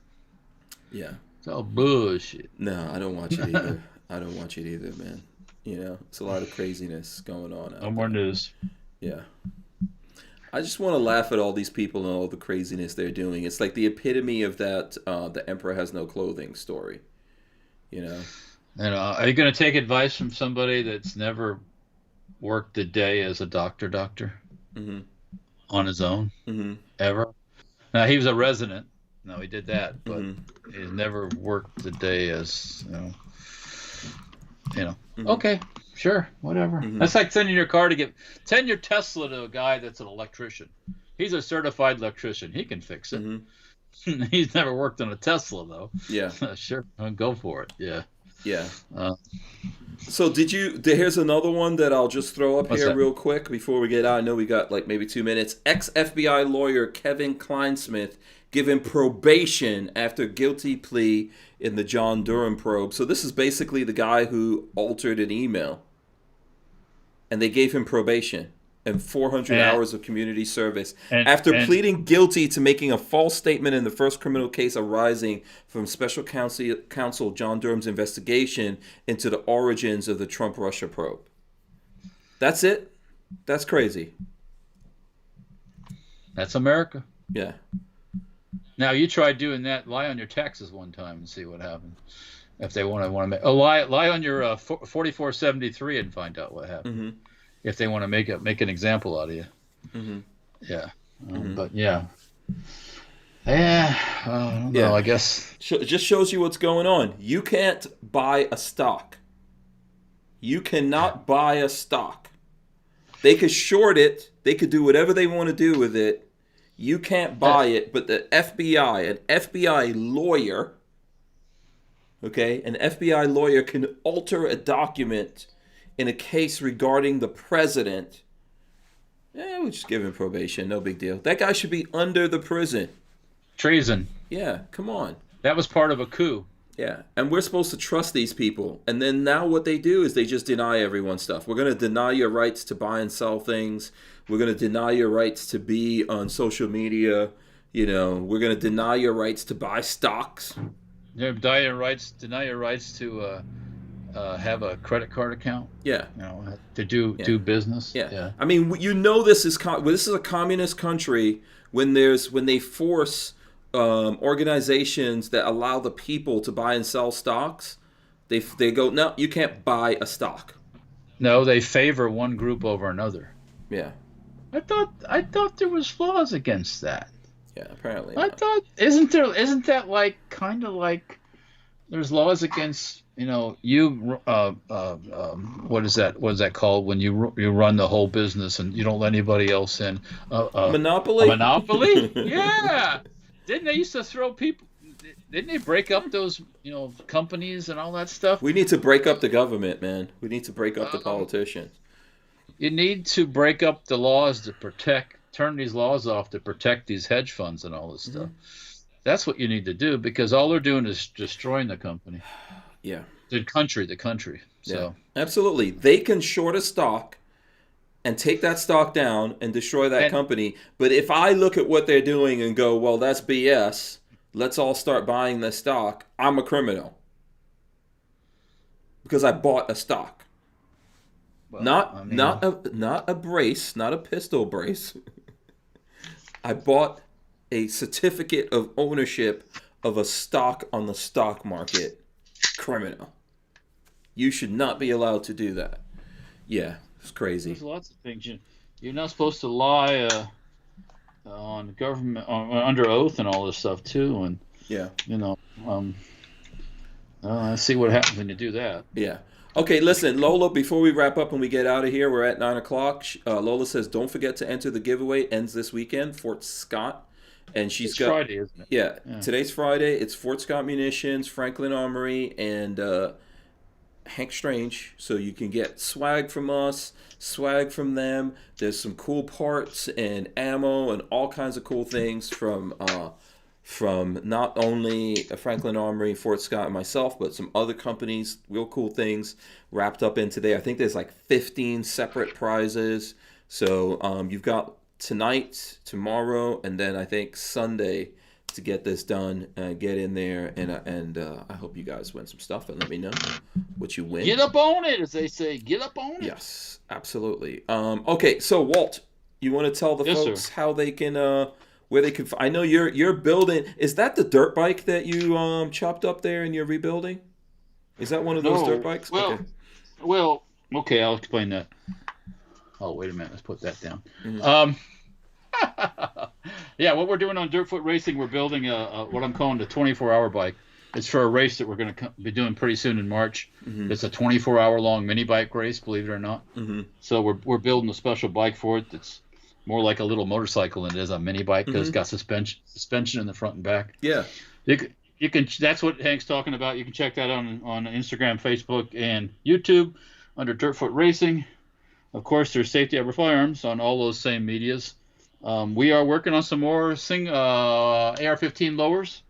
Yeah. It's all bullshit. No, I don't watch it either. I don't watch it either, man. It's a lot of craziness going on. No more news. Yeah. I just want to laugh at all these people and all the craziness they're doing. It's like the epitome of that the emperor has no clothing story. Are you going to take advice from somebody that's never worked a day as a doctor mm-hmm. on his own mm-hmm. ever? Now, he was a resident. No, he did that, but mm-hmm. he's never worked a day as, Mm-hmm. Okay, sure, whatever. Mm-hmm. That's like send your Tesla to a guy that's an electrician. He's a certified electrician. He can fix it. Mm-hmm. He's never worked on a Tesla, though. Yeah. Sure, go for it. Yeah. Yeah. So here's another one that I'll just throw up here real quick before we get out. I know we got like maybe 2 minutes. Ex-FBI lawyer Kevin Kleinsmith given probation after guilty plea in the John Durham probe. So this is basically the guy who altered an email. And they gave him probation and 400 hours of community service after pleading guilty to making a false statement in the first criminal case arising from special counsel John Durham's investigation into the origins of the Trump-Russia probe. That's it? That's crazy. That's America. Yeah. Now, you try doing that. Lie on your taxes one time and see what happens. If they want to make lie on your 4473 and find out what happens. Mm-hmm. If they want to make an example out of you. Mm-hmm. Yeah. Mm-hmm. But yeah. Yeah. I don't know, I guess. It just shows you what's going on. You can't buy a stock. You cannot buy a stock. They could short it. They could do whatever they want to do with it. You can't buy it, but the FBI, an FBI lawyer, okay, an FBI lawyer can alter a document in a case regarding the president. We'll just give him probation, no big deal. That guy should be under the prison. Treason. Yeah, come on. That was part of a coup. Yeah, and we're supposed to trust these people. And then now what they do is they just deny everyone stuff. We're going to deny your rights to buy and sell things. We're going to deny your rights to be on social media. We're going to deny your rights to buy stocks. Deny your rights to have a credit card account. Yeah. To do business. Yeah. I mean, this is a communist country when they force organizations that allow the people to buy and sell stocks. They go, no, you can't buy a stock. No, they favor one group over another. Yeah. I thought there was laws against that. Yeah, apparently I not. thought isn't that like kind of like there's laws against what is that called when you run the whole business and you don't let anybody else in? Monopoly? A monopoly? Yeah. Didn't they used to throw people? Didn't they break up those companies and all that stuff? We need to break up the government, man. We need to break up the politicians. You need to break up the laws to turn these laws off to protect these hedge funds and all this stuff. That's what you need to do, because all they're doing is destroying the company. Yeah. The country. So yeah, absolutely. They can short a stock and take that stock down and destroy that company. But if I look at what they're doing and go, well, that's BS, let's all start buying this stock, I'm a criminal. Because I bought a stock. Well, not a brace, not a pistol brace. I bought a certificate of ownership of a stock on the stock market. Criminal. You should not be allowed to do that. Yeah, it's crazy. There's lots of things you're not supposed to lie on government under oath and all this stuff too. And yeah, let's see what happens when you do that. Yeah. Okay, listen, Lola, before we wrap up and we get out of here, we're at 9 o'clock. Lola says, don't forget to enter the giveaway. Ends this weekend, Fort Scott. And it's Friday, isn't it? Yeah, today's Friday. It's Fort Scott Munitions, Franklin Armory, and Hank Strange. So you can get swag from us, swag from them. There's some cool parts and ammo and all kinds of cool things from not only Franklin Armory, Fort Scott, and myself, but some other companies. Real cool things wrapped up in today. I think there's like 15 separate prizes. So you've got tonight, tomorrow, and then I think Sunday to get this done, get in there, and I hope you guys win some stuff, and let me know what you win. Get up on it, as they say. Get up on it. Yes, absolutely. Okay, so Walt, you want to tell the folks how they can, where they can? I know you're building. Is that the dirt bike that you chopped up there and you're rebuilding? Is that one of those dirt bikes? Okay, I'll explain that. Oh, wait a minute. Let's put that down. Mm-hmm. Yeah, what we're doing on Dirtfoot Racing, we're building what I'm calling the 24-hour bike. It's for a race that we're going to be doing pretty soon in March. Mm-hmm. It's a 24-hour long mini bike race, believe it or not. Mm-hmm. So we're building a special bike for it that's more like a little motorcycle than it is a mini bike, because it's got suspension in the front and back. Yeah. You can. That's what Hank's talking about. You can check that on Instagram, Facebook, and YouTube under Dirtfoot Racing. Of course, there's Safety Ever Firearms on all those same medias. We are working on some more AR-15 lowers.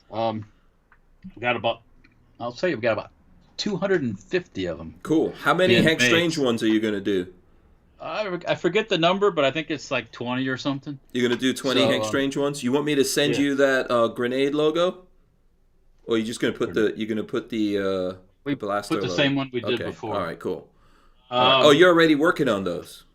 We've got about 250 of them. Cool. How many Hank Strange ones are you going to do? I forget the number, but I think it's like 20 or something. You're going to do 20 Hank Strange ones? You want me to send you that grenade logo? Or are you just going to put the blaster logo? Same one we did before. All right, cool. You're already working on those?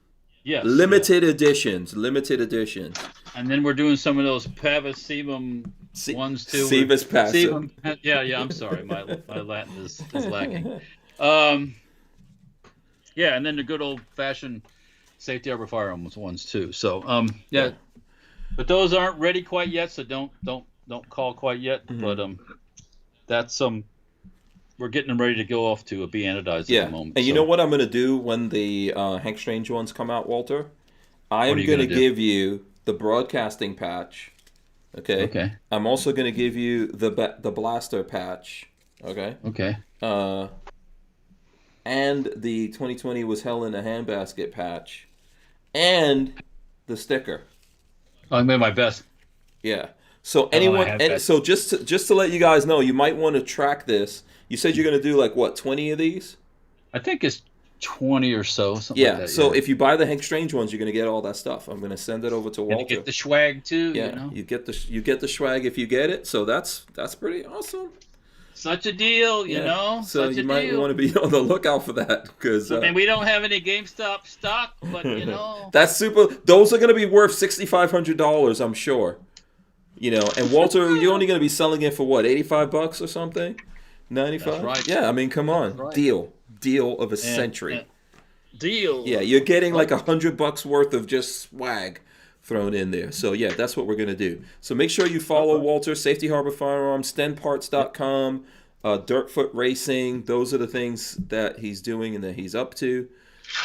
Yes. Limited editions. And then we're doing some of those Pavasivum ones too. Sivas Passive. Yeah, I'm sorry. My Latin is lacking. Yeah, and then the good old-fashioned Safety Harbor Firearms ones too. So, yeah. But those aren't ready quite yet, so don't call quite yet. Mm-hmm. But that's we're getting them ready to go off to be anodized at the moment. And you know what I'm going to do when the Hank Strange ones come out, Walter? I am going to give you the broadcasting patch. Okay. I'm also going to give you the blaster patch. Okay. And the 2020 was hell in a handbasket patch, and the sticker. I made my best. Yeah. So so just to let you guys know, you might want to track this. You said you're going to do like what, 20 of these? I think it's 20 or so. Something like that, so if you buy the Hank Strange ones, you're going to get all that stuff. I'm going to send it over to Walter. You get the swag too. Yeah, you get the swag if you get it. So that's pretty awesome. Such a deal, you know. So you might want to be on the lookout for that, because and we don't have any GameStop stock, but you know. That's super. Those are going to be worth $6,500, I'm sure. You know, and Walter, you're only going to be selling it for what, $85 or something? That's 95? right. Yeah, I mean, come That's on. right. Deal of a And, century. deal. Yeah, you're getting like Like, $100 worth of just swag thrown in there. So yeah, that's what we're gonna do. So make sure you all follow right. Walter, Safety Harbor Firearms, Yep. stenparts.com, Dirtfoot Racing. Those are the things that he's doing and that he's up to.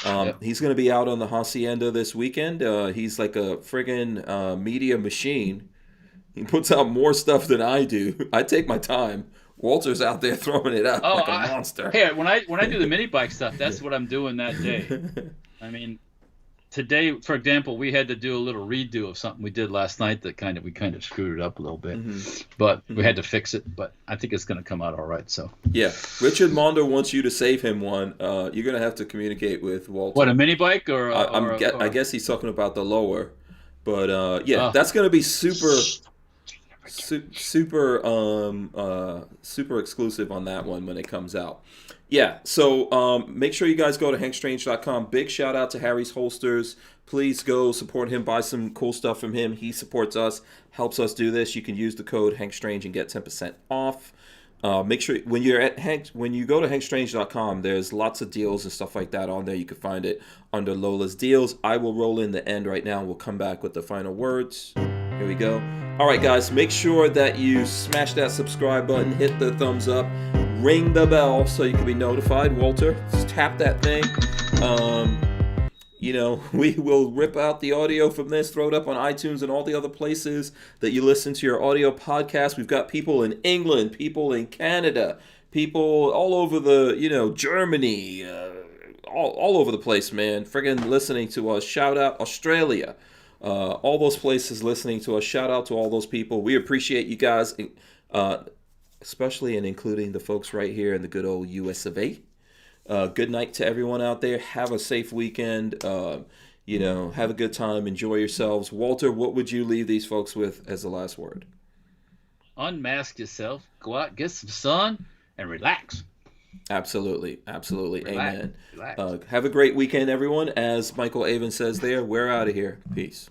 Yep. He's gonna be out on the hacienda this weekend. He's like a friggin' media machine. He puts out more stuff than I do. I take my time. Walter's out there throwing it out Oh, like a monster. hey, when I do the mini bike stuff, that's what I'm doing that day. I mean, today, for example, we had to do a little redo of something we did last night that we kind of screwed it up a little bit, but we had to fix it. But I think it's going to come out all right. So Yeah, Richard Mondo wants you to save him one. You're gonna have to communicate with Walter. what, a mini bike or I guess he's talking about the lower, but yeah, oh, that's gonna be super super exclusive on that one when it comes out. Yeah, so make sure you guys go to hankstrange.com. Big shout out to Harry's Holsters. Please go support him, buy some cool stuff from him. He supports us, helps us do this. You can use the code hankstrange and get 10% off. Make sure when you go to hankstrange.com, there's lots of deals and stuff like that on there. You can find it under Lola's deals. I will roll in the end right now. We'll come back with the final words. Here we go. All right, guys, make sure that you smash that subscribe button, hit the thumbs up, ring the bell so you can be notified. Walter, just tap that thing. We will rip out the audio from this, throw it up on iTunes and all the other places that you listen to your audio podcast. We've got people in England, people in Canada, people all over Germany, all over the place, man. Friggin' listening to us. Shout out Australia. All those places listening to us. Shout out to all those people. We appreciate you guys, especially and including the folks right here in the good old US of A. Good night to everyone out there. Have a safe weekend. Have a good time. Enjoy yourselves. Walter, what would you leave these folks with as the last word? unmask yourself, go out, get some sun, and relax. Absolutely. Relax. Amen. Relax. Have a great weekend, everyone. As Michael Avon says there, we're out of here. Peace.